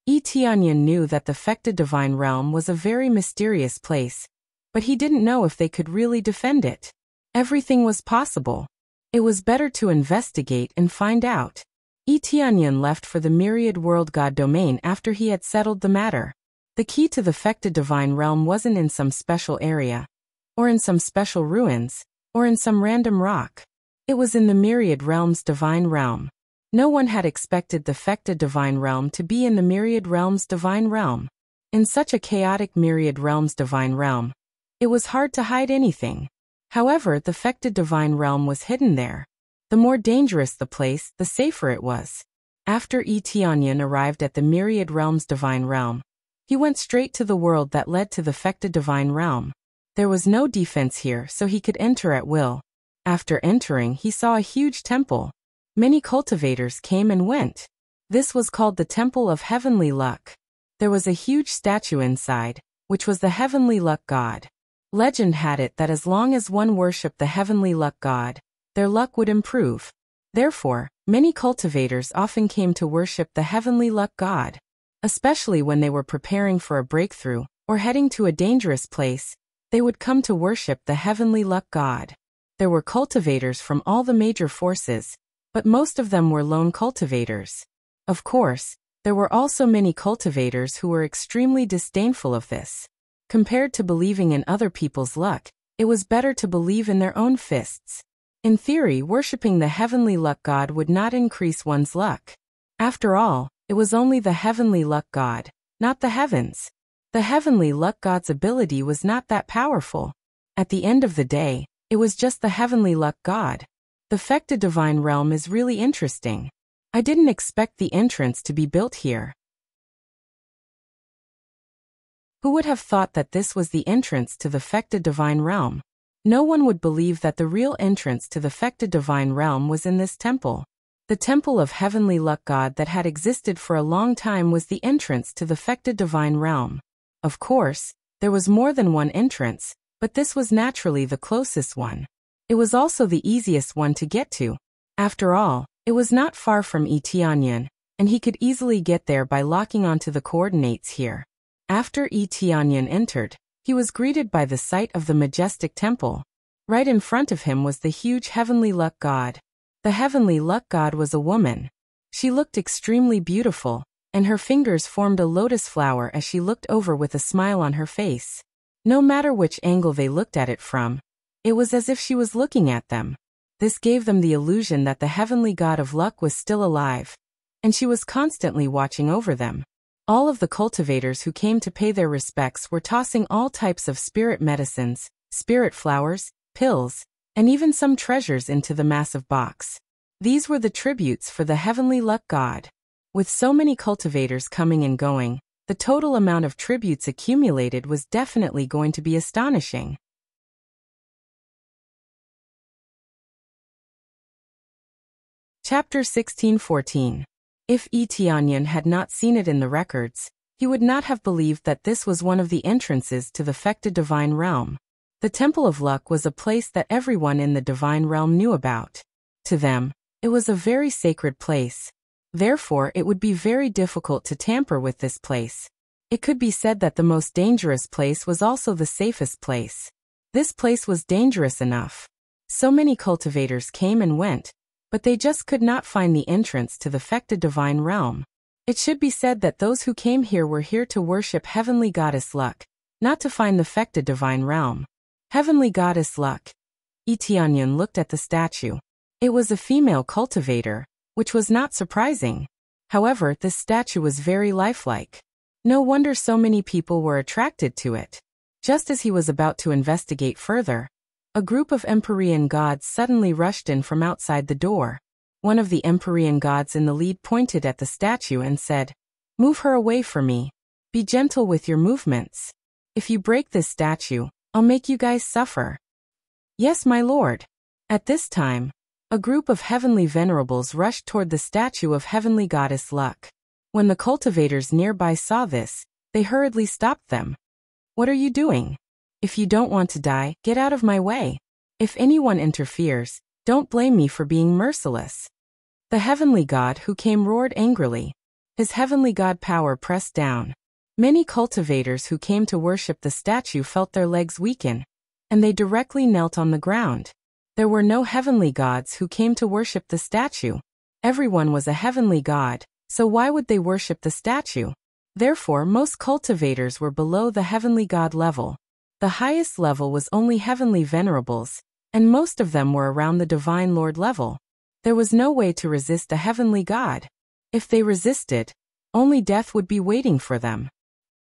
Yi Tianyan knew that the Fecta divine realm was a very mysterious place, but he didn't know if they could really defend it. Everything was possible. It was better to investigate and find out. Yi Tianyan left for the myriad world god domain after he had settled the matter. The key to the Fecta divine realm wasn't in some special area, or in some special ruins, or in some random rock. It was in the myriad realm's divine realm. No one had expected the Fecta divine realm to be in the myriad realm's divine realm. In such a chaotic myriad realm's divine realm, it was hard to hide anything. However, the Fecta divine realm was hidden there. The more dangerous the place, the safer it was. After Yi Tianyan arrived at the myriad realm's divine realm, he went straight to the world that led to the Fecta divine realm. There was no defense here, so he could enter at will. After entering, he saw a huge temple. Many cultivators came and went. This was called the Temple of Heavenly Luck. There was a huge statue inside, which was the Heavenly Luck God. Legend had it that as long as one worshipped the Heavenly Luck God, their luck would improve. Therefore, many cultivators often came to worship the Heavenly Luck God. Especially when they were preparing for a breakthrough, or heading to a dangerous place, they would come to worship the Heavenly Luck God. There were cultivators from all the major forces, but most of them were lone cultivators. Of course, there were also many cultivators who were extremely disdainful of this. Compared to believing in other people's luck, it was better to believe in their own fists. In theory, worshipping the Heavenly Luck God would not increase one's luck. After all, it was only the Heavenly Luck God, not the heavens. The Heavenly Luck God's ability was not that powerful. At the end of the day, it was just the Heavenly Luck God. The Fecta divine realm is really interesting. I didn't expect the entrance to be built here. Who would have thought that this was the entrance to the Fecta divine realm? No one would believe that the real entrance to the Fecta divine realm was in this temple. The Temple of Heavenly Luck God that had existed for a long time was the entrance to the Fecta divine realm. Of course, there was more than one entrance, but this was naturally the closest one. It was also the easiest one to get to. After all, it was not far from Yi Tianyan, and he could easily get there by locking onto the coordinates here. After Yi Tianyan entered, he was greeted by the sight of the majestic temple. Right in front of him was the huge Heavenly Luck God. The Heavenly Luck God was a woman. She looked extremely beautiful, and her fingers formed a lotus flower as she looked over with a smile on her face. No matter which angle they looked at it from, it was as if she was looking at them. This gave them the illusion that the Heavenly God of Luck was still alive, and she was constantly watching over them. All of the cultivators who came to pay their respects were tossing all types of spirit medicines, spirit flowers, pills, and even some treasures into the massive box. These were the tributes for the Heavenly Luck God. With so many cultivators coming and going, the total amount of tributes accumulated was definitely going to be astonishing. Chapter 1614. If Yi Tianyan had not seen it in the records, he would not have believed that this was one of the entrances to the Fecta divine realm. The Temple of Luck was a place that everyone in the divine realm knew about. To them, it was a very sacred place. Therefore, it would be very difficult to tamper with this place. It could be said that the most dangerous place was also the safest place. This place was dangerous enough. So many cultivators came and went, but they just could not find the entrance to the Fecta divine realm. It should be said that those who came here were here to worship Heavenly Goddess Luck, not to find the Fecta divine realm. Heavenly Goddess Luck. Tianyun looked at the statue. It was a female cultivator, which was not surprising. However, this statue was very lifelike. No wonder so many people were attracted to it. Just as he was about to investigate further, a group of Empyrean gods suddenly rushed in from outside the door. One of the Empyrean gods in the lead pointed at the statue and said, "Move her away from me. Be gentle with your movements. If you break this statue, I'll make you guys suffer." "Yes, my lord." At this time, a group of heavenly venerables rushed toward the statue of Heavenly Goddess Luck. When the cultivators nearby saw this, they hurriedly stopped them. "What are you doing? If you don't want to die, get out of my way. If anyone interferes, don't blame me for being merciless." The heavenly god who came roared angrily. His heavenly god power pressed down. Many cultivators who came to worship the statue felt their legs weaken, and they directly knelt on the ground. There were no heavenly gods who came to worship the statue. Everyone was a heavenly god, so why would they worship the statue? Therefore, most cultivators were below the heavenly god level. The highest level was only heavenly venerables, and most of them were around the divine lord level. There was no way to resist a heavenly god. If they resisted, only death would be waiting for them.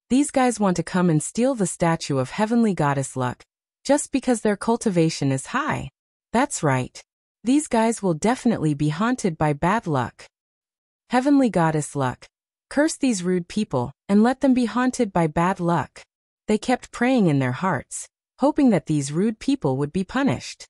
These guys want to come and steal the statue of Heavenly Goddess Luck, just because their cultivation is high. That's right. These guys will definitely be haunted by bad luck. Heavenly Goddess Luck, curse these rude people, and let them be haunted by bad luck. They kept praying in their hearts, hoping that these rude people would be punished.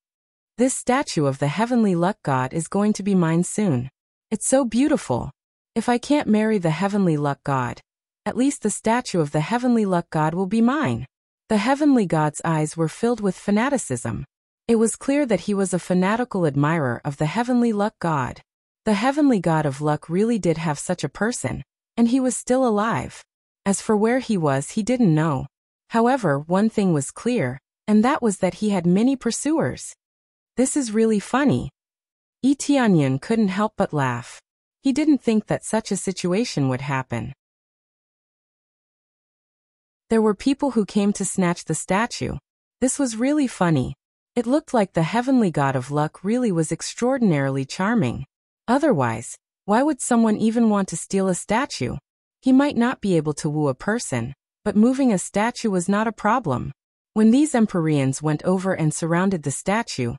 This statue of the Heavenly Luck God is going to be mine soon. It's so beautiful. If I can't marry the Heavenly Luck God, at least the statue of the Heavenly Luck God will be mine. The Heavenly God's eyes were filled with fanaticism. It was clear that he was a fanatical admirer of the Heavenly Luck God. The Heavenly God of Luck really did have such a person, and he was still alive. As for where he was, he didn't know. However, one thing was clear, and that was that he had many pursuers. This is really funny. Tianyun couldn't help but laugh. He didn't think that such a situation would happen. There were people who came to snatch the statue. This was really funny. It looked like the Heavenly God of Luck really was extraordinarily charming. Otherwise, why would someone even want to steal a statue? He might not be able to woo a person, but moving a statue was not a problem. When these Empyreans went over and surrounded the statue,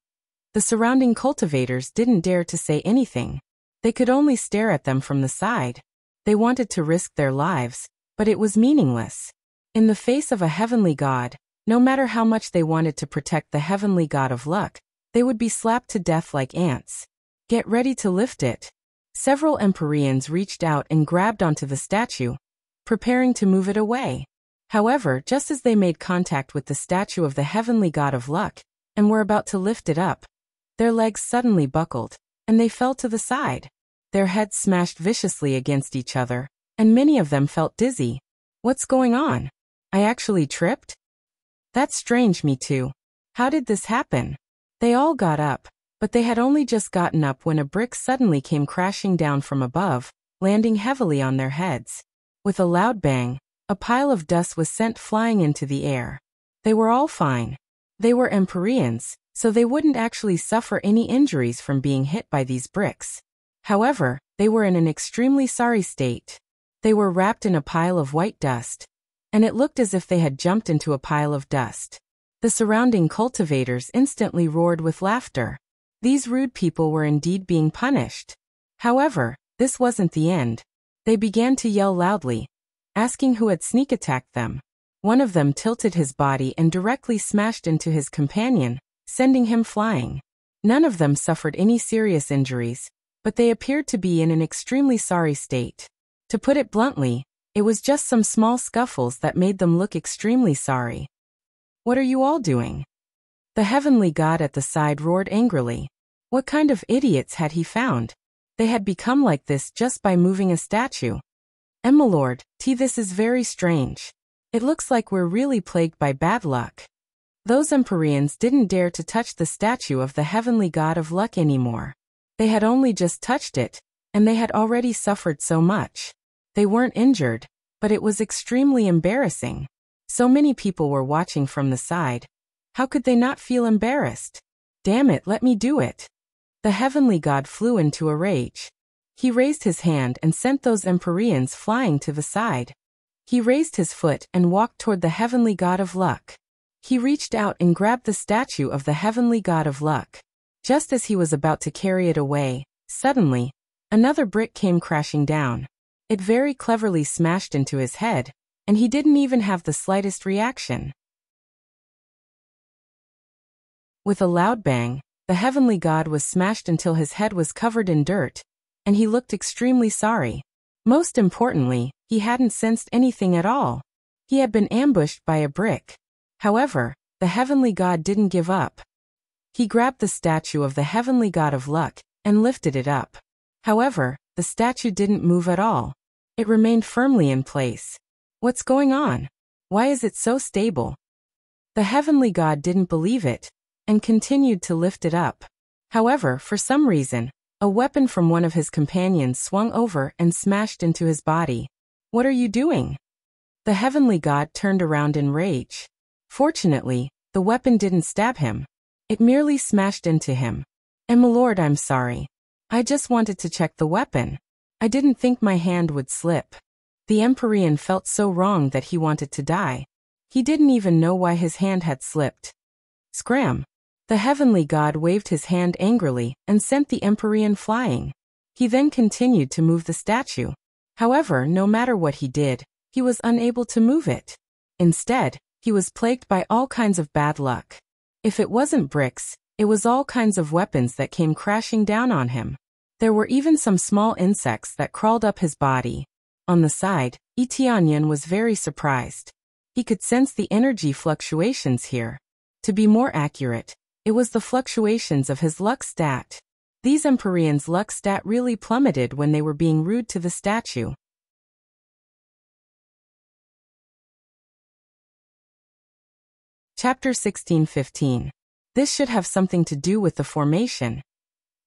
the surrounding cultivators didn't dare to say anything. They could only stare at them from the side. They wanted to risk their lives, but it was meaningless. In the face of a heavenly god, no matter how much they wanted to protect the Heavenly God of Luck, they would be slapped to death like ants. Get ready to lift it. Several Empyreans reached out and grabbed onto the statue, preparing to move it away. However, just as they made contact with the statue of the Heavenly God of Luck, and were about to lift it up, their legs suddenly buckled, and they fell to the side. Their heads smashed viciously against each other, and many of them felt dizzy. What's going on? I actually tripped? That's strange, me too. How did this happen? They all got up, but they had only just gotten up when a brick suddenly came crashing down from above, landing heavily on their heads. With a loud bang, a pile of dust was sent flying into the air. They were all fine. They were Empyreans, so they wouldn't actually suffer any injuries from being hit by these bricks. However, they were in an extremely sorry state. They were wrapped in a pile of white dust, and it looked as if they had jumped into a pile of dust. The surrounding cultivators instantly roared with laughter. These rude people were indeed being punished. However, this wasn't the end. They began to yell loudly, asking who had sneak attacked them. One of them tilted his body and directly smashed into his companion, sending him flying. None of them suffered any serious injuries, but they appeared to be in an extremely sorry state. To put it bluntly, it was just some small scuffles that made them look extremely sorry. What are you all doing? The Heavenly God at the side roared angrily. What kind of idiots had he found? They had become like this just by moving a statue. My lord, this is very strange. It looks like we're really plagued by bad luck. Those Empyreans didn't dare to touch the statue of the Heavenly God of Luck anymore. They had only just touched it, and they had already suffered so much. They weren't injured, but it was extremely embarrassing. So many people were watching from the side. How could they not feel embarrassed? Damn it, let me do it. The heavenly god flew into a rage. He raised his hand and sent those Empyreans flying to the side. He raised his foot and walked toward the heavenly god of luck. He reached out and grabbed the statue of the heavenly god of luck. Just as he was about to carry it away, suddenly, another brick came crashing down. It very cleverly smashed into his head, and he didn't even have the slightest reaction. With a loud bang, the heavenly god was smashed until his head was covered in dirt, and he looked extremely sorry. Most importantly, he hadn't sensed anything at all. He had been ambushed by a brick. However, the heavenly god didn't give up. He grabbed the statue of the heavenly god of luck and lifted it up. However, the statue didn't move at all. It remained firmly in place. What's going on? Why is it so stable? The heavenly god didn't believe it and continued to lift it up. However, for some reason, a weapon from one of his companions swung over and smashed into his body. What are you doing? The heavenly god turned around in rage. Fortunately, the weapon didn't stab him. It merely smashed into him. My lord, I'm sorry. I just wanted to check the weapon. I didn't think my hand would slip. The Empyrean felt so wrong that he wanted to die. He didn't even know why his hand had slipped. Scram! The heavenly god waved his hand angrily and sent the Empyrean flying. He then continued to move the statue. However, no matter what he did, he was unable to move it. Instead, he was plagued by all kinds of bad luck. If it wasn't bricks, it was all kinds of weapons that came crashing down on him. There were even some small insects that crawled up his body. On the side, Tianyan was very surprised. He could sense the energy fluctuations here. To be more accurate, it was the fluctuations of his luck stat. These Empyreans' luck stat really plummeted when they were being rude to the statue. Chapter 16:15. This should have something to do with the formation.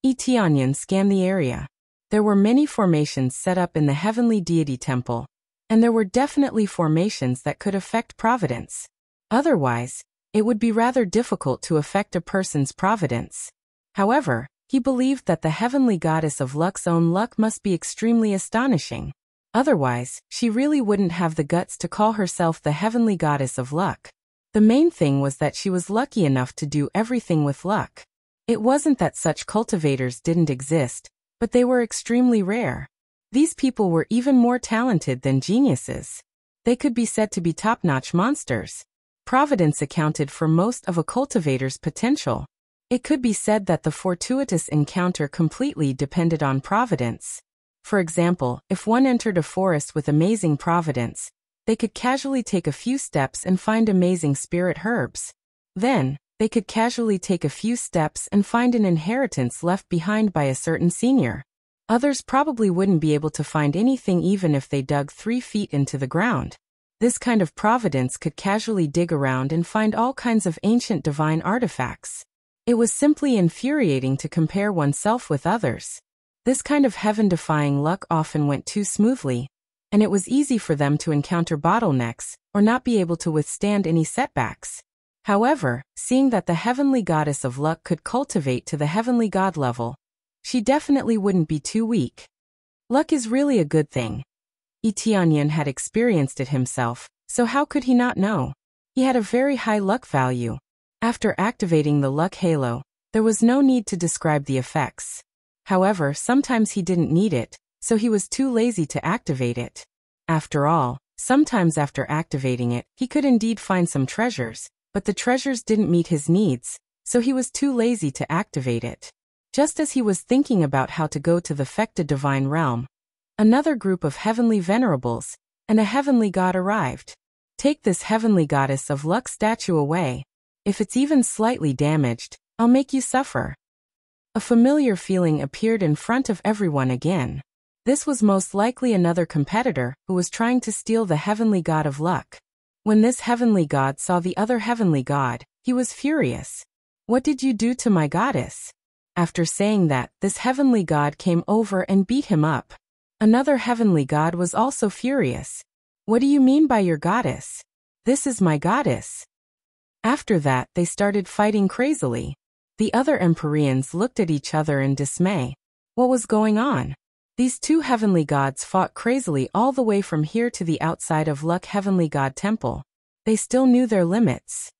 Tianyan scanned the area. There were many formations set up in the heavenly deity temple, and there were definitely formations that could affect providence. Otherwise, it would be rather difficult to affect a person's providence. However, he believed that the heavenly goddess of luck's own luck must be extremely astonishing. Otherwise, she really wouldn't have the guts to call herself the heavenly goddess of luck. The main thing was that she was lucky enough to do everything with luck. It wasn't that such cultivators didn't exist, but they were extremely rare. These people were even more talented than geniuses. They could be said to be top-notch monsters. Providence accounted for most of a cultivator's potential. It could be said that the fortuitous encounter completely depended on providence. For example, if one entered a forest with amazing providence, they could casually take a few steps and find amazing spirit herbs. Then, they could casually take a few steps and find an inheritance left behind by a certain senior. Others probably wouldn't be able to find anything even if they dug 3 feet into the ground. This kind of providence could casually dig around and find all kinds of ancient divine artifacts. It was simply infuriating to compare oneself with others. This kind of heaven-defying luck often went too smoothly, and it was easy for them to encounter bottlenecks or not be able to withstand any setbacks. However, seeing that the heavenly goddess of luck could cultivate to the heavenly god level, she definitely wouldn't be too weak. Luck is really a good thing. Tianyan had experienced it himself, so how could he not know? He had a very high luck value. After activating the luck halo, there was no need to describe the effects. However, sometimes he didn't need it, so he was too lazy to activate it. After all, sometimes after activating it, he could indeed find some treasures, but the treasures didn't meet his needs, so he was too lazy to activate it. Just as he was thinking about how to go to the Fecta divine realm, another group of heavenly venerables and a heavenly god arrived. Take this heavenly goddess of luck statue away. If it's even slightly damaged, I'll make you suffer. A familiar feeling appeared in front of everyone again. This was most likely another competitor who was trying to steal the heavenly god of luck. When this heavenly god saw the other heavenly god, he was furious. What did you do to my goddess? After saying that, this heavenly god came over and beat him up. Another heavenly god was also furious. What do you mean by your goddess? This is my goddess. After that, they started fighting crazily. The other Empyreans looked at each other in dismay. What was going on? These two heavenly gods fought crazily all the way from here to the outside of Luck Heavenly God Temple. They still knew their limits.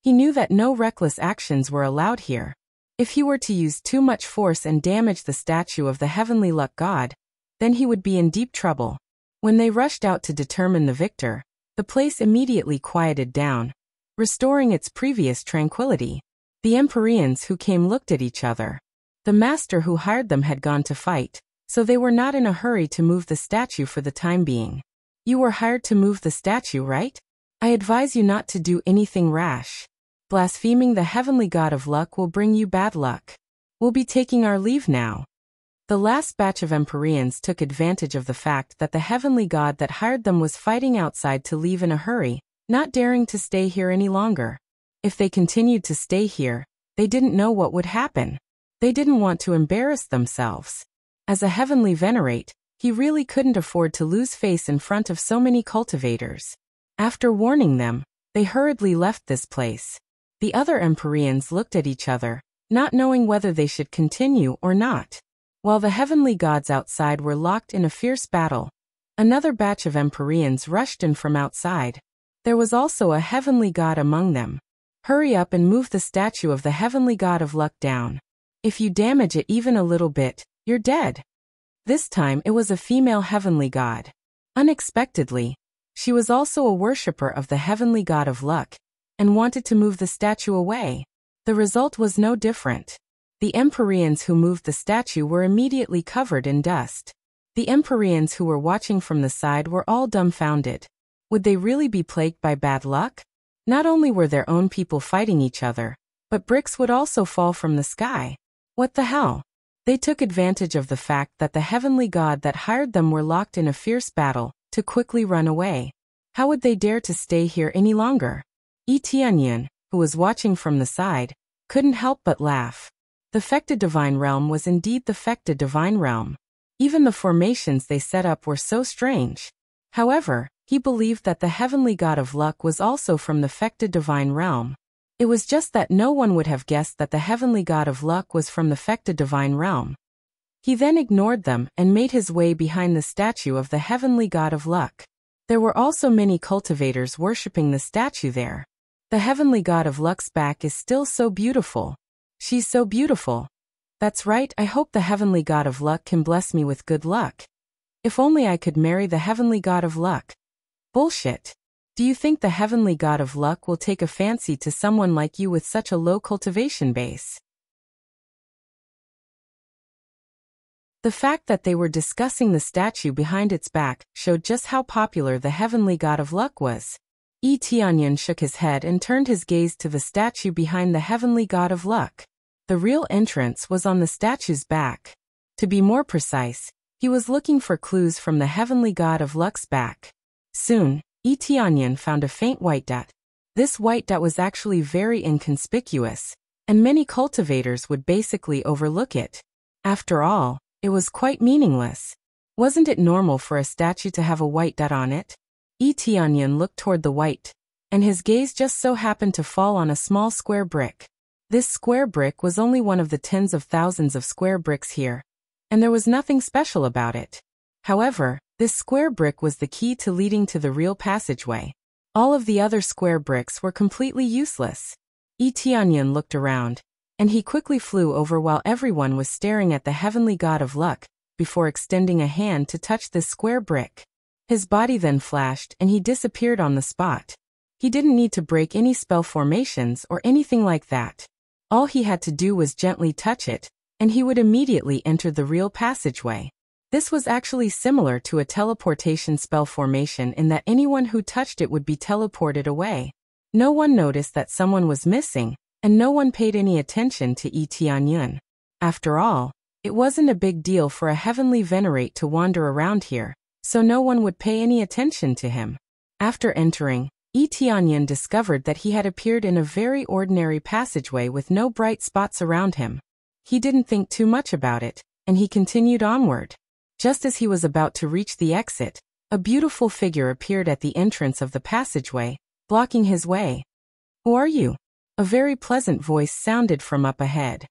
He knew that no reckless actions were allowed here. If he were to use too much force and damage the statue of the heavenly luck god, then he would be in deep trouble. When they rushed out to determine the victor, the place immediately quieted down, restoring its previous tranquility. The Empyreans who came looked at each other. The master who hired them had gone to fight, so they were not in a hurry to move the statue for the time being. You were hired to move the statue, right? I advise you not to do anything rash. Blaspheming the heavenly god of luck will bring you bad luck. We'll be taking our leave now. The last batch of Empyreans took advantage of the fact that the heavenly god that hired them was fighting outside to leave in a hurry, not daring to stay here any longer. If they continued to stay here, they didn't know what would happen. They didn't want to embarrass themselves. As a heavenly venerate, he really couldn't afford to lose face in front of so many cultivators. After warning them, they hurriedly left this place. The other Empyreans looked at each other, not knowing whether they should continue or not. While the heavenly gods outside were locked in a fierce battle, another batch of Empyreans rushed in from outside. There was also a heavenly god among them. Hurry up and move the statue of the heavenly god of luck down. If you damage it even a little bit, you're dead. This time it was a female heavenly god. Unexpectedly, she was also a worshipper of the heavenly god of luck, and wanted to move the statue away. The result was no different. The Empyreans who moved the statue were immediately covered in dust. The Empyreans who were watching from the side were all dumbfounded. Would they really be plagued by bad luck? Not only were their own people fighting each other, but bricks would also fall from the sky. What the hell? They took advantage of the fact that the heavenly god that hired them were locked in a fierce battle, to quickly run away. How would they dare to stay here any longer? Tianyan, who was watching from the side, couldn't help but laugh. The Fecta Divine Realm was indeed the Fecta Divine Realm. Even the formations they set up were so strange. However, he believed that the heavenly god of luck was also from the Fecta Divine Realm. It was just that no one would have guessed that the heavenly god of luck was from the Fecta Divine Realm. He then ignored them and made his way behind the statue of the heavenly god of luck. There were also many cultivators worshipping the statue there. The heavenly god of luck's back is still so beautiful. She's so beautiful. That's right, I hope the heavenly god of luck can bless me with good luck. If only I could marry the heavenly god of luck. Bullshit. Do you think the heavenly god of luck will take a fancy to someone like you with such a low cultivation base? The fact that they were discussing the statue behind its back showed just how popular the heavenly god of luck was. Tianyan shook his head and turned his gaze to the statue behind the heavenly god of luck. The real entrance was on the statue's back. To be more precise, he was looking for clues from the heavenly god of luck's back. Soon, Tianyan found a faint white dot. This white dot was actually very inconspicuous, and many cultivators would basically overlook it. After all, it was quite meaningless. Wasn't it normal for a statue to have a white dot on it? Tianyan looked toward the white, and his gaze just so happened to fall on a small square brick. This square brick was only one of the tens of thousands of square bricks here, and there was nothing special about it. However, this square brick was the key to leading to the real passageway. All of the other square bricks were completely useless. Tianyan looked around, and he quickly flew over while everyone was staring at the heavenly god of luck, before extending a hand to touch this square brick. His body then flashed and he disappeared on the spot. He didn't need to break any spell formations or anything like that. All he had to do was gently touch it, and he would immediately enter the real passageway. This was actually similar to a teleportation spell formation in that anyone who touched it would be teleported away. No one noticed that someone was missing, and no one paid any attention to Tianyan. After all, it wasn't a big deal for a heavenly venerate to wander around here, so no one would pay any attention to him. After entering, Tianyan discovered that he had appeared in a very ordinary passageway with no bright spots around him. He didn't think too much about it, and he continued onward. Just as he was about to reach the exit, a beautiful figure appeared at the entrance of the passageway, blocking his way. "Who are you?" A very pleasant voice sounded from up ahead.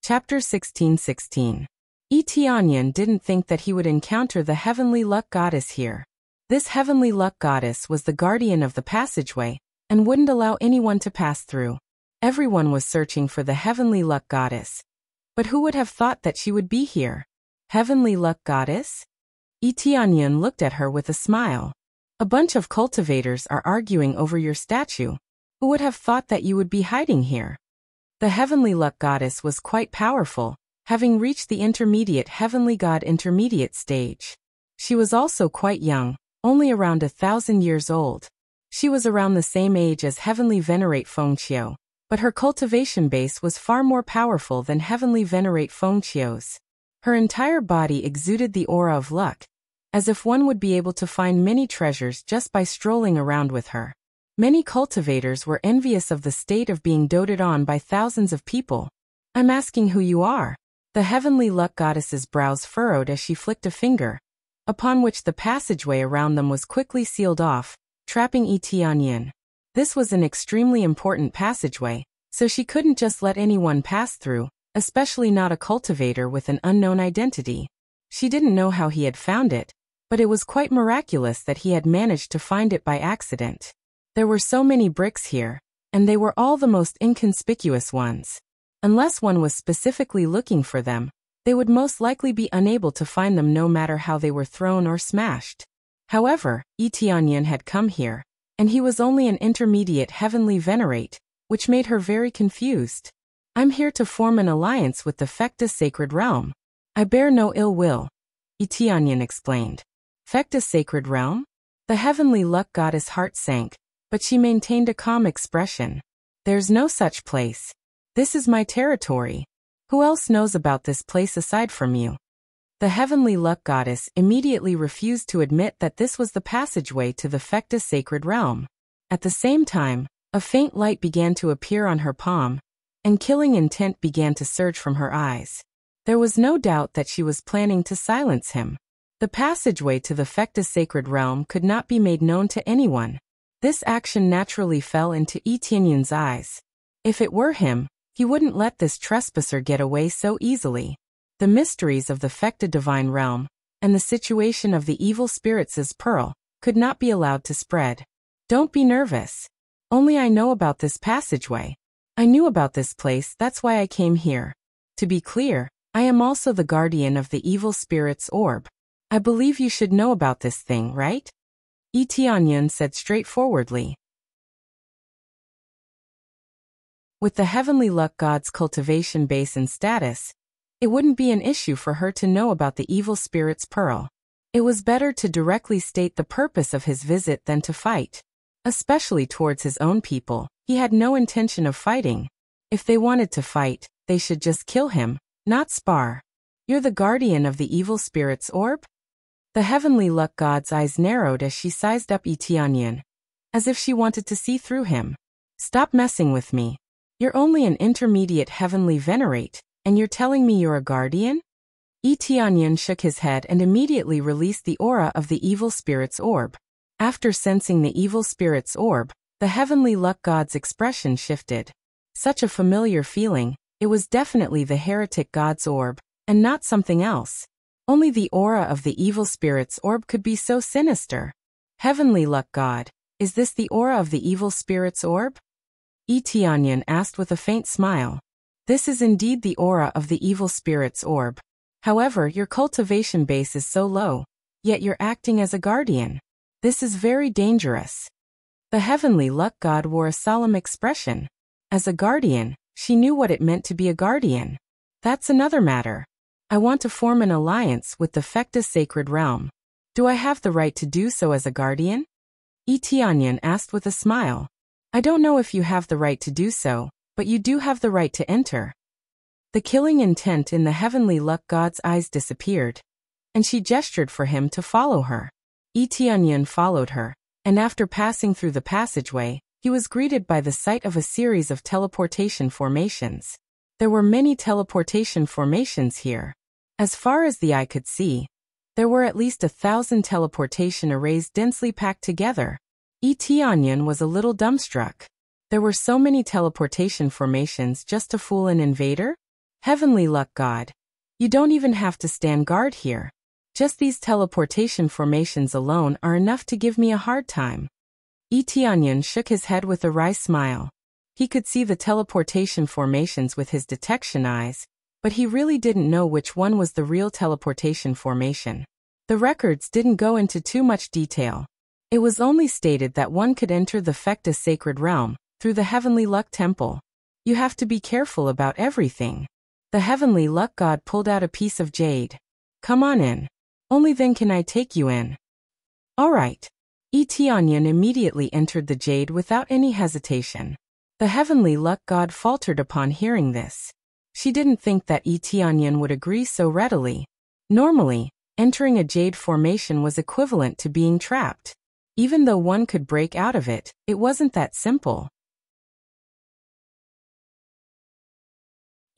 Chapter 16:16. Tianyan didn't think that he would encounter the heavenly luck goddess here. This heavenly luck goddess was the guardian of the passageway and wouldn't allow anyone to pass through. Everyone was searching for the heavenly luck goddess. But who would have thought that she would be here? Heavenly luck goddess? Tianyan looked at her with a smile. "A bunch of cultivators are arguing over your statue. Who would have thought that you would be hiding here?" The heavenly luck goddess was quite powerful, having reached the intermediate heavenly god intermediate stage. She was also quite young, only around 1,000 years old. She was around the same age as heavenly venerate Fengqiu, but her cultivation base was far more powerful than heavenly venerate Fengqiu's. Her entire body exuded the aura of luck, as if one would be able to find many treasures just by strolling around with her. Many cultivators were envious of the state of being doted on by thousands of people. "I'm asking who you are." The heavenly luck goddess's brows furrowed as she flicked a finger, upon which the passageway around them was quickly sealed off, trapping Tianyan. This was an extremely important passageway, so she couldn't just let anyone pass through, especially not a cultivator with an unknown identity. She didn't know how he had found it, but it was quite miraculous that he had managed to find it by accident. There were so many bricks here, and they were all the most inconspicuous ones. Unless one was specifically looking for them, they would most likely be unable to find them no matter how they were thrown or smashed. However, Tianyan had come here, and he was only an intermediate heavenly venerate, which made her very confused. "I'm here to form an alliance with the Fecta Sacred Realm. I bear no ill will," Tianyan explained. "Fecta Sacred Realm?" The heavenly luck goddess' heart sank, but she maintained a calm expression. "There's no such place. This is my territory. Who else knows about this place aside from you?" The heavenly luck goddess immediately refused to admit that this was the passageway to the Fecta Sacred Realm. At the same time, a faint light began to appear on her palm, and killing intent began to surge from her eyes. There was no doubt that she was planning to silence him. The passageway to the Fecta Sacred Realm could not be made known to anyone. This action naturally fell into Tianyan's eyes. If it were him, he wouldn't let this trespasser get away so easily. The mysteries of the Fecta Divine Realm, and the situation of the evil spirits' pearl, could not be allowed to spread. "Don't be nervous. Only I know about this passageway. I knew about this place, that's why I came here. To be clear, I am also the guardian of the evil spirit's orb. I believe you should know about this thing, right?" Tianyan said straightforwardly. With the heavenly luck god's cultivation base and status, it wouldn't be an issue for her to know about the evil spirit's pearl. It was better to directly state the purpose of his visit than to fight. Especially towards his own people, he had no intention of fighting. If they wanted to fight, they should just kill him, not spar. "You're the guardian of the evil spirit's orb?" The heavenly luck god's eyes narrowed as she sized up Tianyan, as if she wanted to see through him. "Stop messing with me. You're only an intermediate heavenly venerate, and you're telling me you're a guardian?" Tianyan shook his head and immediately released the aura of the evil spirit's orb. After sensing the evil spirit's orb, the heavenly luck god's expression shifted. Such a familiar feeling, it was definitely the heretic god's orb, and not something else. Only the aura of the evil spirit's orb could be so sinister. "Heavenly luck god, is this the aura of the evil spirit's orb?" Tianyan asked with a faint smile. "This is indeed the aura of the evil spirit's orb. However, your cultivation base is so low, yet you're acting as a guardian. This is very dangerous." The heavenly luck god wore a solemn expression. As a guardian, she knew what it meant to be a guardian. "That's another matter. I want to form an alliance with the Fecta Sacred Realm. Do I have the right to do so as a guardian?" Tianyan asked with a smile. "I don't know if you have the right to do so, but you do have the right to enter." The killing intent in the heavenly luck god's eyes disappeared, and she gestured for him to follow her. Tianyan followed her, and after passing through the passageway, he was greeted by the sight of a series of teleportation formations. There were many teleportation formations here. As far as the eye could see, there were at least 1,000 teleportation arrays densely packed together. Tianyan was a little dumbstruck. There were so many teleportation formations just to fool an invader? Heavenly luck god. You don't even have to stand guard here. Just these teleportation formations alone are enough to give me a hard time. Tianyan shook his head with a wry smile. He could see the teleportation formations with his detection eyes, but he really didn't know which one was the real teleportation formation. The records didn't go into too much detail. It was only stated that one could enter the Fecta sacred realm through the Heavenly Luck Temple. You have to be careful about everything. The Heavenly Luck God pulled out a piece of jade. Come on in. Only then can I take you in. All right. Tianyan immediately entered the jade without any hesitation. The Heavenly Luck God faltered upon hearing this. She didn't think that Tianyan would agree so readily. Normally, entering a jade formation was equivalent to being trapped. Even though one could break out of it, it wasn't that simple.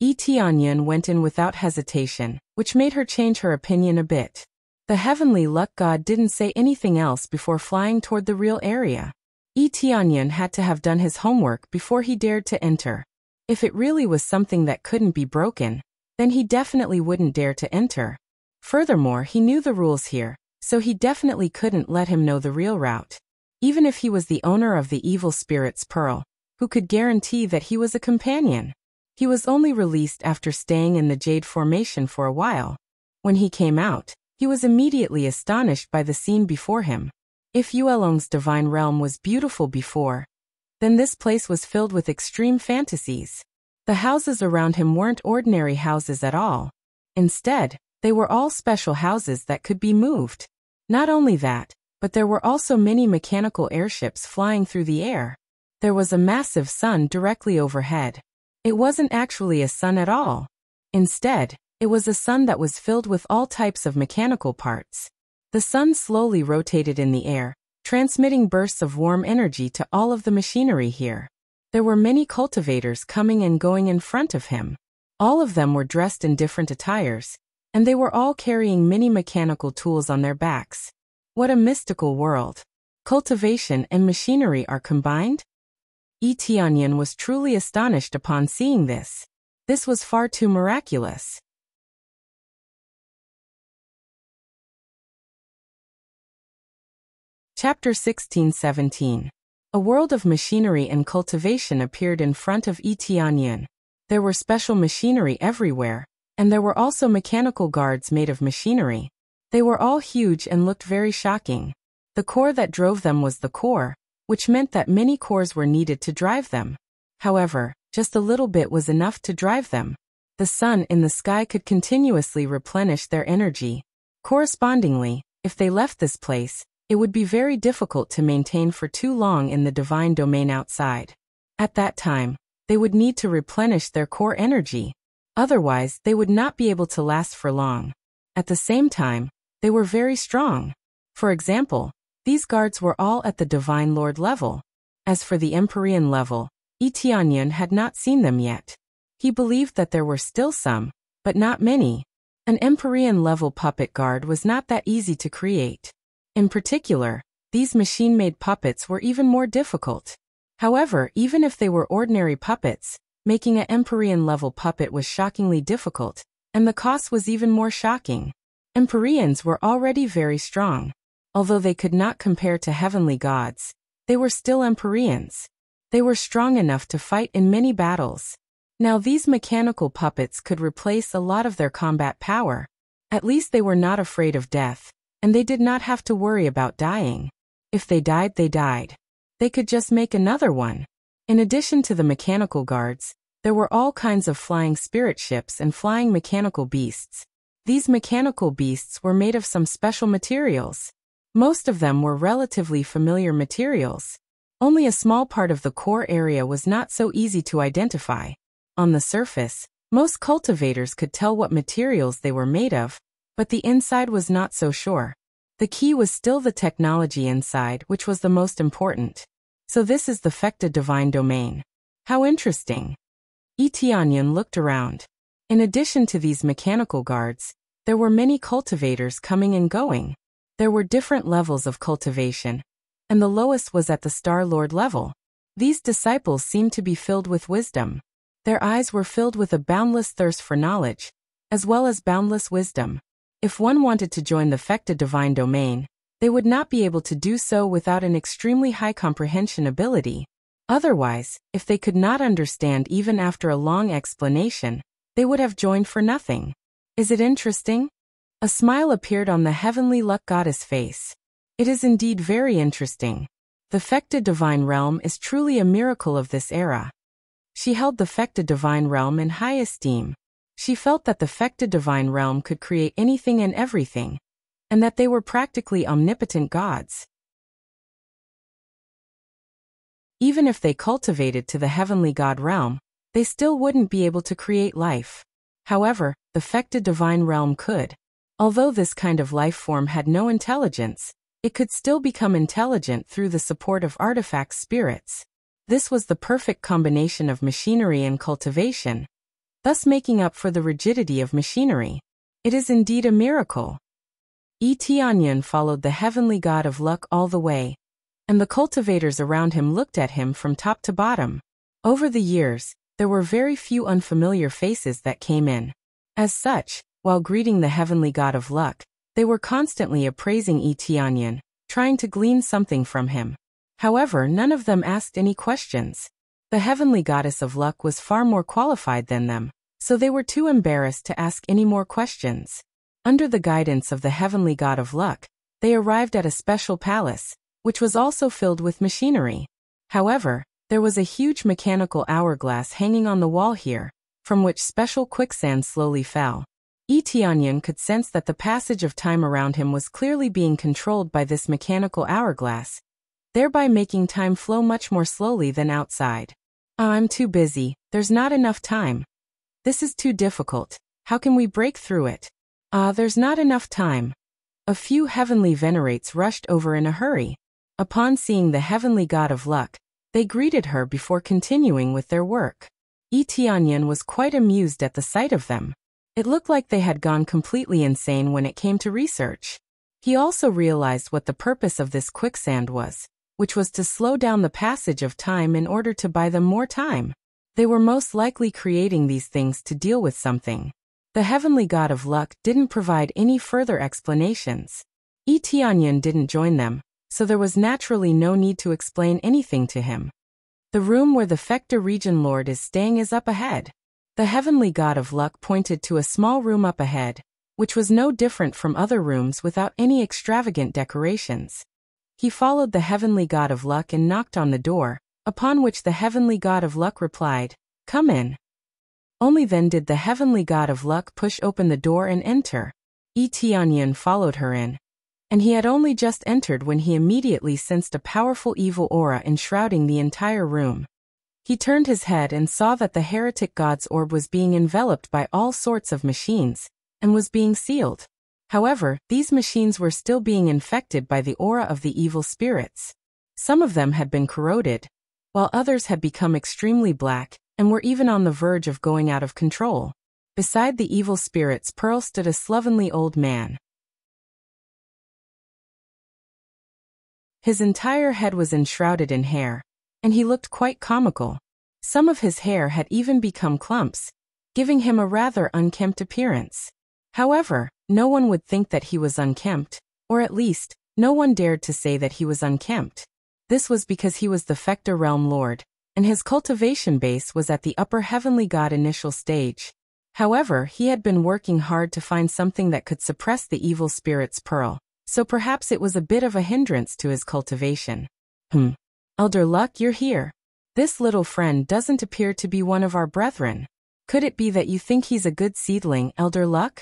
Tianyan went in without hesitation, which made her change her opinion a bit. The Heavenly Luck God didn't say anything else before flying toward the real area. Tianyan had to have done his homework before he dared to enter. If it really was something that couldn't be broken, then he definitely wouldn't dare to enter. Furthermore, he knew the rules here, so he definitely couldn't let him know the real route. Even if he was the owner of the evil spirit's pearl, who could guarantee that he was a companion? He was only released after staying in the jade formation for a while. When he came out, he was immediately astonished by the scene before him. If Yuelong's divine realm was beautiful before, then this place was filled with extreme fantasies. The houses around him weren't ordinary houses at all. Instead, they were all special houses that could be moved. Not only that, but there were also many mechanical airships flying through the air. There was a massive sun directly overhead. It wasn't actually a sun at all. Instead, it was a sun that was filled with all types of mechanical parts. The sun slowly rotated in the air, transmitting bursts of warm energy to all of the machinery here. There were many cultivators coming and going in front of him. All of them were dressed in different attires, and they were all carrying many mechanical tools on their backs. What a mystical world. Cultivation and machinery are combined? Tianyan was truly astonished upon seeing this. This was far too miraculous. Chapter 16-17. A world of machinery and cultivation appeared in front of Tianyan. There were special machinery everywhere, and there were also mechanical guards made of machinery. They were all huge and looked very shocking. The core that drove them was the core, which meant that many cores were needed to drive them. However, just a little bit was enough to drive them. The sun in the sky could continuously replenish their energy. Correspondingly, if they left this place, it would be very difficult to maintain for too long in the divine domain outside. At that time, they would need to replenish their core energy. Otherwise, they would not be able to last for long. At the same time, they were very strong. For example, these guards were all at the Divine Lord level. As for the Empyrean level, Tianyan had not seen them yet. He believed that there were still some, but not many. An Empyrean level puppet guard was not that easy to create. In particular, these machine-made puppets were even more difficult. However, even if they were ordinary puppets, making an Empyrean level puppet was shockingly difficult, and the cost was even more shocking. Empyreans were already very strong. Although they could not compare to heavenly gods, they were still Empyreans. They were strong enough to fight in many battles. Now these mechanical puppets could replace a lot of their combat power. At least they were not afraid of death, and they did not have to worry about dying. If they died, they died. They could just make another one. In addition to the mechanical guards, there were all kinds of flying spirit ships and flying mechanical beasts. These mechanical beasts were made of some special materials. Most of them were relatively familiar materials. Only a small part of the core area was not so easy to identify. On the surface, most cultivators could tell what materials they were made of, but the inside was not so sure. The key was still the technology inside, which was the most important. So this is the Fecta divine domain. How interesting. Tianyan looked around. In addition to these mechanical guards, there were many cultivators coming and going. There were different levels of cultivation, and the lowest was at the Star Lord level. These disciples seemed to be filled with wisdom. Their eyes were filled with a boundless thirst for knowledge, as well as boundless wisdom. If one wanted to join the Fecta divine domain, they would not be able to do so without an extremely high comprehension ability. Otherwise, if they could not understand even after a long explanation, they would have joined for nothing. Is it interesting? A smile appeared on the heavenly luck goddess face. It is indeed very interesting. The Fecta divine realm is truly a miracle of this era. She held the Fecta divine realm in high esteem. She felt that the Fecta divine realm could create anything and everything, and that they were practically omnipotent gods. Even if they cultivated to the heavenly god realm, they still wouldn't be able to create life. However, the Fecta divine realm could. Although this kind of life form had no intelligence, it could still become intelligent through the support of artifact spirits. This was the perfect combination of machinery and cultivation, thus making up for the rigidity of machinery. It is indeed a miracle. Tianyan followed the heavenly god of luck all the way, and the cultivators around him looked at him from top to bottom. Over the years, there were very few unfamiliar faces that came in. As such, while greeting the heavenly god of luck, they were constantly appraising Tianyan, trying to glean something from him. However, none of them asked any questions. The heavenly goddess of luck was far more qualified than them, so they were too embarrassed to ask any more questions. Under the guidance of the heavenly god of luck, they arrived at a special palace, which was also filled with machinery. However, there was a huge mechanical hourglass hanging on the wall here, from which special quicksand slowly fell. Tianyan could sense that the passage of time around him was clearly being controlled by this mechanical hourglass, thereby making time flow much more slowly than outside. I'm too busy, there's not enough time. This is too difficult, how can we break through it? There's not enough time. A few heavenly venerates rushed over in a hurry. Upon seeing the heavenly god of luck, they greeted her before continuing with their work. Tianyan was quite amused at the sight of them. It looked like they had gone completely insane when it came to research. He also realized what the purpose of this quicksand was, which was to slow down the passage of time in order to buy them more time. They were most likely creating these things to deal with something. The heavenly god of luck didn't provide any further explanations. Tianyan didn't join them, so there was naturally no need to explain anything to him. The room where the Fecta region lord is staying is up ahead. The heavenly god of luck pointed to a small room up ahead, which was no different from other rooms without any extravagant decorations. He followed the heavenly god of luck and knocked on the door, upon which the heavenly god of luck replied, "Come in." Only then did the heavenly god of luck push open the door and enter. Tianyan followed her in, and he had only just entered when he immediately sensed a powerful evil aura enshrouding the entire room. He turned his head and saw that the heretic god's orb was being enveloped by all sorts of machines, and was being sealed. However, these machines were still being infected by the aura of the evil spirits. Some of them had been corroded, while others had become extremely black, and were even on the verge of going out of control. Beside the evil spirit's pearl stood a slovenly old man. His entire head was enshrouded in hair, and he looked quite comical. Some of his hair had even become clumps, giving him a rather unkempt appearance. However, no one would think that he was unkempt, or at least, no one dared to say that he was unkempt. This was because he was the Fecta realm lord, and his cultivation base was at the upper heavenly god initial stage. However, he had been working hard to find something that could suppress the evil spirit's pearl, so perhaps it was a bit of a hindrance to his cultivation. Elder Luck, you're here. This little friend doesn't appear to be one of our brethren. Could it be that you think he's a good seedling, Elder Luck?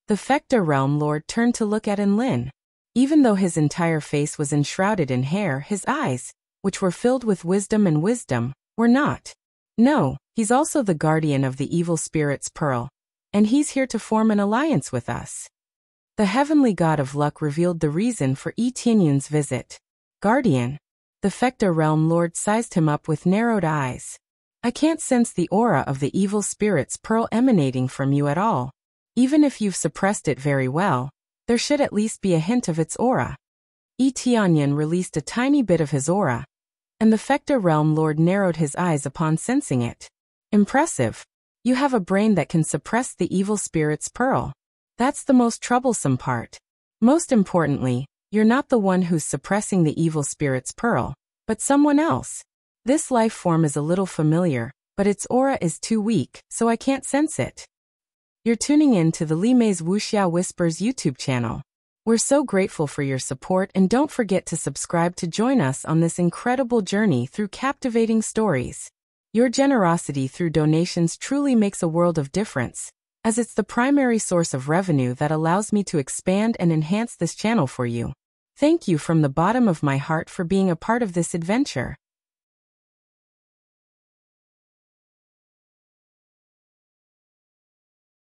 The Fecta realm lord turned to look at Enlin. Even though his entire face was enshrouded in hair, his eyes, which were filled with wisdom, were not. No, he's also the guardian of the evil spirit's pearl, and he's here to form an alliance with us. The heavenly god of luck revealed the reason for Tianyun's visit. Guardian? The Fecta Realm Lord sized him up with narrowed eyes. I can't sense the aura of the evil spirit's pearl emanating from you at all. Even if you've suppressed it very well, there should at least be a hint of its aura. Tianyan released a tiny bit of his aura, and the Fecta Realm Lord narrowed his eyes upon sensing it. Impressive. You have a brain that can suppress the evil spirit's pearl. That's the most troublesome part. Most importantly, you're not the one who's suppressing the evil spirit's pearl, but someone else. This life form is a little familiar, but its aura is too weak, so I can't sense it. You're tuning in to the Li Mei's Wuxia Whispers YouTube channel. We're so grateful for your support, and don't forget to subscribe to join us on this incredible journey through captivating stories. Your generosity through donations truly makes a world of difference, as it's the primary source of revenue that allows me to expand and enhance this channel for you. Thank you from the bottom of my heart for being a part of this adventure.